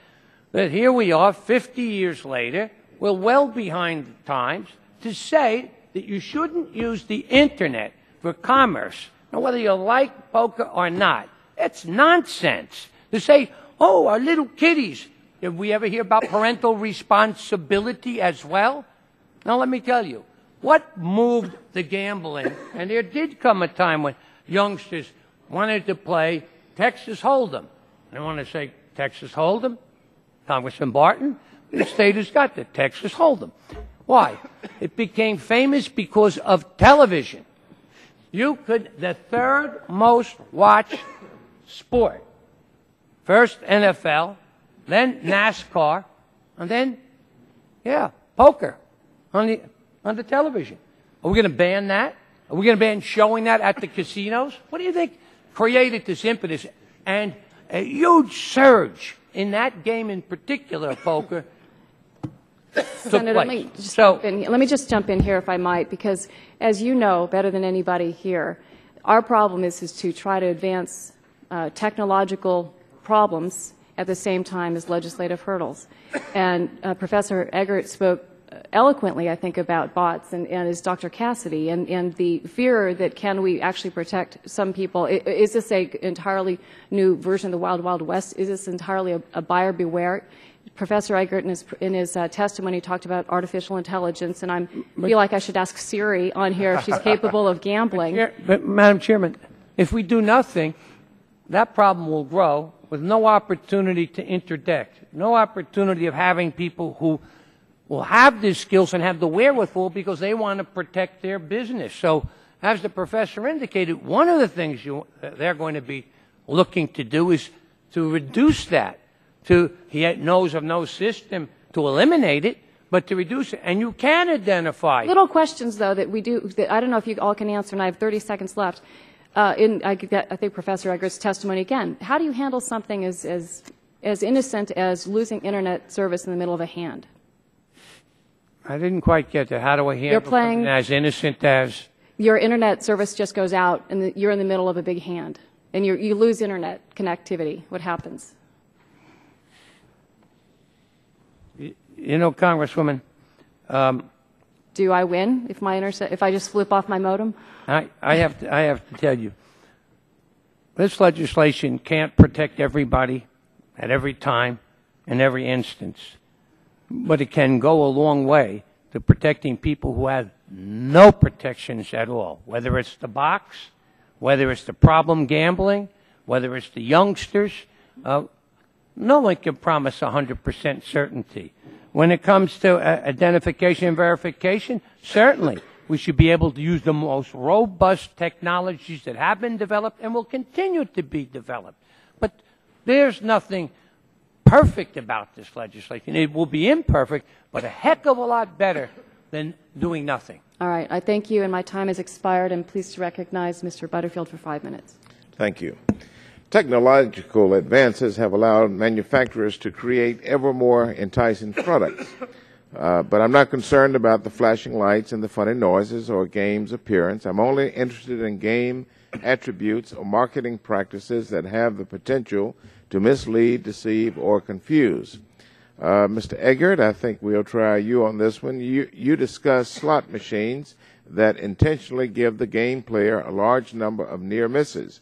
that here we are, 50 years later, we're well behind the times to say that you shouldn't use the Internet for commerce. Now, whether you like poker or not, it's nonsense to say, oh, our little kiddies. Did we ever hear about parental responsibility as well? Now, let me tell you. What moved the gambling? And there did come a time when youngsters wanted to play Texas Hold'em. And I want to say, Texas Hold'em? Congressman Barton, the state has got the Texas Hold'em. Why? It became famous because of television. You could, the third most watched sport. First NFL, then NASCAR, and then, poker on the television. Are we going to ban that? Are we going to ban showing that at the casinos? What do you think created this impetus and a huge surge in that game in particular, poker? Senator, let me just jump in here if I might, because as you know better than anybody here, our problem is to try to advance technological problems at the same time as legislative hurdles. And Professor Eggert spoke eloquently, I think, about bots, and as Dr. Cassidy, and the fear that can we actually protect some people. Is this an entirely new version of the Wild Wild West? Is this entirely a buyer beware? Professor Eggert in his testimony talked about artificial intelligence, and I feel like I should ask Siri on here if she's capable of gambling. But Madam Chairman, if we do nothing, that problem will grow with no opportunity to interdict, no opportunity of having people who will have these skills and have the wherewithal because they want to protect their business. So, as the professor indicated, one of the things they're going to be looking to do is to reduce that. He knows of no system to eliminate it, but to reduce it. And you can identify. Little questions, though, that we do, that I don't know if you all can answer, and I have 30 seconds left. I think Professor Eggert's testimony again. How do you handle something as innocent as losing Internet service in the middle of a hand? I didn't quite get that. How do I handle something as innocent as? Your Internet service just goes out, and you're in the middle of a big hand, and you lose Internet connectivity. What happens? You know, Congresswoman. Do I win if if I just flip off my modem? I have to tell you, this legislation can't protect everybody at every time in every instance, but it can go a long way to protecting people who have no protections at all, whether it's the box, whether it's the problem gambling, whether it's the youngsters. No one can promise 100% certainty. When it comes to identification and verification, certainly we should be able to use the most robust technologies that have been developed and will continue to be developed. But there's nothing perfect about this legislation. It will be imperfect, but a heck of a lot better than doing nothing. All right. I thank you, and my time has expired. I'm pleased to recognize Mr. Butterfield for 5 minutes. Thank you. Technological advances have allowed manufacturers to create ever more enticing products. But I'm not concerned about the flashing lights and the funny noises or game's appearance. I'm only interested in game attributes or marketing practices that have the potential to mislead, deceive, or confuse. Mr. Eggert, I think we'll try you on this one. You discuss slot machines that intentionally give the game player a large number of near misses,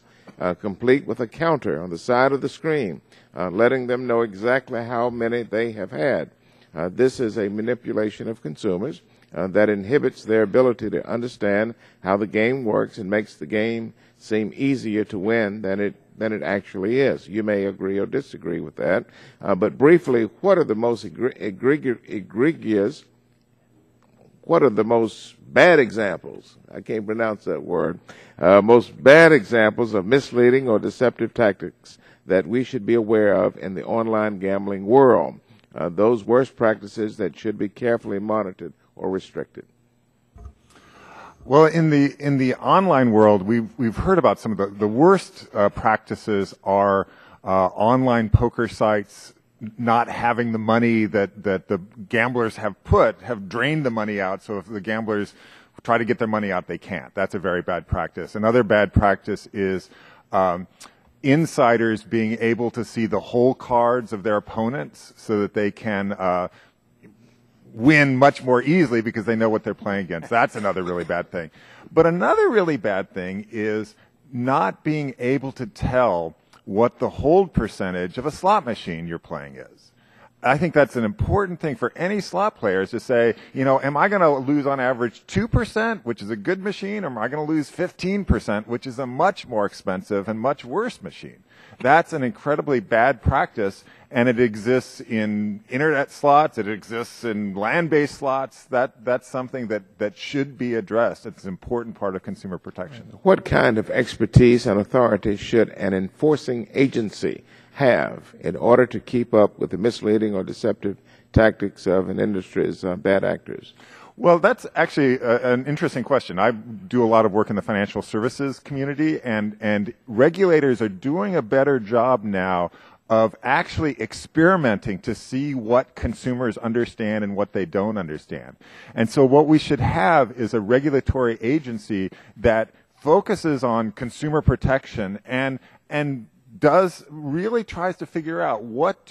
complete with a counter on the side of the screen, letting them know exactly how many they have had. This is a manipulation of consumers that inhibits their ability to understand how the game works and makes the game seem easier to win than it actually is. You may agree or disagree with that. But briefly, what are the most egregious, what are the most bad examples, I can't pronounce that word, most bad examples of misleading or deceptive tactics that we should be aware of in the online gambling world? Those worst practices that should be carefully monitored or restricted. Well, in the online world, we've heard about some of the worst practices are online poker sites not having the money that the gamblers have drained the money out. So if the gamblers try to get their money out, they can't. That's a very bad practice. Another bad practice is insiders being able to see the whole cards of their opponents so that they can win much more easily because they know what they're playing against. That's another really bad thing. But another really bad thing is not being able to tell what the hold percentage of a slot machine you're playing is. I think that's an important thing for any slot players to say, you know, am I going to lose on average 2%, which is a good machine, or am I going to lose 15%, which is a much more expensive and much worse machine? That's an incredibly bad practice, and it exists in internet slots, it exists in land-based slots. That's something that should be addressed. It's an important part of consumer protection. What kind of expertise and authority should an enforcing agency have in order to keep up with the misleading or deceptive tactics of an industry's bad actors? Well, that's actually an interesting question. I do a lot of work in the financial services community, and regulators are doing a better job now of actually experimenting to see what consumers understand and what they don't understand. And so what we should have is a regulatory agency that focuses on consumer protection and tries to figure out what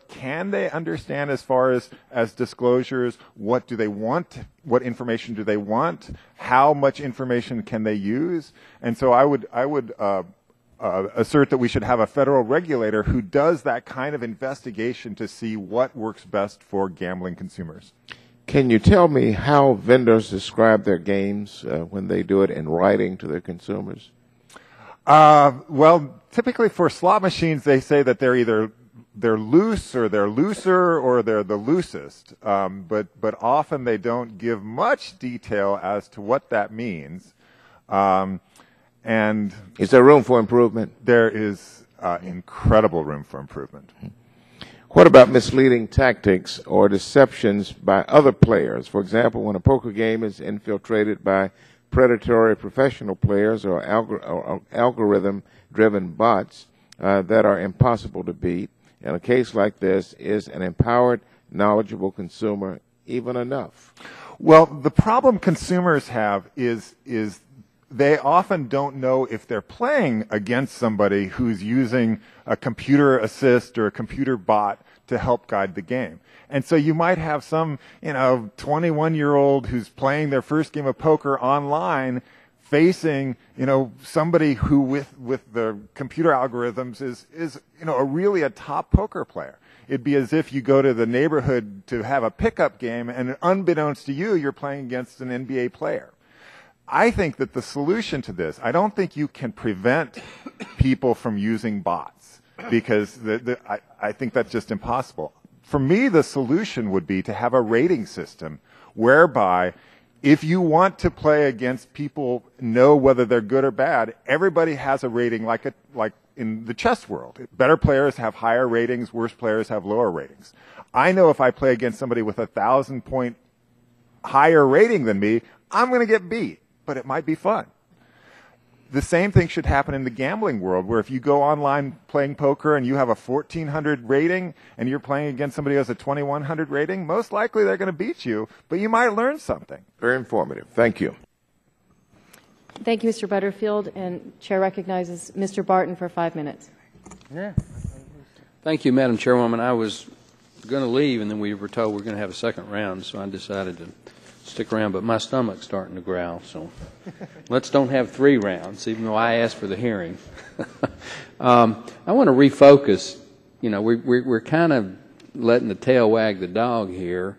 can they understand as far as disclosures, what do they want, what information do they want, how much information can they use. And so I would assert that we should have a federal regulator who does that kind of investigation to see what works best for gambling consumers. Can you tell me how vendors describe their games when they do it in writing to their consumers? Well, typically for slot machines, they say that they're loose or they're looser or they're the loosest. But often they don't give much detail as to what that means. And is there room for improvement? There is incredible room for improvement. What about misleading tactics or deceptions by other players? For example, when a poker game is infiltrated by predatory professional players or algorithm-driven bots that are impossible to beat. In a case like this, is an empowered, knowledgeable consumer even enough? Well, the problem consumers have is they often don't know if they're playing against somebody who's using a computer assist or a computer bot to help guide the game. And so you might have some, 21-year-old who's playing their first game of poker online facing, somebody who with the computer algorithms is really a top poker player. It'd be as if you go to the neighborhood to have a pickup game and unbeknownst to you, you're playing against an NBA player. I think that the solution to this, I don't think you can prevent people from using bots because I think that's just impossible. For me, the solution would be to have a rating system whereby if you want to play against people, know whether they're good or bad, everybody has a rating like in the chess world. Better players have higher ratings, worse players have lower ratings. I know if I play against somebody with 1,000-point higher rating than me, I'm going to get beat, but it might be fun. The same thing should happen in the gambling world, where if you go online playing poker and you have a 1,400 rating and you're playing against somebody who has a 2,100 rating, most likely they're going to beat you, but you might learn something. Very informative. Thank you. Thank you, Mr. Butterfield. And Chair recognizes Mr. Barton for 5 minutes. Yeah. Thank you, Madam Chairwoman. I was going to leave, and then we were told we're going to have a second round, so I decided to stick around, but my stomach's starting to growl, so let's don't have 3 rounds, even though I asked for the hearing. I want to refocus. We're kind of letting the tail wag the dog here.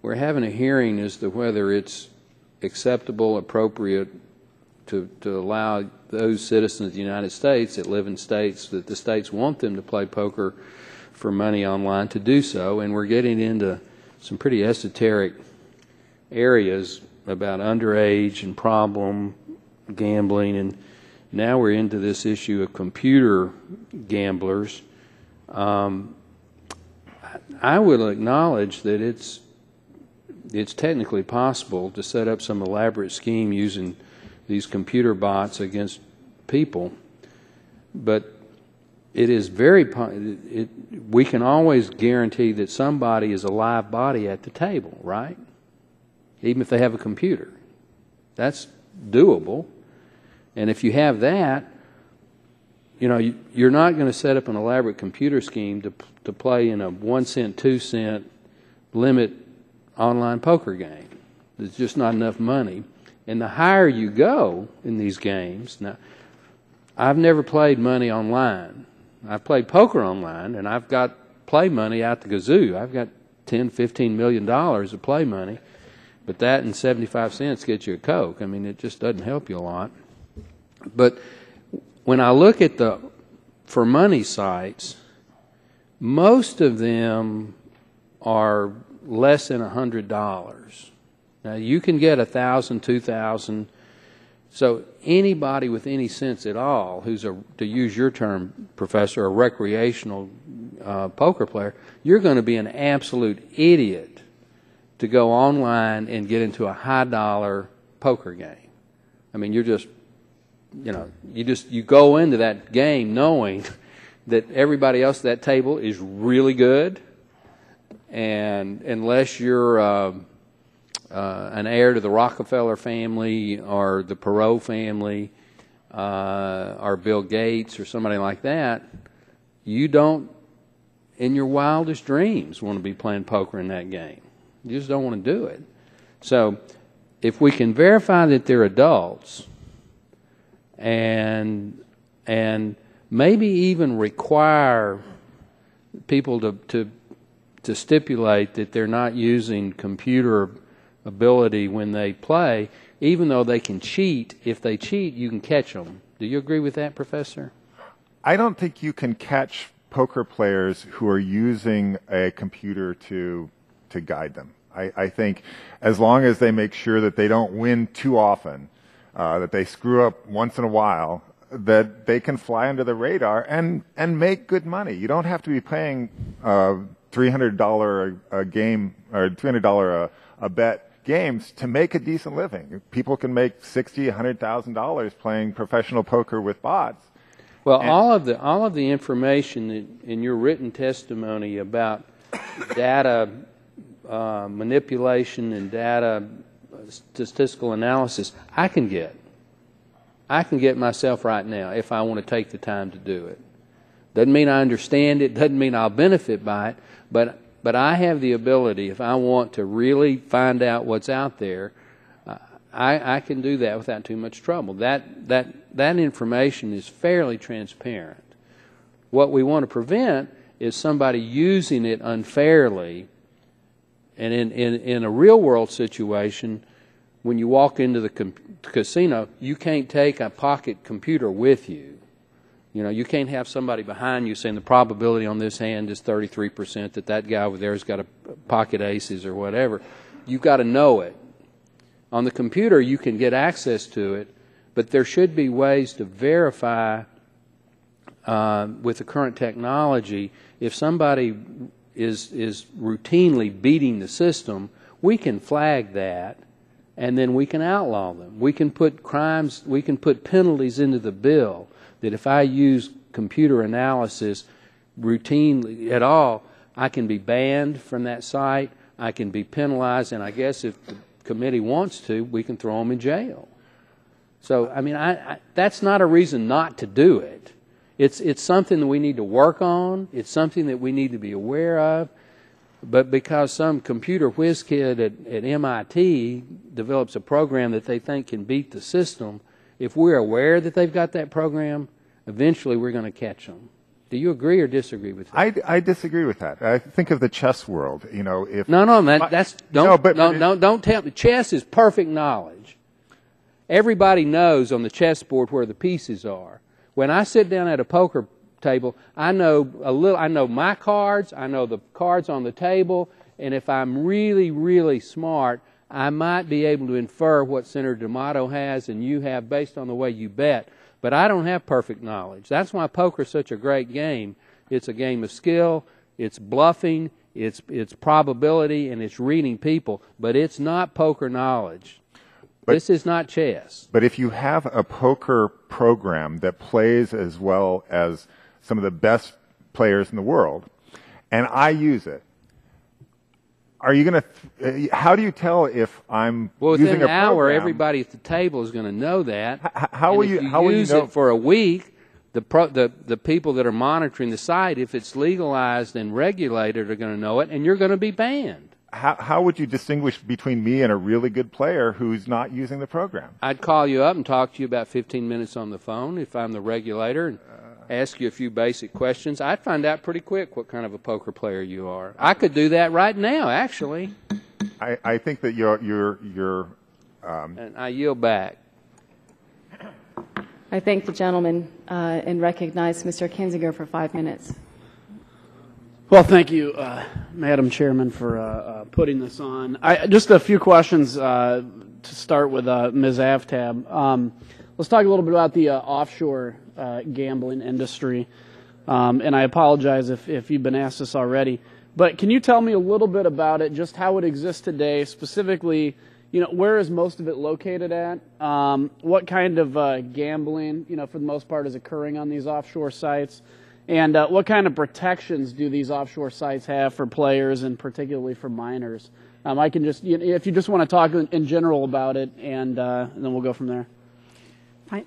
We're having a hearing as to whether it's acceptable, appropriate to allow those citizens of the United States that live in states that the states want them to play poker for money online to do so, and we're getting into some pretty esoteric areas about underage and problem gambling, and now we're into this issue of computer gamblers. I will acknowledge that it's technically possible to set up some elaborate scheme using these computer bots against people, but it is we can always guarantee that somebody is a live body at the table, right? Even if they have a computer. That's doable. And if you have that, you're not going to set up an elaborate computer scheme to play in a 1 cent, 2 cent limit online poker game. There's just not enough money. And the higher you go in these games, now, I've never played money online. I've played poker online, and I've got play money out the gazoo. I've got $10, $15 million of play money. But that and 75 cents gets you a Coke. I mean, it just doesn't help you a lot. But when I look at the for money sites, most of them are less than $100. Now, you can get 1,000, 2,000. So anybody with any sense at all who's, to use your term, Professor, a recreational poker player, you're going to be an absolute idiot to go online and get into a high-dollar poker game. I mean, you're just, you go into that game knowing that everybody else at that table is really good, and unless you're an heir to the Rockefeller family or the Perot family or Bill Gates or somebody like that, you don't, in your wildest dreams, want to be playing poker in that game. You just don't want to do it. So if we can verify that they're adults and maybe even require people to stipulate that they're not using computer ability when they play, even though they can cheat. If they cheat, you can catch them. Do you agree with that, Professor? I don't think you can catch poker players who are using a computer to guide them. I think as long as they make sure that they don't win too often, that they screw up once in a while, that they can fly under the radar and make good money. You don't have to be paying $300 a game or $300 a bet games to make a decent living. People can make $60,000, $100,000 playing professional poker with bots. Well, all of the information in your written testimony about data manipulation and data statistical analysis, I can get myself right now if I want to take the time to do it. Doesn't mean I understand it, doesn't mean I'll benefit by it, but I have the ability, if I want to really find out what's out there, I can do that without too much trouble. That information is fairly transparent. What we want to prevent is somebody using it unfairly. And in a real-world situation, when you walk into the casino, you can't take a pocket computer with you. You know, you can't have somebody behind you saying the probability on this hand is 33% that guy over there has got a pocket aces or whatever. You've got to know it. On the computer, you can get access to it, but there should be ways to verify with the current technology if somebody is routinely beating the system, we can flag that, and then we can outlaw them. We can put penalties into the bill that if I use computer analysis routinely at all, I can be banned from that site, I can be penalized, and I guess if the committee wants to, we can throw them in jail. So, I mean, that's not a reason not to do it. It's something that we need to work on. It's something that we need to be aware of. But because some computer whiz kid at MIT develops a program that they think can beat the system, if we're aware that they've got that program, eventually we're going to catch them. Do you agree or disagree with that? I disagree with that. I think of the chess world. You know, if don't tell me. Chess is perfect knowledge. Everybody knows on the chessboard where the pieces are. When I sit down at a poker table, I know my cards, I know the cards on the table, and if I'm really, really smart, I might be able to infer what Senator D'Amato has and you have based on the way you bet. But I don't have perfect knowledge. That's why poker is such a great game. It's a game of skill, it's bluffing, it's probability, and it's reading people. But it's not poker knowledge. This is not chess. But if you have a poker program that plays as well as some of the best players in the world, and I use it, are you going to? How do you tell if I'm within using a program? an hour, everybody at the table is going to know that. How will you? How will you use know? it for a week? The people that are monitoring the site, if it's legalized and regulated, are going to know it, and you're going to be banned. How would you distinguish between me and a really good player who's not using the program? I'd call you up and talk to you about 15 minutes on the phone if I'm the regulator and ask you a few basic questions. I'd find out pretty quick what kind of a poker player you are. I could do that right now, actually. I think that you're and I yield back. I thank the gentleman and recognize Mr. Kinzinger for 5 minutes. Well, thank you, Madam Chairman, for putting this on. Just a few questions to start with Ms. Aftab. Let's talk a little bit about the offshore gambling industry. And I apologize if you've been asked this already. But can you tell me a little bit about it, just how it exists today, specifically, where is most of it located at? What kind of gambling, for the most part, is occurring on these offshore sites? And what kind of protections do these offshore sites have for players and particularly for minors? I can just, if you just want to talk in general about it, and then we'll go from there.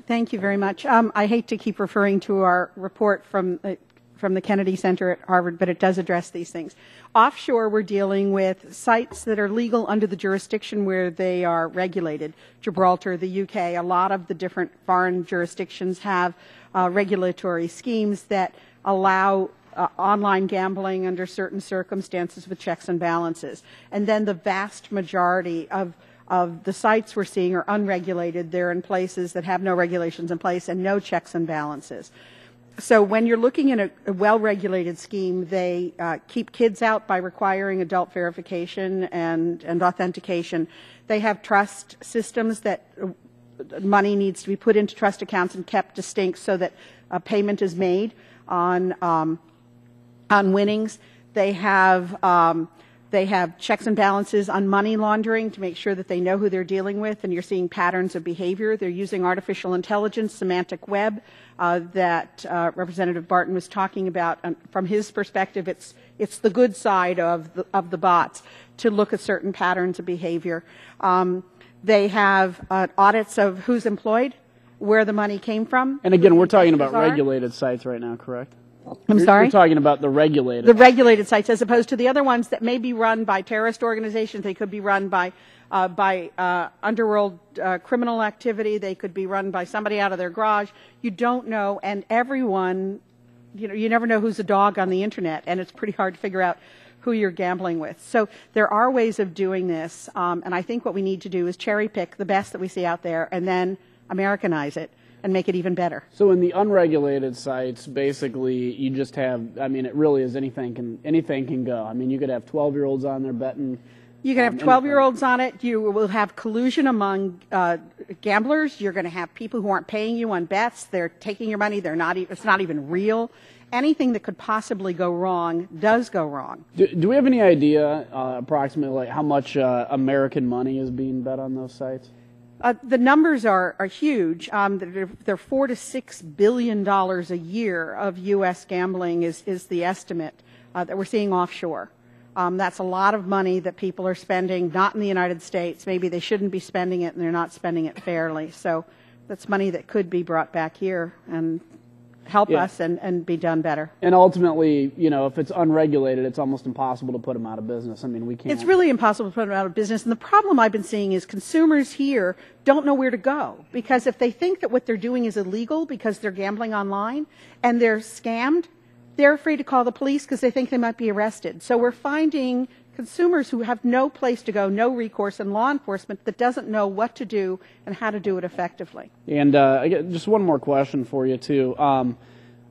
Thank you very much. I hate to keep referring to our report from the Kennedy Center at Harvard, but it does address these things. Offshore, we're dealing with sites that are legal under the jurisdiction where they are regulated. Gibraltar, the UK, a lot of the different foreign jurisdictions have regulatory schemes that allow online gambling under certain circumstances with checks and balances. And then the vast majority of the sites we're seeing are unregulated. They're in places that have no regulations in place and no checks and balances. So when you're looking at a well-regulated scheme, they keep kids out by requiring adult verification and authentication. They have trust systems that money needs to be put into trust accounts and kept distinct so that a payment is made on winnings. They have checks and balances on money laundering to make sure that they know who they're dealing with, and you're seeing patterns of behavior. They're using artificial intelligence, semantic web, that Representative Barton was talking about. From his perspective, it's the good side of the bots to look at certain patterns of behavior. They have audits of who's employed, where the money came from. And again, we're talking about regulated sites right now, correct? I'm sorry? You're talking about the regulated. The regulated sites, as opposed to the other ones that may be run by terrorist organizations. They could be run by underworld criminal activity. They could be run by somebody out of their garage. You don't know, and everyone, you never know who's a dog on the internet, and it's pretty hard to figure out who you're gambling with. So there are ways of doing this, and I think what we need to do is cherry pick the best that we see out there and then Americanize it and make it even better. So in the unregulated sites, basically, you just have, I mean, it really is anything can go. I mean, you could have 12-year-olds on there betting. You can have 12-year-olds on it. You will have collusion among gamblers. You're going to have people who aren't paying you on bets. They're taking your money. It's not even real. Anything that could possibly go wrong does go wrong. Do we have any idea approximately like how much American money is being bet on those sites? The numbers are huge. They're $4 to $6 billion a year of U.S. gambling is the estimate that we're seeing offshore. That's a lot of money that people are spending, not in the United States. Maybe they shouldn't be spending it, and they're not spending it fairly. So that's money that could be brought back here and help us and be done better. And ultimately, if it's unregulated, it's almost impossible to put them out of business. I mean, we can't. It's really impossible to put them out of business. And the problem I've been seeing is consumers here don't know where to go. Because if they think that what they're doing is illegal because they're gambling online and they're scammed, they're afraid to call the police because they think they might be arrested. So we're finding consumers who have no place to go, no recourse, and law enforcement that doesn't know what to do and how to do it effectively. And I get just one more question for you too.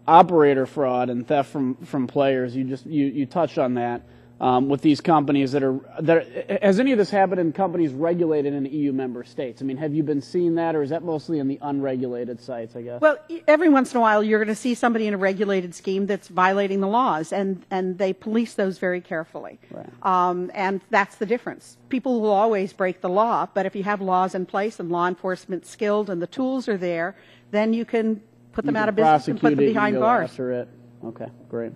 Operator fraud and theft from players. You touched on that with these companies that has any of this happened in companies regulated in EU member states? I mean, have you been seeing that, or is that mostly in the unregulated sites, I guess? Well, every once in a while you're going to see somebody in a regulated scheme that's violating the laws, and they police those very carefully. Right. And that's the difference. People will always break the law, but if you have laws in place and law enforcement skilled and the tools are there, then you can put them out of business and put them behind bars. After it. Okay, great.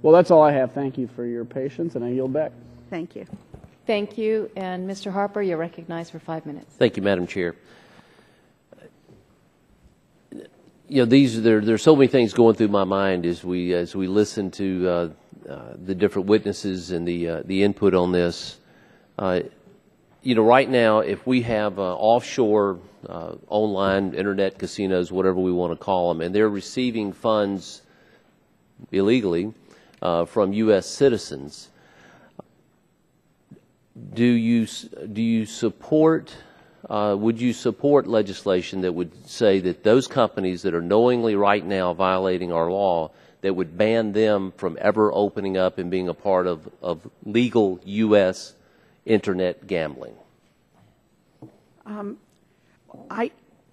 Well, that's all I have. Thank you for your patience, and I yield back. Thank you. Thank you. And Mr. Harper, you're recognized for 5 minutes. Thank you, Madam Chair. There's so many things going through my mind as we listen to the different witnesses and the input on this. Right now, if we have offshore online internet casinos, whatever we want to call them, and they're receiving funds illegally from U.S. citizens, do you support? Would you support legislation that would say that those companies that are knowingly right now violating our law, that would ban them from ever opening up and being a part of legal U.S. internet gambling?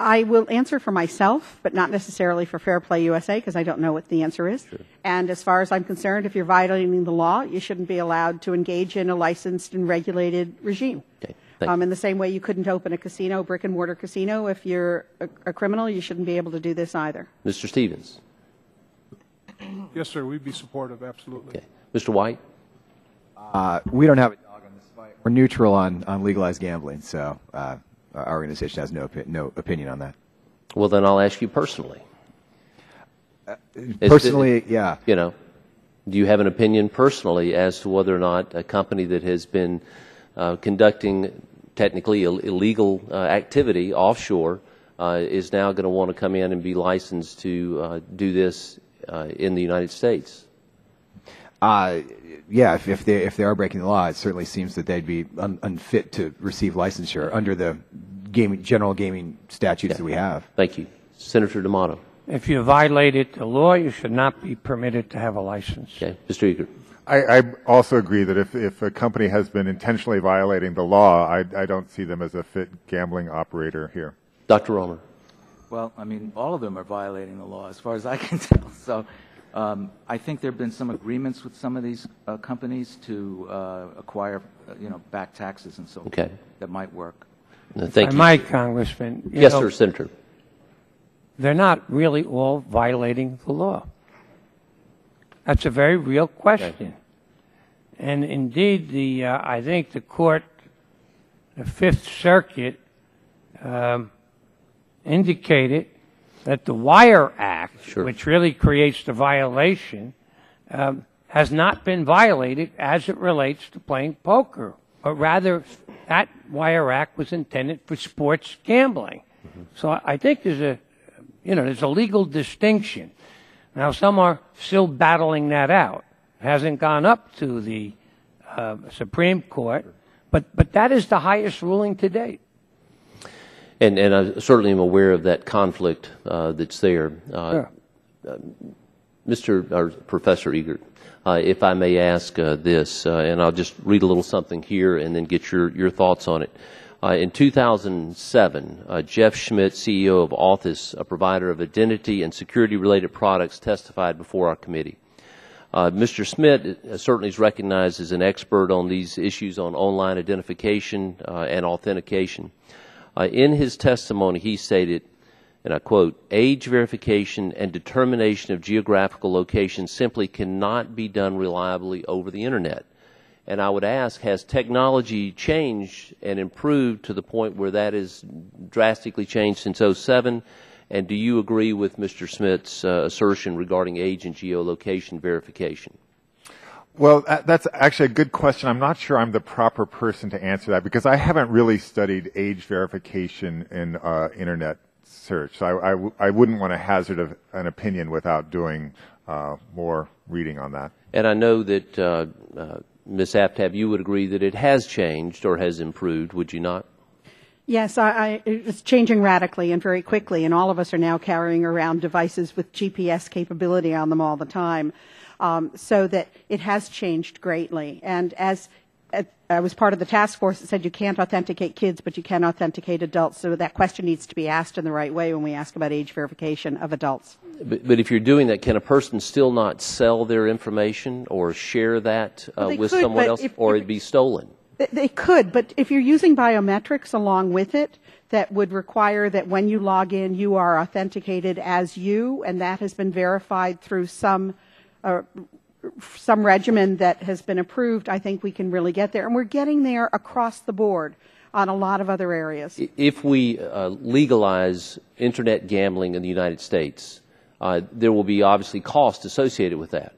I will answer for myself, but not necessarily for Fair Play USA, because I don't know what the answer is. Sure. And as far as I'm concerned, if you're violating the law, you shouldn't be allowed to engage in a licensed and regulated regime. Okay. In the same way you couldn't open a casino, brick and mortar casino, if you're a criminal, you shouldn't be able to do this either. Mr. Stevens. Yes, sir. We'd be supportive, absolutely. Okay. Mr. White. We don't have a dog on this fight. We're neutral on legalized gambling, so our organization has no opinion on that. Well, then I'll ask you personally. Personally, yeah. Do you have an opinion personally as to whether or not a company that has been conducting technically illegal activity offshore is now going to want to come in and be licensed to do this in the United States? Yeah, if they are breaking the law, it certainly seems that they'd be unfit to receive licensure under the general gaming statutes that we have. Thank you. Senator D'Amato. If you violated the law, you should not be permitted to have a license. Okay. Mr. Eager. I also agree that if a company has been intentionally violating the law, I don't see them as a fit gambling operator here. Dr. Romer. Well, I mean, all of them are violating the law as far as I can tell. So I think there have been some agreements with some of these companies to acquire, back taxes and so forth. Okay. That might work. Thank you. Mike, Congressman. Yes, sir, Senator. They're not really all violating the law. That's a very real question. Okay. And indeed, I think the court, the Fifth Circuit, indicated that the Wire Act, Sure. which really creates the violation, has not been violated as it relates to playing poker, but rather that Wire Act was intended for sports gambling. Mm-hmm. So I think there's a legal distinction. Now, some are still battling that out. It hasn't gone up to the Supreme Court, but that is the highest ruling to date. And I certainly am aware of that conflict that's there. Sure. Professor Egert, if I may ask this, and I'll just read a little something here and then get your thoughts on it. In 2007, Jeff Schmidt, CEO of Authis, a provider of identity and security-related products, testified before our committee. Mr. Schmidt certainly is recognized as an expert on these issues on online identification and authentication. In his testimony, he stated, and I quote, "Age verification and determination of geographical location simply cannot be done reliably over the Internet." And I would ask, has technology changed and improved to the point where that is drastically changed since 2007? And do you agree with Mr. Smith's assertion regarding age and geolocation verification? Well, that's actually a good question. I'm not sure I'm the proper person to answer that because I haven't really studied age verification in Internet search. So I wouldn't want to hazard an opinion without doing more reading on that. And I know that Ms. Aftab, you would agree that it has changed or has improved, would you not? Yes, it's changing radically and very quickly, and all of us are now carrying around devices with GPS capability on them all the time, so that it has changed greatly. And as I was part of the task force that said you can't authenticate kids, but you can authenticate adults, so that question needs to be asked in the right way when we ask about age verification of adults. But if you're doing that, can a person still not sell their information or share that with someone else, or it'd be stolen? They could, but if you're using biometrics along with it, that would require that when you log in, you are authenticated as you, and that has been verified through some regimen that has been approved. I think we can really get there, and we're getting there across the board on a lot of other areas. If we legalize Internet gambling in the United States, there will be obviously cost associated with that.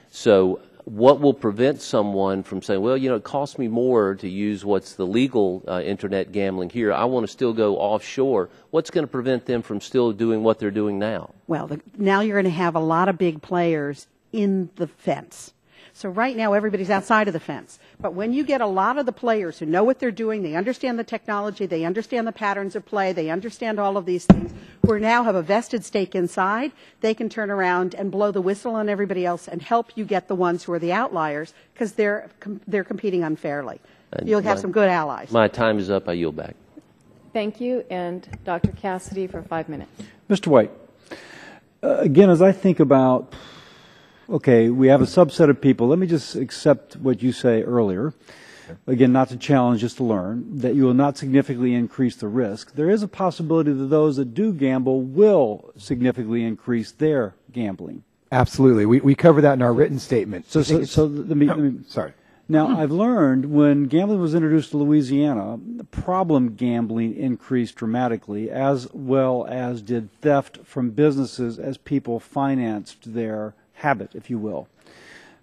So what will prevent someone from saying, well, it costs me more to use what's the legal Internet gambling here. I want to still go offshore. What's going to prevent them from still doing what they're doing now? Well, now you're going to have a lot of big players in the fence. So right now everybody's outside of the fence. But when you get a lot of the players who know what they're doing, they understand the technology, they understand the patterns of play, they understand all of these things, who now have a vested stake inside, they can turn around and blow the whistle on everybody else and help you get the ones who are the outliers because they're competing unfairly. You'll have some good allies. My time is up. I yield back. Thank you. And Dr. Cassidy for 5 minutes. Mr. White, again, as I think about, okay, we have a subset of people. Let me just accept what you say earlier. Again, not to challenge, just to learn, that you will not significantly increase the risk. There is a possibility that those that do gamble will significantly increase their gambling. Absolutely. We cover that in our written statement. So let me sorry. Now, I've learned when gambling was introduced to Louisiana, problem gambling increased dramatically, as well as did theft from businesses as people financed their habit, if you will.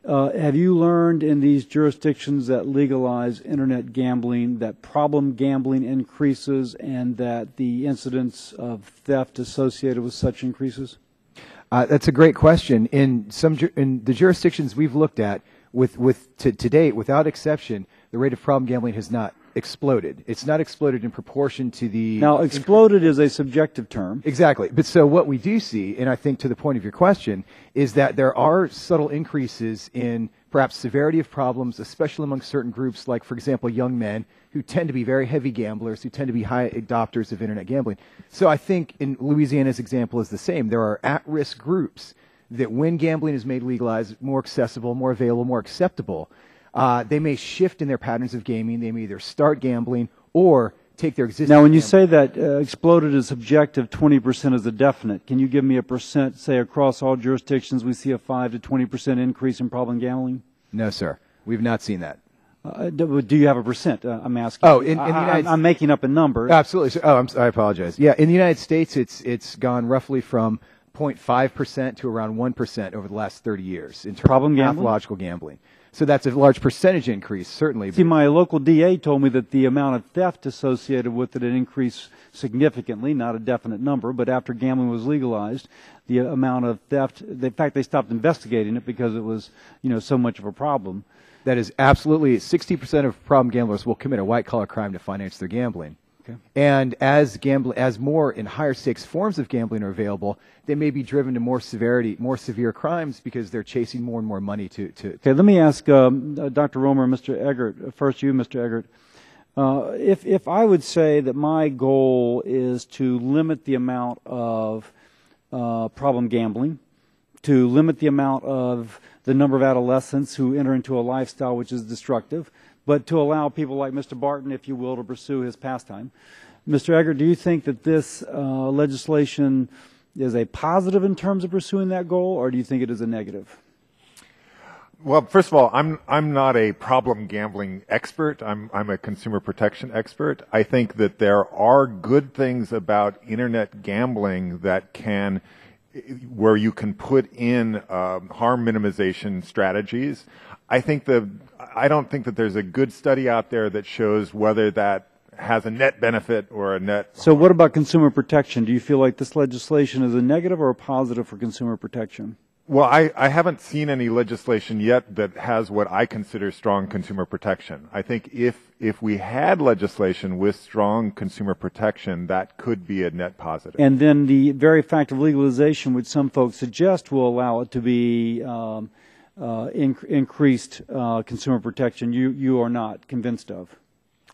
Have you learned in these jurisdictions that legalize Internet gambling that problem gambling increases and that the incidence of theft associated with such increases? That's a great question. In the jurisdictions we've looked at, to date, without exception, the rate of problem gambling has not exploded. It's not exploded in proportion to the... Now, exploded is a subjective term. Exactly. But so what we do see, and I think to the point of your question, is that there are subtle increases in perhaps severity of problems, especially among certain groups, like, for example, young men who tend to be very heavy gamblers, who tend to be high adopters of Internet gambling. So I think in Louisiana's example is the same. There are at-risk groups that when gambling is made legalized, more accessible, more available, more acceptable, they may shift in their patterns of gaming. They may either start gambling or take their existing... Now, when you say that exploded is subjective, 20% is a definite. Can you give me a percent, say, across all jurisdictions we see a 5 to 20% increase in problem gambling? No, sir. We've not seen that. Do you have a percent? I'm asking. Oh, in the United I'm making up a number. Absolutely. I apologize. Yeah, in the United States, it's gone roughly from 0.5% to around 1% over the last 30 years in terms of pathological gambling. So that's a large percentage increase, certainly. See, my local DA told me that the amount of theft associated with it had increased significantly, not a definite number, but after gambling was legalized, the amount of theft, in fact, they stopped investigating it because it was, so much of a problem. That is absolutely 60% of problem gamblers will commit a white-collar crime to finance their gambling. Okay. And as more and higher stakes forms of gambling are available, they may be driven to more severe crimes because they're chasing more and more money to Okay, let me ask Dr. Romer, Mr. Eggert, first you, Mr. Eggert. If I would say that my goal is to limit the amount of problem gambling, to limit the amount of the number of adolescents who enter into a lifestyle which is destructive, but to allow people like Mr. Barton, if you will, to pursue his pastime. Mr. Eggert, do you think that this legislation is a positive in terms of pursuing that goal, or do you think it is a negative? Well, first of all, I'm not a problem gambling expert. I'm a consumer protection expert. I think that there are good things about Internet gambling where you can put in harm minimization strategies. I don't think that there's a good study out there that shows whether that has a net benefit or a net harm. So what about consumer protection? Do you feel like this legislation is a negative or a positive for consumer protection? Well, I haven't seen any legislation yet that has what I consider strong consumer protection. I think if we had legislation with strong consumer protection, that could be a net positive. And then the very fact of legalization, which some folks suggest will allow it to be increased consumer protection, you are not convinced of.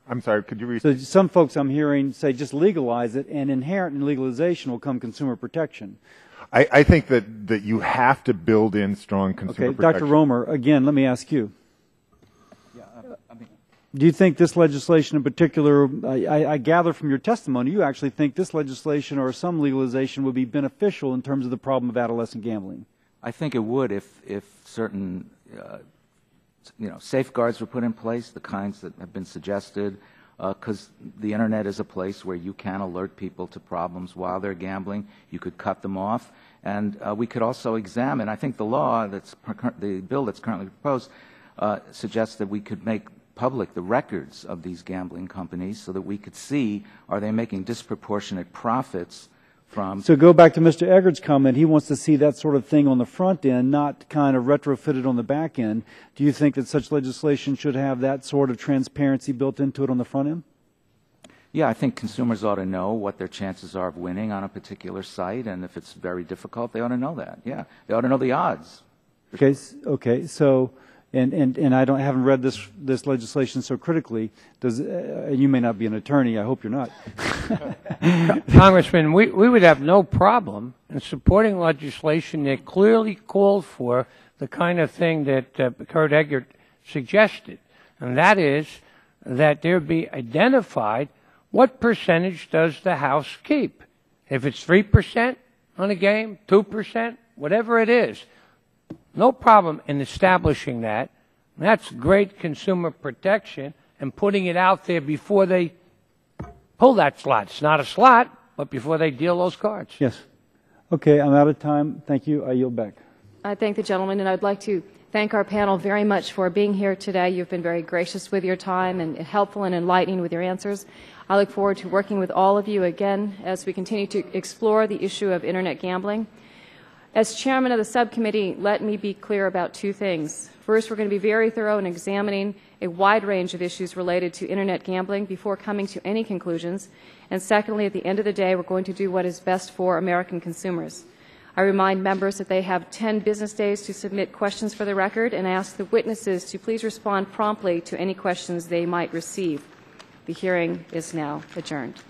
I'm sorry, could you repeat? So some folks I'm hearing say just legalize it, and inherent in legalization will come consumer protection. I think that you have to build in strong consumer protection. Dr. Romer, again, let me ask you. Do you think this legislation in particular, I gather from your testimony, you actually think this legislation or some legalization would be beneficial in terms of the problem of adolescent gambling? I think it would if certain safeguards were put in place, the kinds that have been suggested, because the Internet is a place where you can alert people to problems while they're gambling. You could cut them off. And we could also examine, I think the bill that's currently proposed suggests that we could make public the records of these gambling companies so that we could see, are they making disproportionate profits from... So go back to Mr. Eggert's comment. He wants to see that sort of thing on the front end, not kind of retrofitted on the back end. Do you think that such legislation should have that sort of transparency built into it on the front end? Yeah, I think consumers ought to know what their chances are of winning on a particular site, and if it's very difficult, they ought to know that. Yeah, they ought to know the odds. Okay. So, and I haven't read this legislation so critically. You may not be an attorney. I hope you're not. Congressman, we would have no problem in supporting legislation that clearly called for the kind of thing that Kurt Eggert suggested, and that is that there be identified what percentage does the House keep. If it's 3% on a game, 2%, whatever it is, no problem in establishing that. That's great consumer protection and putting it out there before they pull that slot. It's not a slot, but before they deal those cards. Yes. Okay, I'm out of time. Thank you. I yield back. I thank the gentleman, and I'd like to thank our panel very much for being here today. You've been very gracious with your time and helpful and enlightening with your answers. I look forward to working with all of you again as we continue to explore the issue of Internet gambling. As chairman of the subcommittee, let me be clear about two things. First, we're going to be very thorough in examining a wide range of issues related to Internet gambling before coming to any conclusions. And secondly, at the end of the day, we're going to do what is best for American consumers. I remind members that they have 10 business days to submit questions for the record and ask the witnesses to please respond promptly to any questions they might receive. The hearing is now adjourned.